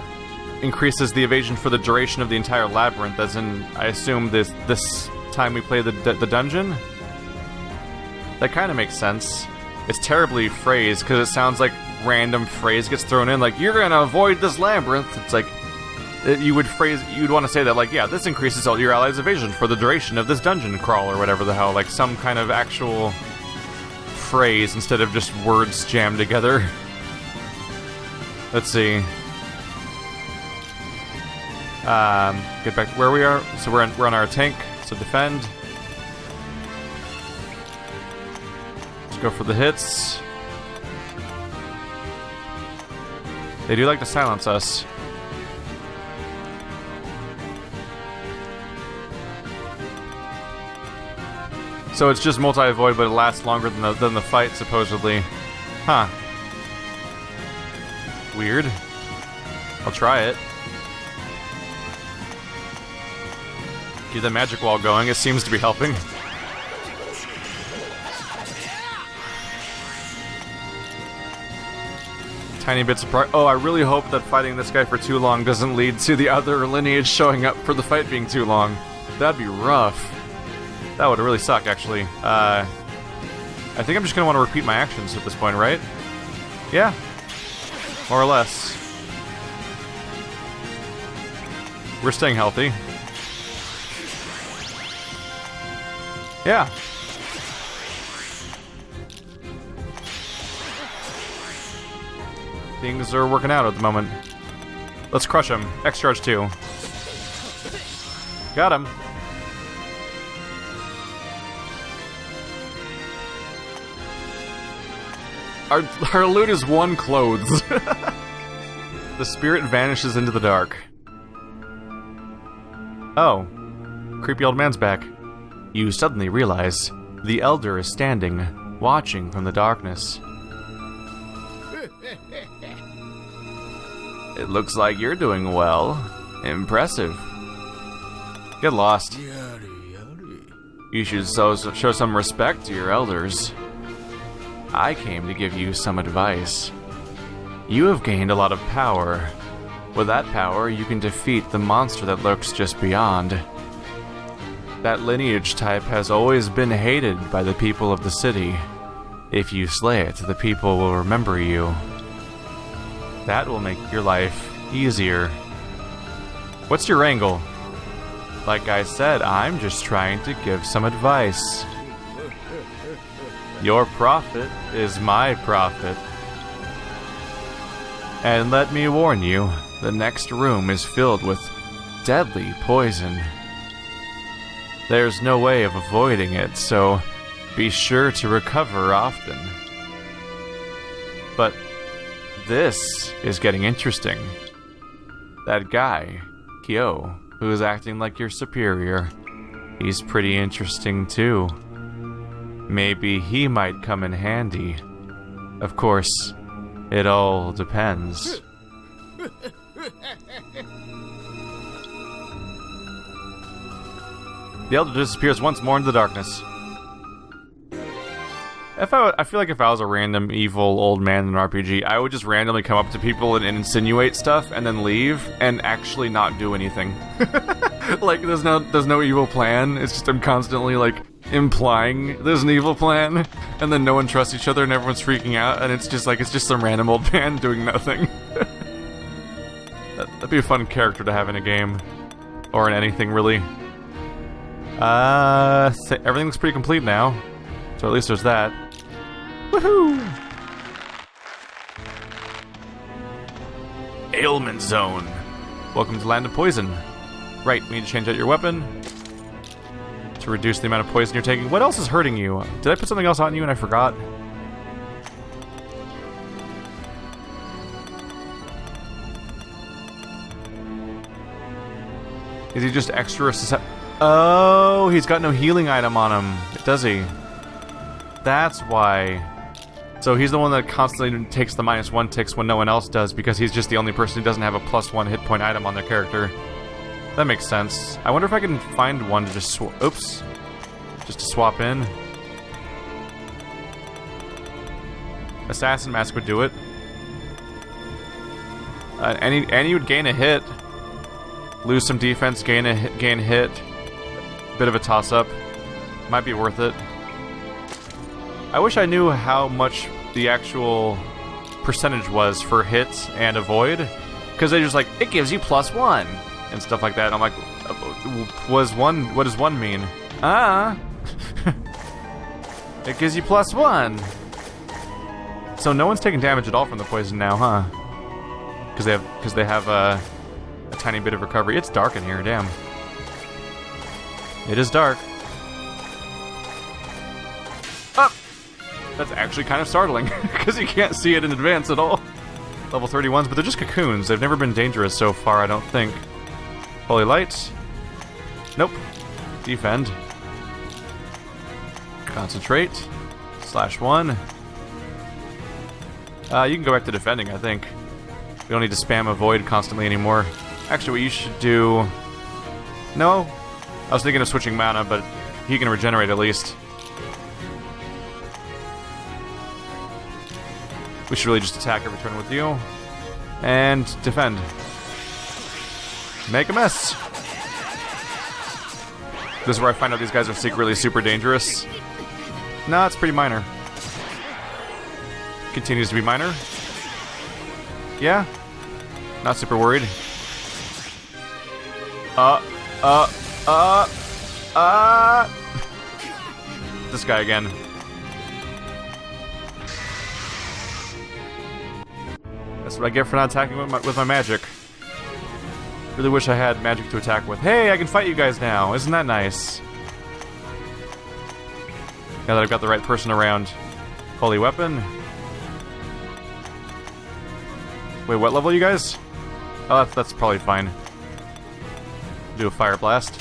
increases the evasion for the duration of the entire labyrinth, as in, I assume this time we play the dungeon? That kind of makes sense. It's terribly phrased, because it sounds like random phrase gets thrown in, like, you're gonna avoid this labyrinth. It's like, you'd want to say that, like, yeah, this increases all your allies' evasion for the duration of this dungeon crawl, or whatever the hell, like some kind of actual phrase instead of just words jammed together. Let's see. Get back to where we are. So we're on our tank, so defend. Let's go for the hits. They do like to silence us. So it's just multi-void, but it lasts longer than the fight, supposedly. Huh. Weird. I'll try it. Keep the magic wall going. It seems to be helping. Tiny bits of oh, I really hope that fighting this guy for too long doesn't lead to the other lineage showing up for the fight being too long. That'd be rough. That would really suck, actually. I think I'm just gonna want to repeat my actions at this point, right? Yeah. More or less. We're staying healthy. Yeah. Things are working out at the moment. Let's crush him. X-Charge 2. Got him. Our loot is 1 clothes. The spirit vanishes into the dark. Oh. Creepy old man's back. You suddenly realize the Elder is standing, watching from the darkness. It looks like you're doing well. Impressive. Get lost. You should show some respect to your elders. I came to give you some advice. You have gained a lot of power. With that power, you can defeat the monster that lurks just beyond. That lineage type has always been hated by the people of the city. If you slay it, the people will remember you. That will make your life easier. What's your angle? Like I said, I'm just trying to give some advice. Your profit is my profit. And let me warn you, the next room is filled with deadly poison. There's no way of avoiding it, so be sure to recover often. But this is getting interesting. That guy, Kyo, who is acting like your superior, he's pretty interesting too. Maybe he might come in handy. Of course, it all depends. The Elder disappears once more into the darkness. I feel like if I was a random evil old man in an RPG, I would just randomly come up to people and insinuate stuff and then leave and actually not do anything. Like there's no evil plan. It's just I'm constantly like implying there's an evil plan, and then no one trusts each other and everyone's freaking out, and it's just some random old man doing nothing. That'd be a fun character to have in a game, or in anything really. Everything looks pretty complete now, so at least there's that. Woohoo! Ailment Zone. Welcome to Land of Poison. Right, we need to change out your weapon to reduce the amount of poison you're taking. What else is hurting you? Did I put something else on you and I forgot? Is he just extra susceptible? Oh, he's got no healing item on him, does he? That's why. So he's the one that constantly takes the -1 ticks when no one else does, because he's just the only person who doesn't have a +1 hit point item on their character. That makes sense. I wonder if I can find one to just just to swap in. Assassin Mask would do it. And you would gain a hit. Lose some defense, gain hit. Bit of a toss-up. Might be worth it. I wish I knew how much the actual percentage was for hits and avoid, because they just like, it gives you +1 and stuff like that. And I'm like, what does 1 mean? It gives you +1. So no one's taking damage at all from the poison now, huh? Because they have a tiny bit of recovery. It's dark in here, damn. It is dark. Up! That's actually kind of startling, because you can't see it in advance at all. Level 31s, but they're just cocoons. They've never been dangerous so far, I don't think. Holy Light. Nope. Defend. Concentrate. /1. You can go back to defending, I think. We don't need to spam avoid constantly anymore. Actually, what you should do... No? I was thinking of switching mana, but he can regenerate at least. We should really just attack every turn with you. And defend. Make a mess! This is where I find out these guys are secretly super dangerous. No, it's pretty minor. Continues to be minor. Yeah? Not super worried. This guy again. That's what I get for not attacking with my magic. Really wish I had magic to attack with. Hey, I can fight you guys now. Isn't that nice? Now that I've got the right person around. Holy weapon. Wait, what level are you guys? Oh, that's probably fine. Do a fire blast.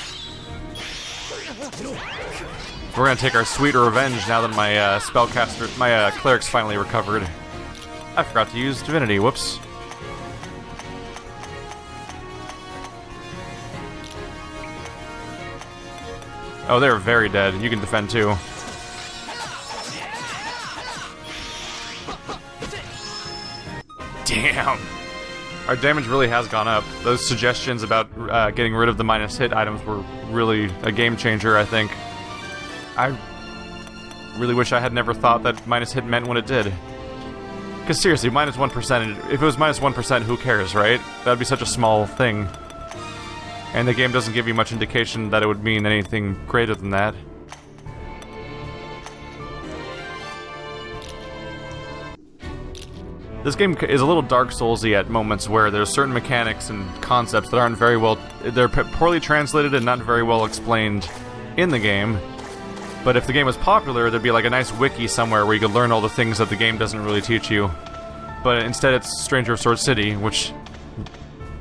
We're gonna take our sweet revenge now that my spellcaster, my cleric's finally recovered. I forgot to use divinity. Whoops. Oh, they're very dead. You can defend too. Damn. Our damage really has gone up. Those suggestions about getting rid of the minus hit items were really a game changer, I think. I really wish I had never thought that minus hit meant what it did. Because seriously, minus 1%, if it was minus 1%, who cares, right? That'd be such a small thing. And the game doesn't give you much indication that it would mean anything greater than that. This game is a little Dark Souls-y at moments where there's certain mechanics and concepts that aren't very well... They're poorly translated and not very well explained in the game. But if the game was popular, there'd be like a nice wiki somewhere where you could learn all the things that the game doesn't really teach you. But instead it's Stranger of Sword City, which...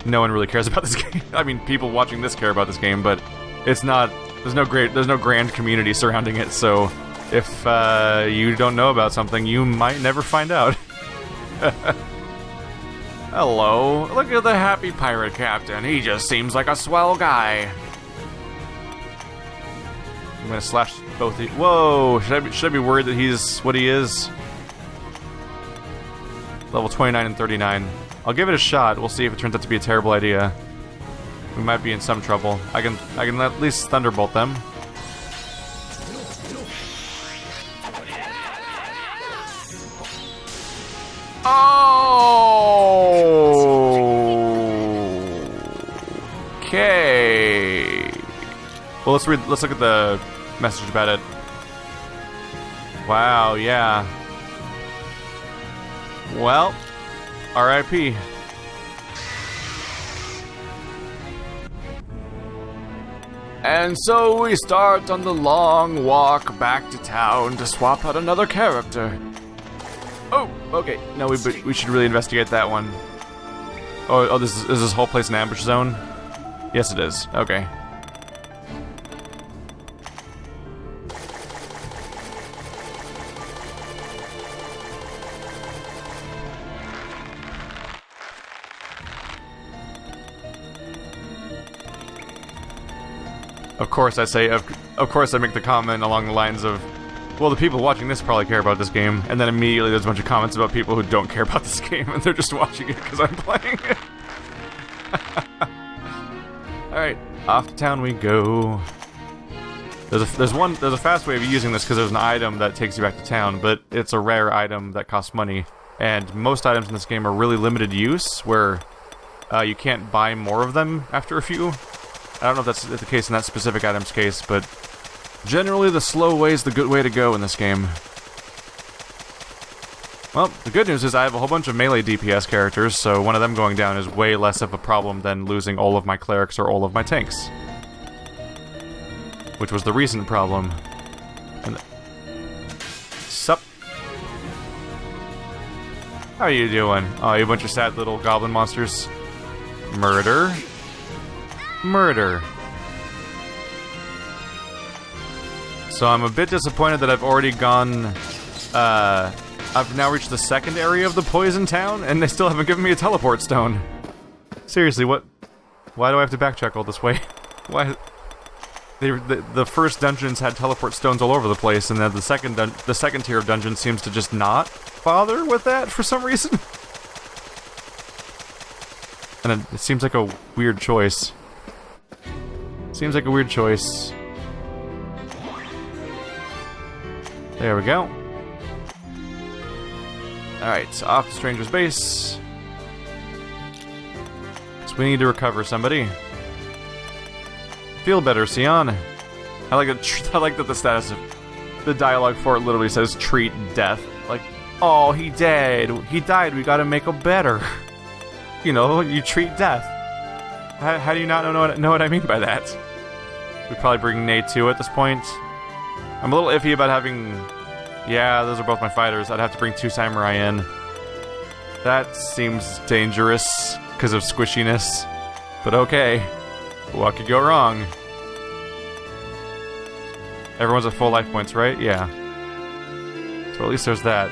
no one really cares about this game. I mean, people watching this care about this game, but it's not... There's no grand community surrounding it, so... If you don't know about something, you might never find out. Hello, look at the happy pirate captain. He just seems like a swell guy. I'm gonna slash both the... Whoa, should I be worried that he's what he is? Level 29 and 39. I'll give it a shot. We'll see if it turns out to be a terrible idea. We might be in some trouble. I can at least thunderbolt them. Okay. Well, let's look at the message about it. Wow, yeah. Well, R.I.P. And so we start on the long walk back to town to swap out another character. Oh, okay. No, we should really investigate that one. Oh, is this whole place an ambush zone? Yes, it is. Okay. Of course, I say. Of course, I make the comment along the lines of, well, the people watching this probably care about this game, and then immediately there's a bunch of comments about people who don't care about this game, and they're just watching it because I'm playing it. Alright, off to town we go. There's a fast way of using this because there's an item that takes you back to town, but it's a rare item that costs money, and most items in this game are really limited use, where you can't buy more of them after a few. I don't know if that's the case in that specific item's case, but generally the slow way is the good way to go in this game. Well, the good news is I have a whole bunch of melee DPS characters, so one of them going down is way less of a problem than losing all of my clerics or all of my tanks. Which was the recent problem. And sup? How are you doing? Oh, you a bunch of sad little goblin monsters. Murder. Murder. So I'm a bit disappointed that I've already gone, I've now reached the second area of the Poison Town, and they still haven't given me a teleport stone. Seriously, what? Why do I have to backtrack all this way? Why? The first dungeons had teleport stones all over the place, and then the second tier of dungeons seems to just not bother with that for some reason. And it seems like a weird choice. Seems like a weird choice. There we go. Alright, off to Stranger's Base. So we need to recover somebody. Feel better, Sion. I like that the status of the dialogue for it literally says treat death. Like, oh, he died. He died, we gotta make him better. You know, you treat death. How do you not know what I mean by that? We'd probably bring Nate too at this point. I'm a little iffy about having... Yeah, those are both my fighters. I'd have to bring 2 samurai in. That seems dangerous because of squishiness. But okay. What could go wrong? Everyone's at full life points, right? Yeah. So at least there's that.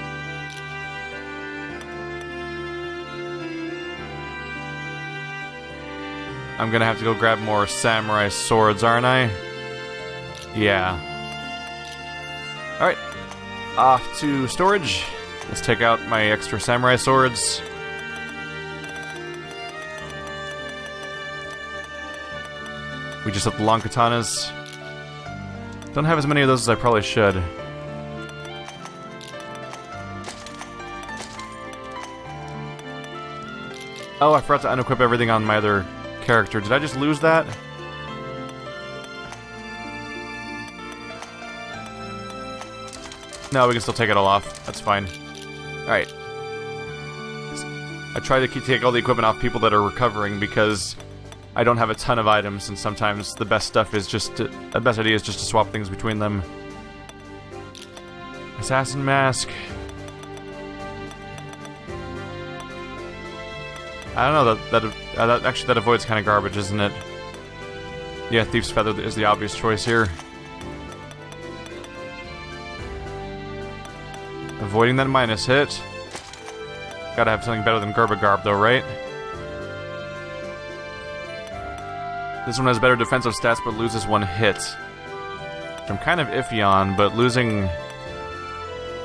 I'm gonna have to go grab more samurai swords, aren't I? Yeah. Alright. Off to storage. Let's take out my extra samurai swords. We just have the long katanas. Don't have as many of those as I probably should. Oh, I forgot to unequip everything on my other character. Did I just lose that? No, we can still take it all off. That's fine. Alright. I try to take all the equipment off people that are recovering because I don't have a ton of items, and sometimes the best stuff is just to, the best idea is just to swap things between them. Assassin mask. I don't know, that actually that avoid's kind of garbage, isn't it? Yeah, Thief's Feather is the obvious choice here. Avoiding that minus hit. Gotta have something better than Gerba Garb though, right? This one has better defensive stats but loses 1 hit. Which I'm kind of iffy on, but losing...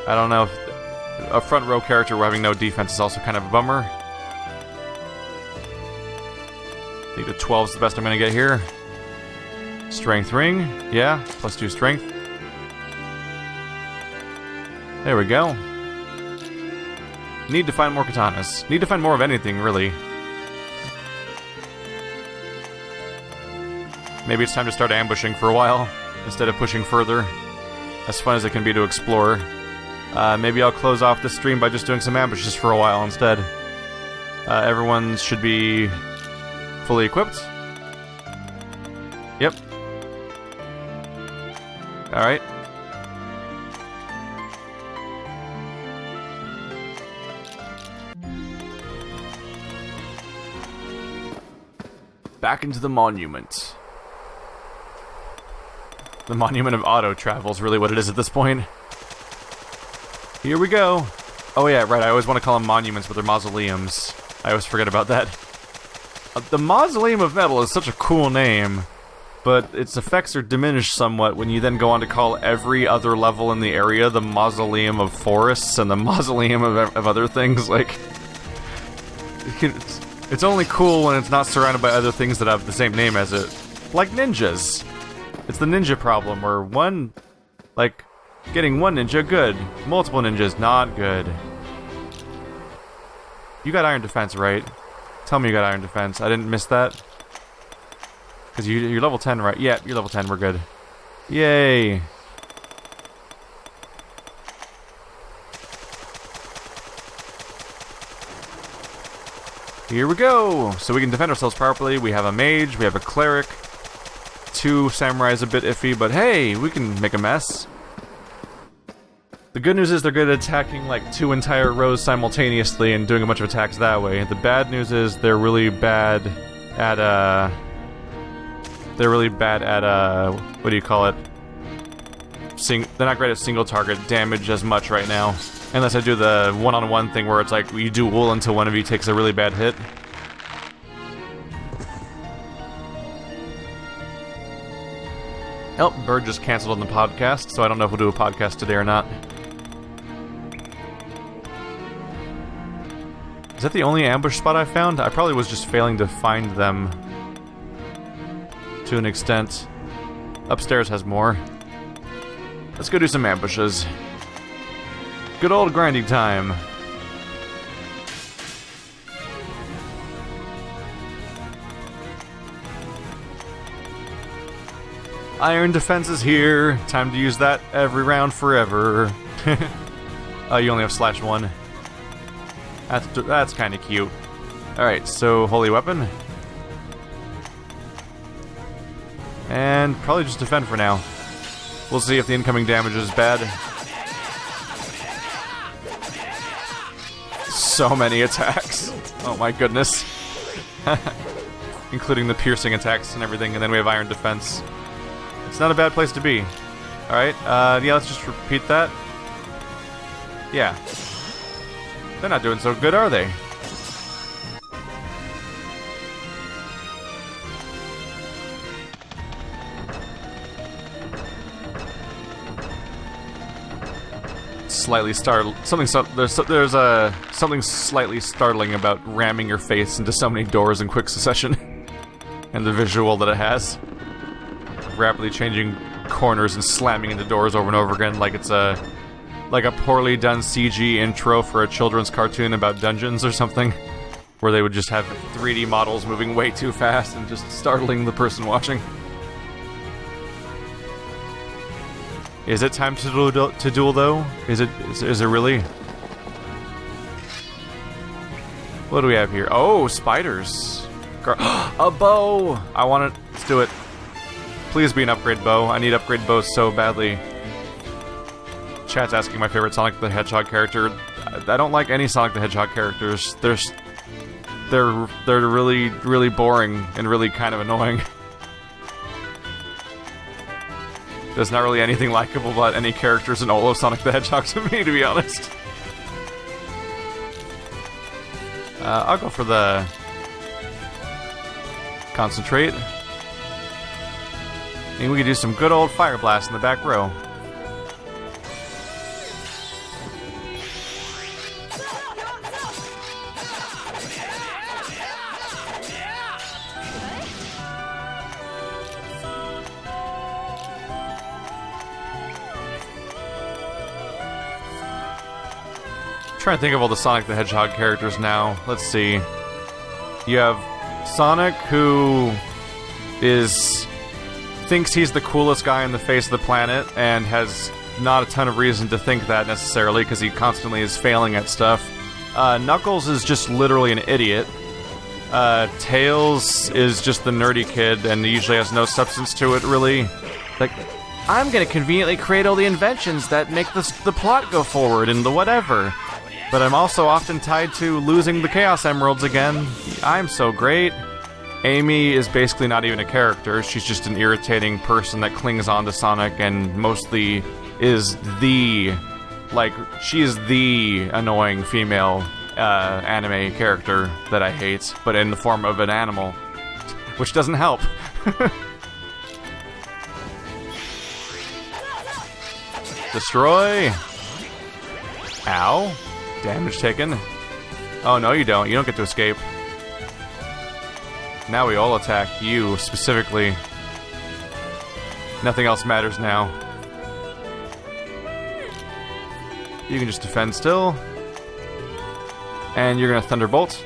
I don't know, if a front row character having no defense is also kind of a bummer. I think the 12 is the best I'm gonna get here. Strength ring, yeah, plus 2 strength. There we go. Need to find more katanas. Need to find more of anything, really. Maybe it's time to start ambushing for a while, instead of pushing further. As fun as it can be to explore. Maybe I'll close off the stream by just doing some ambushes for a while instead. Everyone should be fully equipped. Yep. Alright. Back into the monument. The monument of auto travel is really what it is at this point. Here we go. Oh yeah, right, I always want to call them monuments, but they're mausoleums. I always forget about that. The Mausoleum of Metal is such a cool name, but its effects are diminished somewhat when you then go on to call every other level in the area the Mausoleum of Forests and the Mausoleum of other things. Like, it's only cool when it's not surrounded by other things that have the same name as it. Like ninjas. It's the ninja problem, where one, like, getting one ninja, good. Multiple ninjas, not good. You got Iron Defense, right? Tell me you got Iron Defense. I didn't miss that. Because you're level 10, right? Yeah, you're level 10, we're good. Yay! Here we go! So we can defend ourselves properly. We have a mage, we have a cleric. 2 samurai is a bit iffy, but hey, we can make a mess. The good news is they're good at attacking like 2 entire rows simultaneously and doing a bunch of attacks that way. The bad news is they're really bad at, what do you call it? at single target damage as much right now. Unless I do the one-on-one thing where it's like you duel until one of you takes a really bad hit. Oh, Bird just canceled on the podcast, so I don't know if we'll do a podcast today or not. Is that the only ambush spot I found? I probably was just failing to find them to an extent. Upstairs has more. Let's go do some ambushes. Good old grinding time. Iron defense is here. Time to use that every round forever. Oh, you only have /1. That's kind of cute. Alright, so holy weapon. And probably just defend for now. We'll see if the incoming damage is bad. So many attacks. Oh my goodness. Including the piercing attacks and everything, and then we have iron defense. It's not a bad place to be. Alright, yeah, let's just repeat that. Yeah. They're not doing so good, are they? Slightly something slightly startling about ramming your face into so many doors in quick succession. And the visual that it has. Rapidly changing corners and slamming into doors over and over again like it's a poorly done CG intro for a children's cartoon about dungeons or something, where they would just have 3D models moving way too fast and just startling the person watching. Is it time to duel though? Is it really? What do we have here? Oh, spiders. A bow! I want it. Let's do it. Please be an upgrade bow. I need upgrade bows so badly. Chat's asking my favorite Sonic the Hedgehog character. I don't like any Sonic the Hedgehog characters. They're really, really boring and really kind of annoying. There's not really anything likable about any characters in all of Sonic the Hedgehog to me, to be honest. I'll go for the concentrate. And we can do some good old fire blast in the back row. Trying to think of all the Sonic the Hedgehog characters now. Let's see. You have Sonic, who thinks he's the coolest guy on the face of the planet and has not a ton of reason to think that necessarily because he constantly is failing at stuff. Knuckles is just literally an idiot. Tails is just the nerdy kid and usually has no substance to it, really. Like, I'm gonna conveniently create all the inventions that make the plot go forward and the whatever. But I'm also often tied to losing the Chaos Emeralds again. I'm so great. Amy is basically not even a character. She's just an irritating person that clings on to Sonic and mostly is she's the annoying female anime character that I hate, but in the form of an animal, which doesn't help. Destroy. Ow. Damage taken. Oh, no, you don't. You don't get to escape. Now we all attack you, specifically. Nothing else matters now. You can just defend still. And you're gonna Thunderbolt.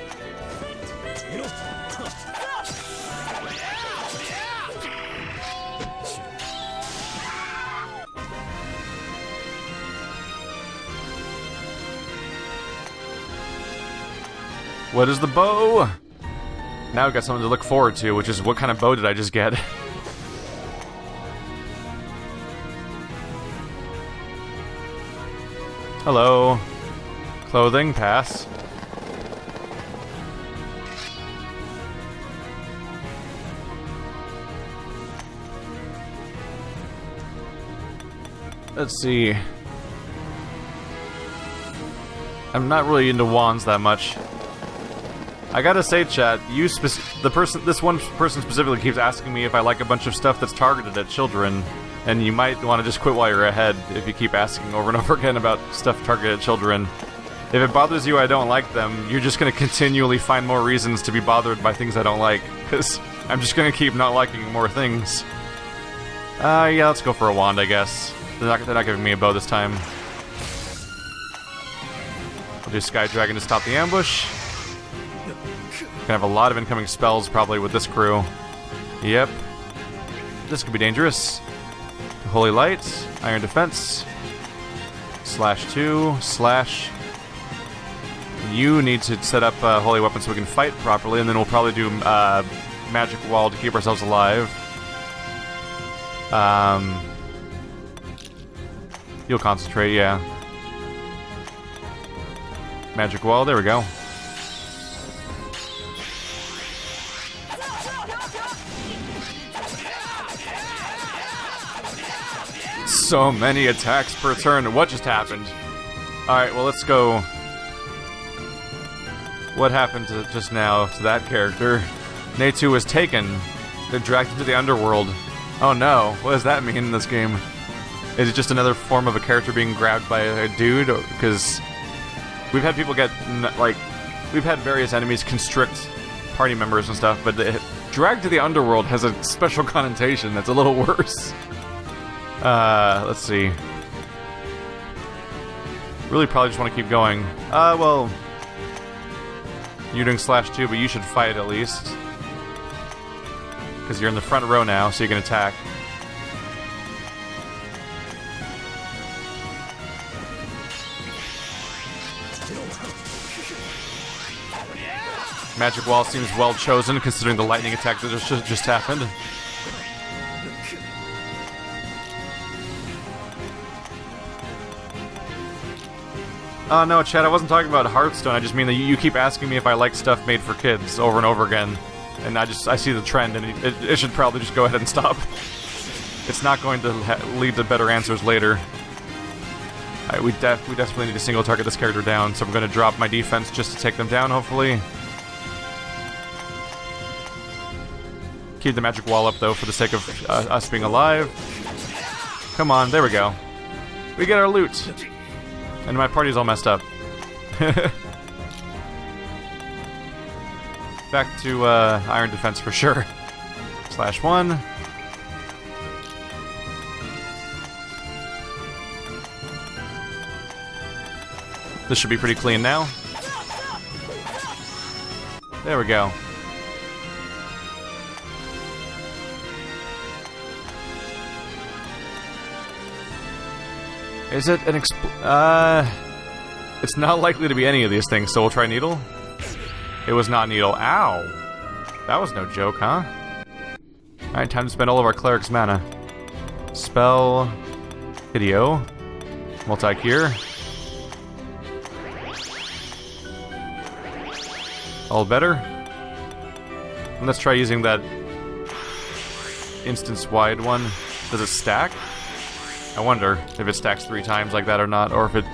What is the bow? Now we've got something to look forward to, which is what kind of bow did I just get? Hello. Clothing, pass. Let's see. I'm not really into wands that much. I gotta say, chat, this one person specifically keeps asking me if I like a bunch of stuff that's targeted at children, and you might want to just quit while you're ahead if you keep asking over and over again about stuff targeted at children. If it bothers you I don't like them, you're just gonna continually find more reasons to be bothered by things I don't like, because I'm just gonna keep not liking more things. Yeah, let's go for a wand, I guess. They're not giving me a bow this time. I'll do Sky Dragon to stop the ambush. Gonna have a lot of incoming spells probably with this crew. Yep. This could be dangerous. Holy Light, Iron Defense, /2, / You need to set up Holy Weapon so we can fight properly, and then we'll probably do Magic Wall to keep ourselves alive. You'll concentrate, yeah. Magic Wall, there we go. So many attacks per turn. What just happened? Alright, well, let's go. What happened just now to that character? Neitu was taken. They're dragged into the underworld. Oh no, what does that mean in this game? Is it just another form of a character being grabbed by a dude? Because we've had people get, like, we've had various enemies constrict party members and stuff, but dragged to the underworld has a special connotation that's a little worse. Let's see. Really probably just want to keep going. Well, you're doing /2, but you should fight at least. Because you're in the front row now, so you can attack. Magic Wall seems well chosen, considering the lightning attack that just happened. Oh no, Chad, I wasn't talking about Hearthstone. I just mean that you keep asking me if I like stuff made for kids over and over again. And I see the trend, and it should probably just go ahead and stop. It's not going to lead to better answers later. Alright, we definitely need to single target this character down, so I'm going to drop my defense just to take them down, hopefully. Keep the magic wall up, though, for the sake of us being alive. Come on, there we go. We get our loot. And my party's all messed up. Back to Iron Defense for sure. /1. This should be pretty clean now. There we go. Is it an it's not likely to be any of these things, so we'll try Needle. It was not Needle. Ow! That was no joke, huh? Alright, time to spend all of our Cleric's mana. Spell... Hideo. Multi-Cure. All better. And let's try using that instance-wide one. Does it stack? I wonder if it stacks 3 times like that or not, or if it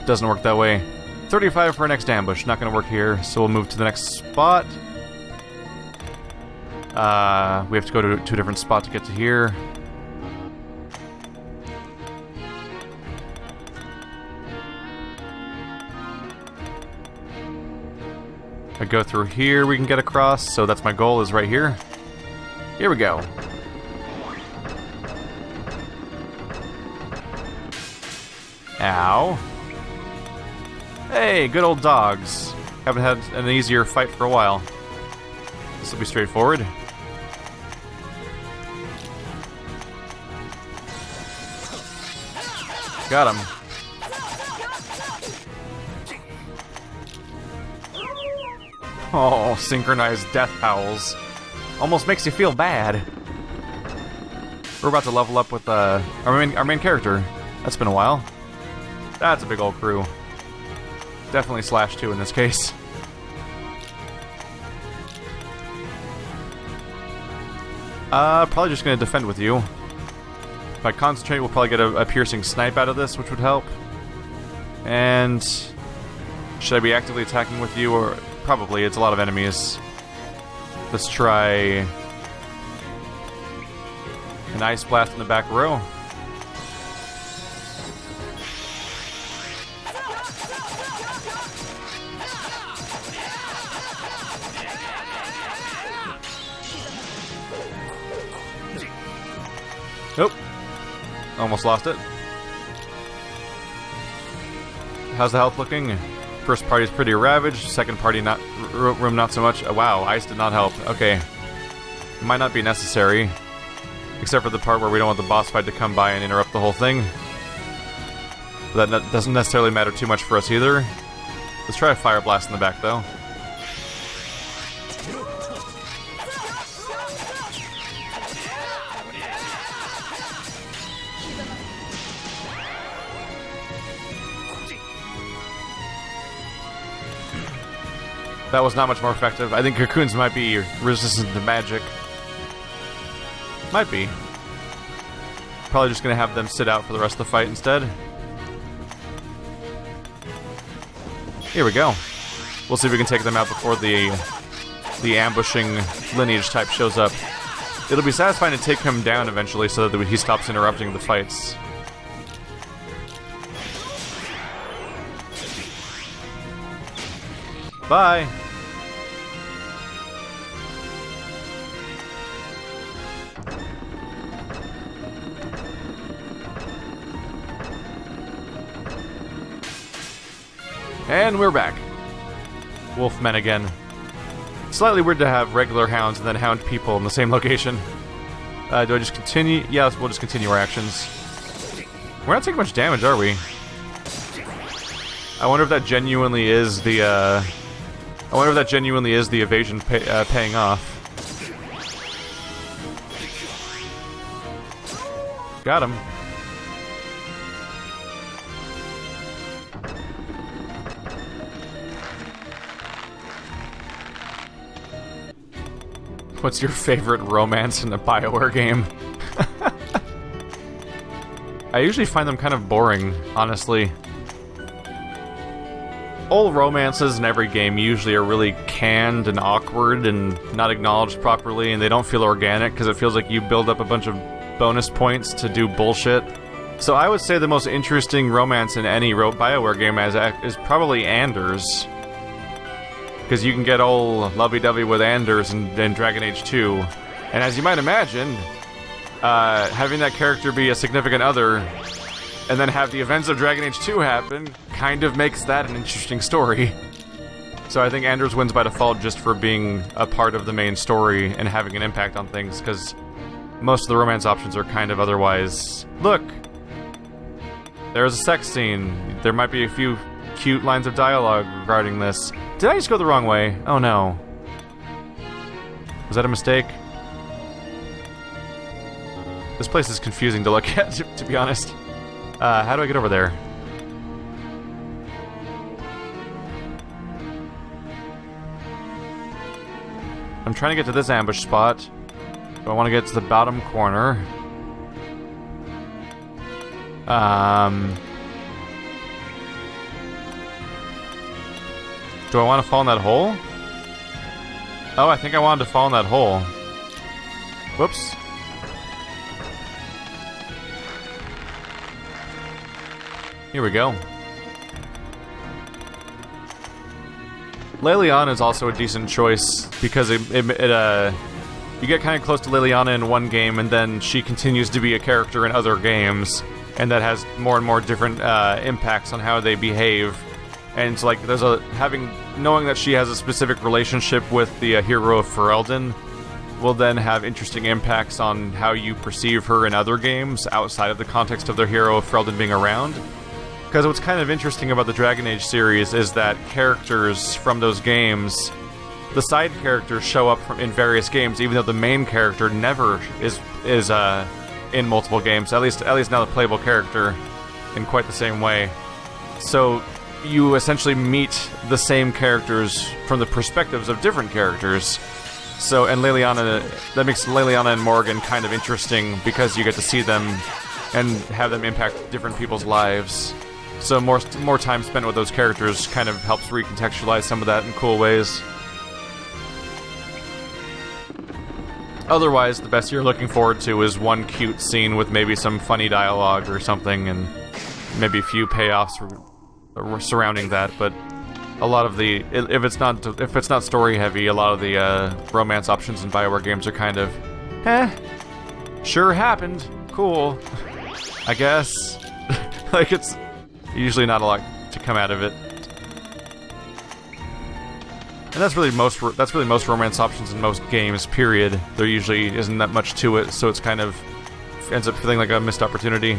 doesn't work that way. 35 for our next ambush. Not going to work here, so we'll move to the next spot. We have to go to a different spot to get to here. I go through here, we can get across, so that's my goal, is right here. Here we go. Ow. Hey, good old dogs. Haven't had an easier fight for a while. This will be straightforward. Got him. Oh, synchronized death howls. Almost makes you feel bad. We're about to level up with our main character. That's been a while. That's a big old crew. Definitely /2 in this case. Probably just gonna defend with you. If I concentrate, we'll probably get a piercing snipe out of this, which would help. And should I be actively attacking with you? Or probably, it's a lot of enemies. Let's try an ice blast in the back row. Nope. Almost lost it. How's the health looking? First party is pretty ravaged. Second party room not so much. Oh, wow, ice did not help. Okay. Might not be necessary. Except for the part where we don't want the boss fight to come by and interrupt the whole thing. But that doesn't necessarily matter too much for us either. Let's try a fire blast in the back though. That was not much more effective. I think cocoons might be resistant to magic. Might be. Probably just gonna have them sit out for the rest of the fight instead. Here we go. We'll see if we can take them out before the ambushing lineage type shows up. It'll be satisfying to take him down eventually so that he stops interrupting the fights. Bye! And we're back. Wolfmen again. Slightly weird to have regular hounds and then hound people in the same location. Do I just continue? Yeah, we'll just continue our actions. We're not taking much damage, are we? I wonder if that genuinely is the, evasion paying off. Got him. What's your favorite romance in a BioWare game? I usually find them kind of boring, honestly. All romances in every game usually are really canned and awkward and not acknowledged properly, and they don't feel organic because it feels like you build up a bunch of bonus points to do bullshit. So I would say the most interesting romance in any BioWare game is probably Anders. Because you can get all lovey-dovey with Anders in Dragon Age 2. And as you might imagine, having that character be a significant other and then have the events of Dragon Age 2 happen kind of makes that an interesting story. So I think Anders wins by default just for being a part of the main story and having an impact on things, because most of the romance options are kind of otherwise... Look! There's a sex scene. There might be a few cute lines of dialogue regarding this. Did I just go the wrong way? Oh no. Was that a mistake? This place is confusing to look at, to be honest. How do I get over there? I'm trying to get to this ambush spot. But I want to get to the bottom corner. Do I want to fall in that hole? Oh, I think I wanted to fall in that hole. Whoops. Here we go. Leliana is also a decent choice because you get kind of close to Leliana in one game, and then she continues to be a character in other games, and that has more and more different impacts on how they behave. And it's like knowing that she has a specific relationship with the hero of Ferelden will then have interesting impacts on how you perceive her in other games outside of the context of the hero of Ferelden being around. Because what's kind of interesting about the Dragon Age series is that characters from those games, the side characters show up in various games, even though the main character never is in multiple games. At least not a playable character in quite the same way. So you essentially meet the same characters from the perspectives of different characters. So, and Leliana, that makes Leliana and Morgan kind of interesting because you get to see them and have them impact different people's lives. So more time spent with those characters kind of helps recontextualize some of that in cool ways. Otherwise, the best you're looking forward to is one cute scene with maybe some funny dialogue or something, and maybe a few payoffs surrounding that. But a lot of the if it's not story heavy, a lot of the romance options in BioWare games are kind of, sure happened, cool, I guess. Like, it's usually not a lot to come out of it. And that's really most romance options in most games, period. There usually isn't that much to it, so it's kind of ends up feeling like a missed opportunity.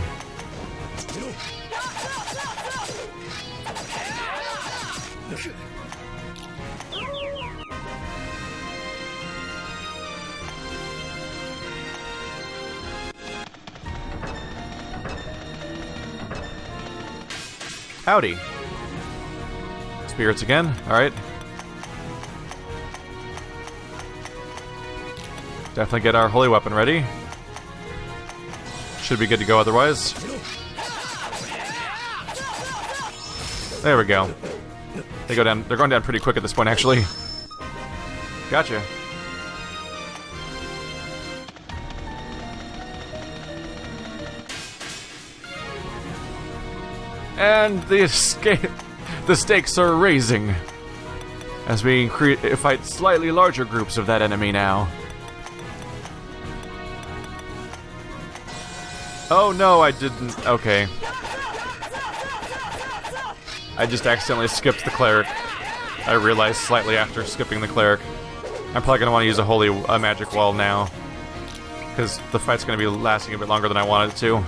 Howdy. Spirits again, alright. Definitely get our holy weapon ready. Should be good to go otherwise. There we go. They're going down pretty quick at this point, actually. Gotcha. And the stakes are raising as we fight slightly larger groups of that enemy now. Oh no, I didn't. Okay. I just accidentally skipped the cleric. I realized slightly after skipping the cleric. I'm probably going to want to use a magic wall now, because the fight's going to be lasting a bit longer than I wanted it to.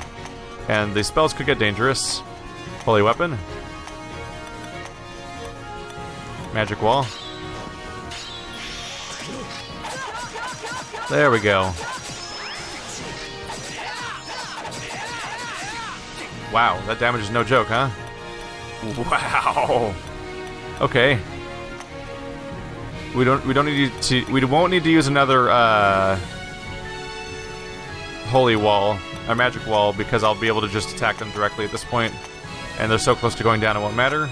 And the spells could get dangerous. Holy weapon. Magic wall. There we go. Wow, that damage is no joke, huh? Wow. Okay. We won't need to use another holy wall, a magic wall, because I'll be able to just attack them directly at this point. And they're so close to going down it won't matter.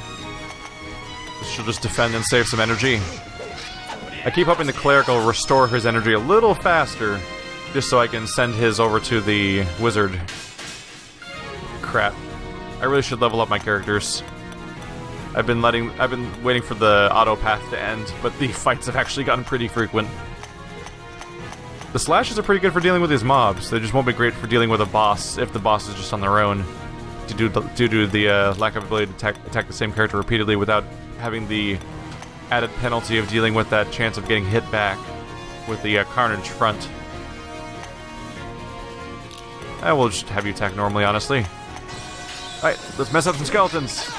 She'll just defend and save some energy. I keep hoping the cleric will restore his energy a little faster, just so I can send his over to the wizard. Crap. I really should level up my characters. I've been waiting for the auto path to end, but the fights have actually gotten pretty frequent. The slashes are pretty good for dealing with these mobs. They just won't be great for dealing with a boss if the boss is just on their own, due to the lack of ability to attack the same character repeatedly without having the added penalty of dealing with that chance of getting hit back with the Carnage front. I will just have you attack normally, honestly. Alright, let's mess up some skeletons.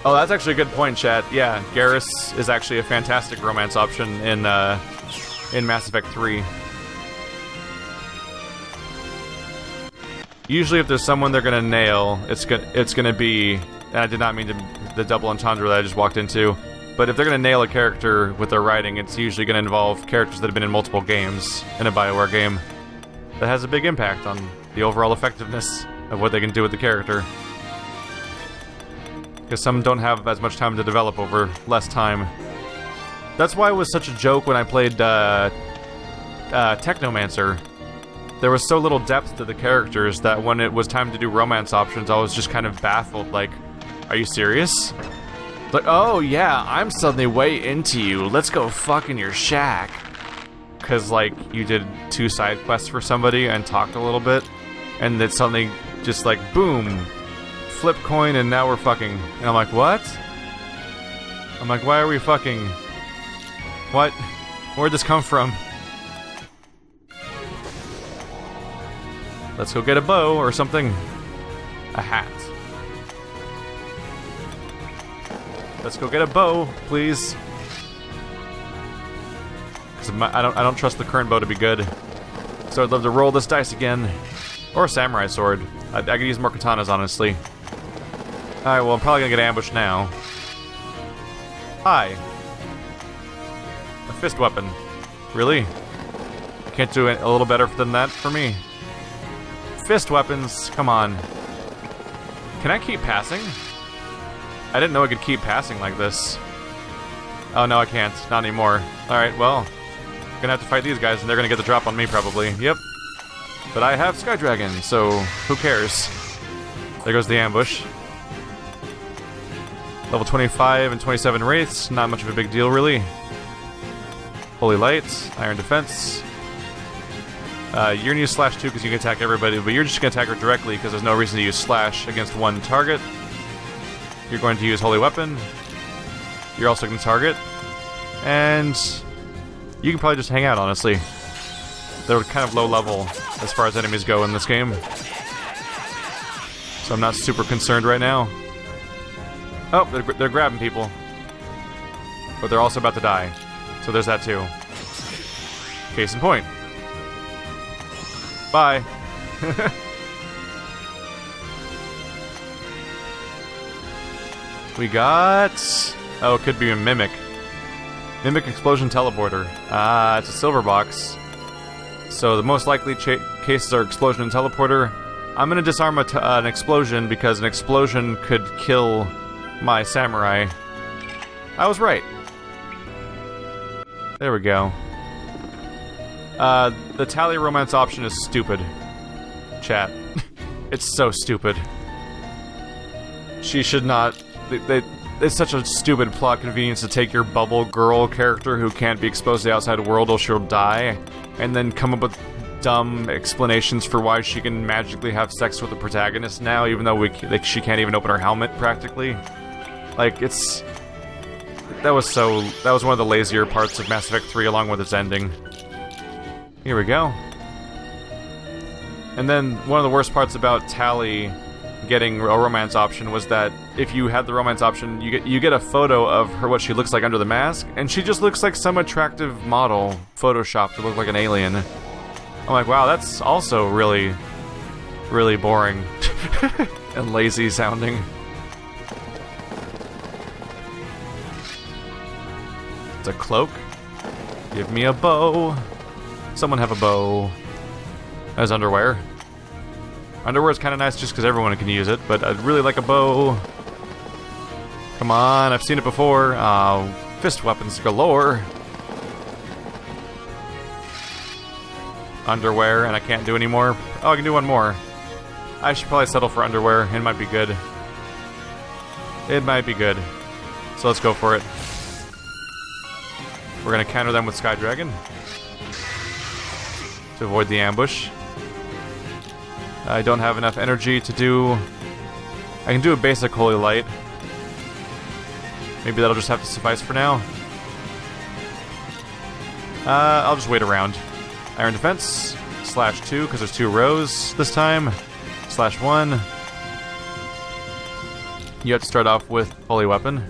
Oh, that's actually a good point, chat. Yeah, Garrus is actually a fantastic romance option in Mass Effect 3. Usually if there's someone they're gonna nail, it's gonna be, and I did not mean the double entendre that I just walked into, but if they're gonna nail a character with their writing, it's usually gonna involve characters that have been in multiple games in a BioWare game. That has a big impact on the overall effectiveness of what they can do with the character. Because some don't have as much time to develop over less time. That's why it was such a joke when I played Technomancer. There was so little depth to the characters that when it was time to do romance options, I was just kind of baffled, like, are you serious? Like, oh yeah, I'm suddenly way into you, let's go fuck in your shack. Because, like, you did 2 side quests for somebody and talked a little bit, and then suddenly just like, boom, flip coin and now we're fucking. And I'm like, what? I'm like, why are we fucking? What? Where'd this come from? Let's go get a bow or something. A hat. Let's go get a bow, please. Because I don't trust the current bow to be good. So I'd love to roll this dice again. Or a samurai sword. I could use more katanas, honestly. Alright, well, I'm probably gonna get ambushed now. Hi. A fist weapon. Really? Can't do it a little better than that for me. Fist weapons, come on. Can I keep passing? I didn't know I could keep passing like this. Oh no, I can't. Not anymore. Alright, well. Gonna have to fight these guys and they're gonna get the drop on me probably. Yep. But I have Sky Dragon, so who cares? There goes the ambush. Level 25 and 27 Wraiths, not much of a big deal really. Holy Light, Iron Defense. You're gonna use Slash 2 because you can attack everybody, but you're just gonna attack her directly because there's no reason to use Slash against one target. You're going to use Holy Weapon. You're also gonna target. And you can probably just hang out, honestly. They're kind of low level as far as enemies go in this game. So I'm not super concerned right now. Oh, they're grabbing people. But they're also about to die. So there's that too. Case in point. Bye. We got... Oh, it could be a Mimic. Mimic Explosion Teleporter. Ah, it's a silver box. So the most likely cases are Explosion and Teleporter. I'm gonna disarm an explosion because an explosion could kill my samurai. I was right. There we go. The Tali romance option is stupid. Chat. It's so stupid. She should not... It's such a stupid plot convenience to take your bubble girl character who can't be exposed to the outside world or she'll die, and then come up with dumb explanations for why she can magically have sex with the protagonist now, even though she can't even open her helmet, practically. Like, it's... That was one of the lazier parts of Mass Effect 3, along with its ending. Here we go. And then, one of the worst parts about Tali getting a romance option was that if you had the romance option, you get a photo of her, what she looks like under the mask, and she just looks like some attractive model photoshopped to look like an alien. I'm like, wow, that's also really, really boring and lazy sounding. It's a cloak. Give me a bow. Someone have a bow. As underwear. Underwear is kind of nice just because everyone can use it, but I'd really like a bow. Come on, I've seen it before. Fist weapons galore. Underwear, and I can't do any more. Oh, I can do one more. I should probably settle for underwear. It might be good. It might be good. So let's go for it. We're gonna counter them with Sky Dragon to avoid the ambush. I don't have enough energy to do... I can do a basic Holy Light. Maybe that'll just have to suffice for now. I'll just wait around. Iron Defense, slash 2, because there's 2 rows this time. Slash 1. You have to start off with Holy Weapon.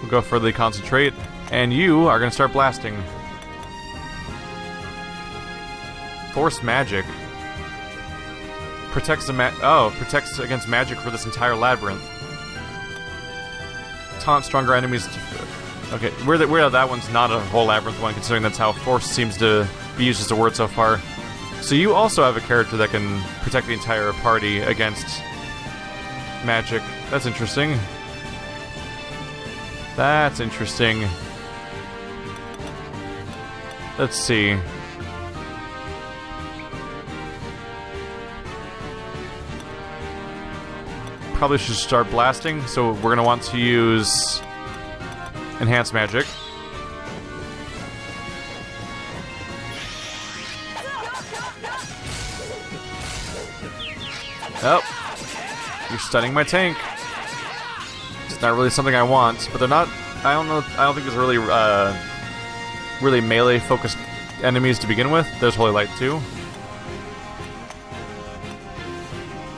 We'll go for the Concentrate. And you are going to start blasting. Force Magic. Protects protects against magic for this entire labyrinth. Taunt stronger enemies. Okay, weird that one's not a whole labyrinth one, considering that's how Force seems to be used as a word so far. So you also have a character that can protect the entire party against magic. That's interesting. That's interesting. Let's see. Probably should start blasting, so we're gonna want to use Enhanced Magic. Oh, you're stunning my tank. It's not really something I want, but they're not. I don't think there's really really melee-focused enemies to begin with. There's Holy Light too.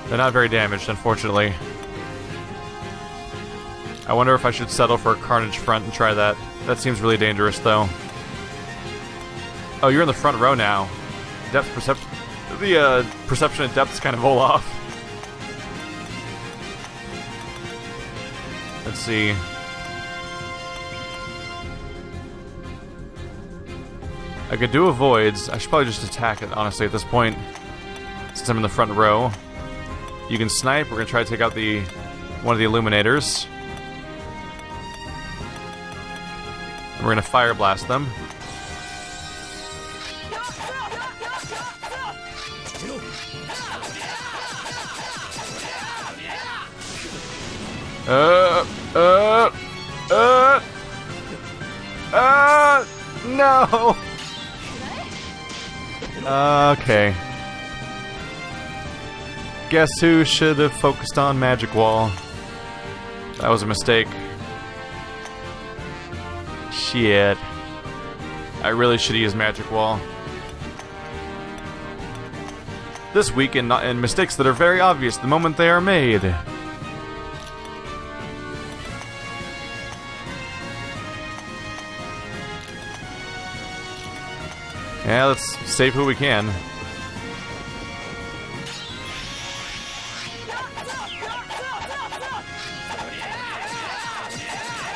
They're not very damaged, unfortunately. I wonder if I should settle for a Carnage Front and try that. That seems really dangerous, though. Oh, you're in the front row now. Depth perception... The, perception and depth's kind of all off. Let's see. I could do avoids. I should probably just attack it, honestly, at this point. Since I'm in the front row. You can snipe. We're going to try to take out one of the illuminators. And we're going to fire blast them. No! Okay. Guess who should have focused on Magic Wall? That was a mistake. Shit. I really should have used Magic Wall. This week in mistakes that are very obvious the moment they are made. Yeah, let's save who we can.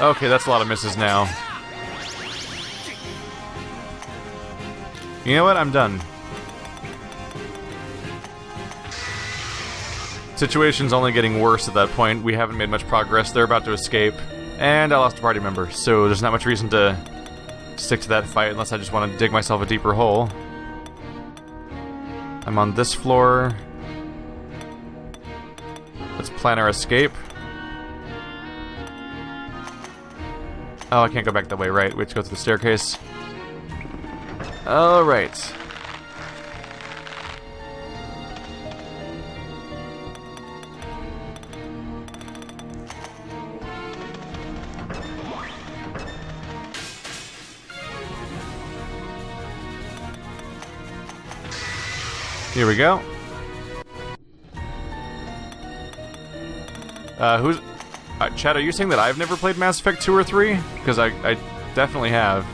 Okay, that's a lot of misses now. You know what? I'm done. Situation's only getting worse at that point. We haven't made much progress. They're about to escape. And I lost a party member, so there's not much reason to stick to that fight unless I just want to dig myself a deeper hole. I'm on this floor. Let's plan our escape. Oh, I can't go back that way, right? We have to go through the staircase. Alright. Here we go. Chad, are you saying that I've never played Mass Effect 2 or 3? Because I definitely have.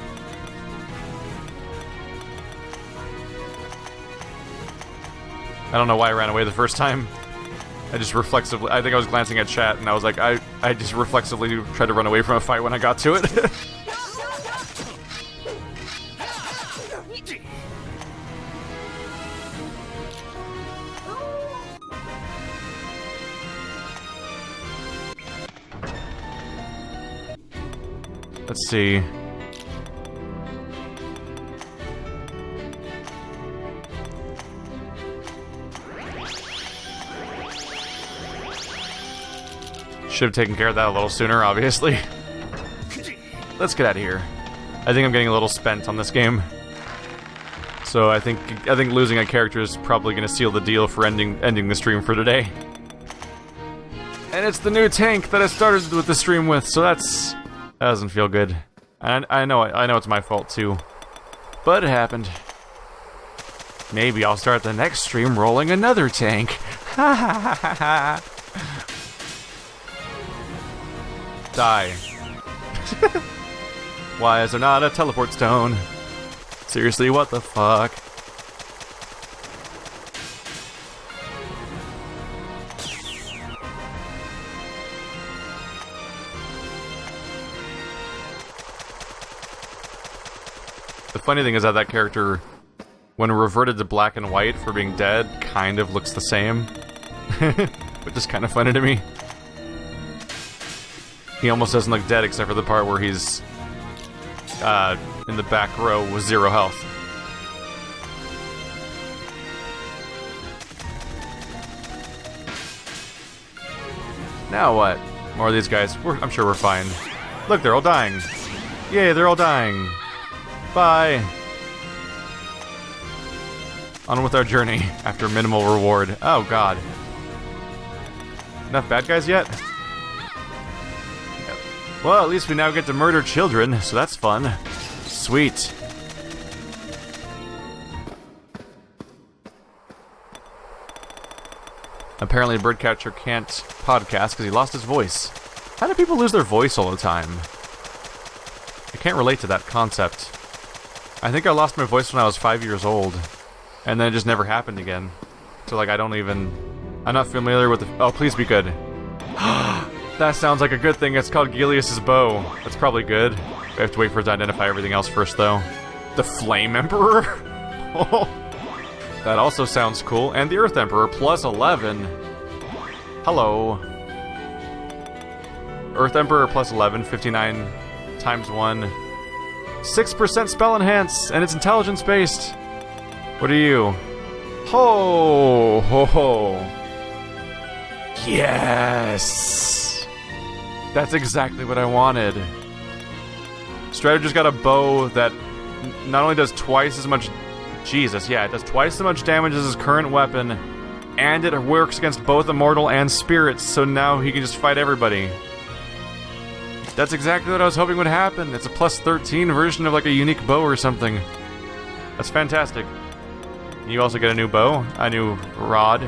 I don't know why I ran away the first time. I just reflexively... I think I was glancing at chat, and I was like, I just reflexively tried to run away from a fight when I got to it. Let's see. Should have taken care of that a little sooner, obviously. Let's get out of here. I think I'm getting a little spent on this game. So I think losing a character is probably going to seal the deal for ending the stream for today. And it's the new tank that I started with the stream with, so that doesn't feel good. I know it's my fault too, but it happened. Maybe I'll start the next stream rolling another tank. Ha ha ha ha ha. Die. Why is there not a teleport stone? Seriously, what the fuck? The funny thing is that character, when reverted to black and white for being dead, kind of looks the same. Which is kind of funny to me. He almost doesn't look dead except for the part where he's in the back row with 0 health. Now what? More of these guys. I'm sure we're fine. Look, they're all dying. Yay, they're all dying. Bye. On with our journey after minimal reward. Oh god. Enough bad guys yet? Well, at least we now get to murder children, so that's fun. Sweet. Apparently Birdcatcher can't podcast because he lost his voice. How do people lose their voice all the time? I can't relate to that concept. I think I lost my voice when I was 5 years old, and then it just never happened again. So, like, I'm not familiar with the... Oh, please be good. That sounds like a good thing. It's called Gilius's bow. That's probably good. We have to wait for it to identify everything else first, though. The Flame Emperor? That also sounds cool. And the Earth Emperor, plus 11. Hello. Earth Emperor, plus 11, 59 times 1. 6% spell enhance, and it's intelligence-based. What are you? Ho! Ho ho! Yes! That's exactly what I wanted. Strider just got a bow that not only does twice as much... Jesus, yeah, it does twice as much damage as his current weapon, and it works against both Immortal and Spirits, so now he can just fight everybody. That's exactly what I was hoping would happen. It's a plus 13 version of like a unique bow or something. That's fantastic. You also get a new bow, a new rod.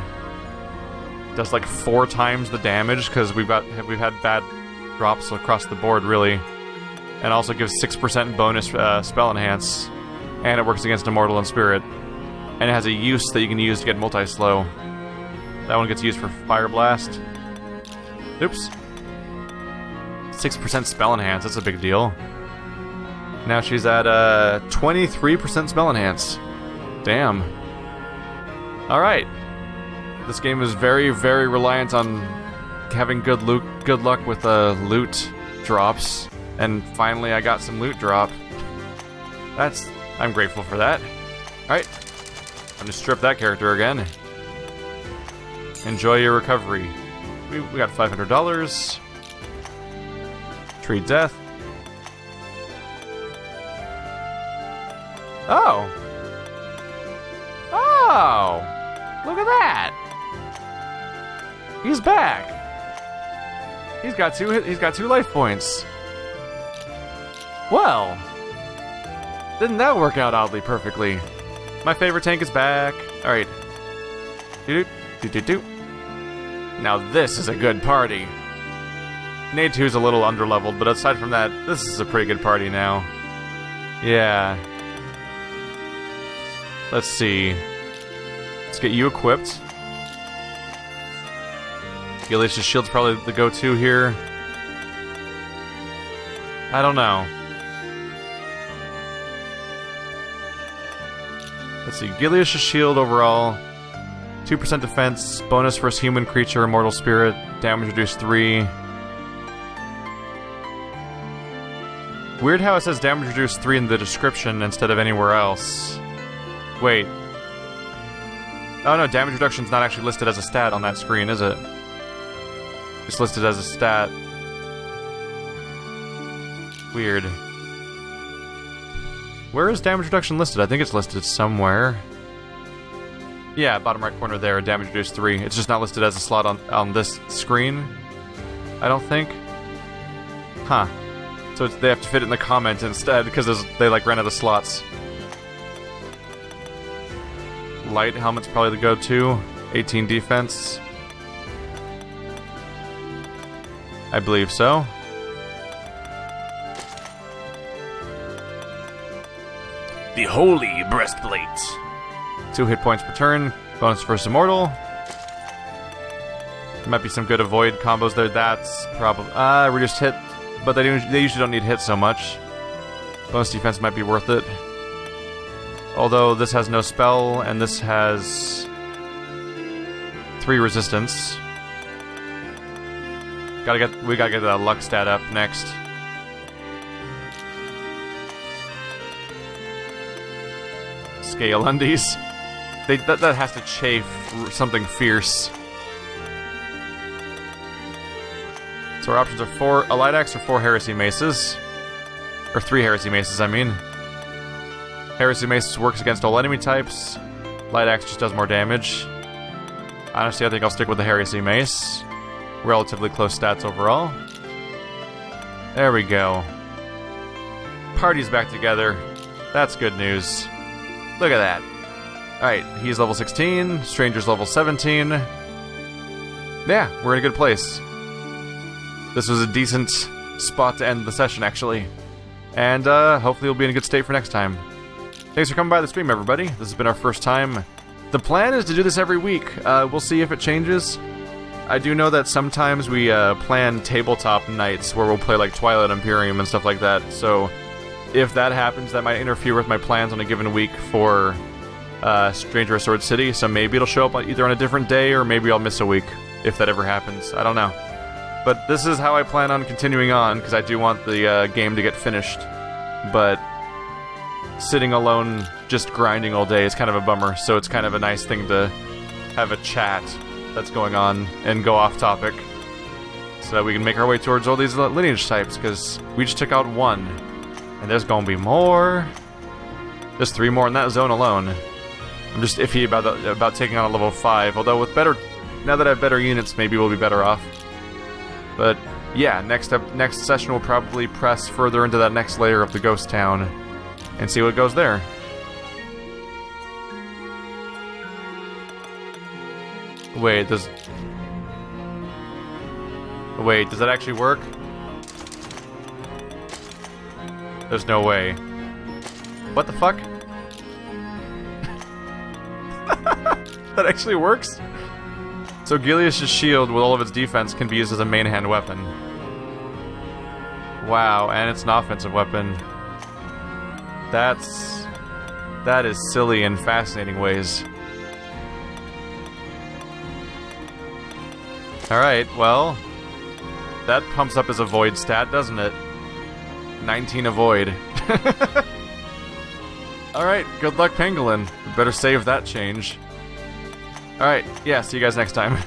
Does like 4 times the damage because we've had bad drops across the board, really. And also gives 6% bonus spell enhance, and it works against Immortal and Spirit. And it has a use that you can use to get multi-slow. That one gets used for Fire Blast. Oops. 6% spell enhance, that's a big deal. Now she's at 23% spell enhance. Damn. Alright. This game is very, very reliant on having good luck with loot drops. And finally I got some loot drop. I'm grateful for that. Alright. I'm gonna strip that character again. Enjoy your recovery. We got $500. Treat death. Oh! Oh! Look at that! He's back! He's got two life points. Well, didn't that work out oddly perfectly? My favorite tank is back. Alright. Do-do-do-do-do. Now this is a good party. Nade 2 is a little underleveled, but aside from that, this is a pretty good party now. Yeah. Let's see. Let's get you equipped. Gilius's shield's probably the go-to here. I don't know. Let's see. Gilius's shield overall. 2% defense, bonus for human creature, immortal spirit, damage reduced 3. Weird how it says damage reduced 3 in the description instead of anywhere else. Wait. Oh no, damage reduction's not actually listed as a stat on that screen, is it? It's listed as a stat. Weird. Where is damage reduction listed? I think it's listed somewhere. Yeah, bottom right corner there, damage reduced 3. It's just not listed as a slot on this screen, I don't think. Huh. So they have to fit it in the comment instead, because they like ran out of slots. Light helmet's probably the go-to. 18 defense. I believe so. The Holy Breastplate. 2 hit points per turn. Bonus first immortal. Might be some good avoid combos there. That's probably reduced hit, but they usually don't need hit so much. Bonus defense might be worth it. Although this has no spell and this has 3 resistance. We gotta get that luck stat up next. Scale undies. That has to chafe something fierce. So our options are 4 a light axe or 4 heresy maces. Or 3 heresy maces, I mean. Heresy mace works against all enemy types. Light axe just does more damage. Honestly, I think I'll stick with the heresy mace. Relatively close stats overall. There we go. Party's back together. That's good news. Look at that. Alright, he's level 16. Stranger's level 17. Yeah, we're in a good place. This was a decent spot to end the session, actually. And hopefully we'll be in a good state for next time. Thanks for coming by the stream, everybody. This has been our first time. The plan is to do this every week. We'll see if it changes. I do know that sometimes we plan tabletop nights where we'll play like Twilight Imperium and stuff like that, so if that happens, that might interfere with my plans on a given week for Stranger of Sword City, so maybe it'll show up either on a different day or maybe I'll miss a week if that ever happens. I don't know. But this is how I plan on continuing on, because I do want the game to get finished. But sitting alone just grinding all day is kind of a bummer, so it's kind of a nice thing to have a chat that's going on and go off topic so that we can make our way towards all these lineage types, because we just took out 1 and there's gonna be more. There's 3 more in that zone alone. I'm just iffy about taking on a level 5, although with better, now that I have better units, maybe we'll be better off. But yeah, next session we'll probably press further into that next layer of the ghost town and see what goes there. Wait, does that actually work? There's no way. What the fuck? That actually works? So Gilius' shield with all of its defense can be used as a main hand weapon. Wow, and it's an offensive weapon. That is silly in fascinating ways. Alright, well, that pumps up as a void stat, doesn't it? 19 avoid. Alright, good luck, Pangolin. Better save that change. Alright, yeah, see you guys next time.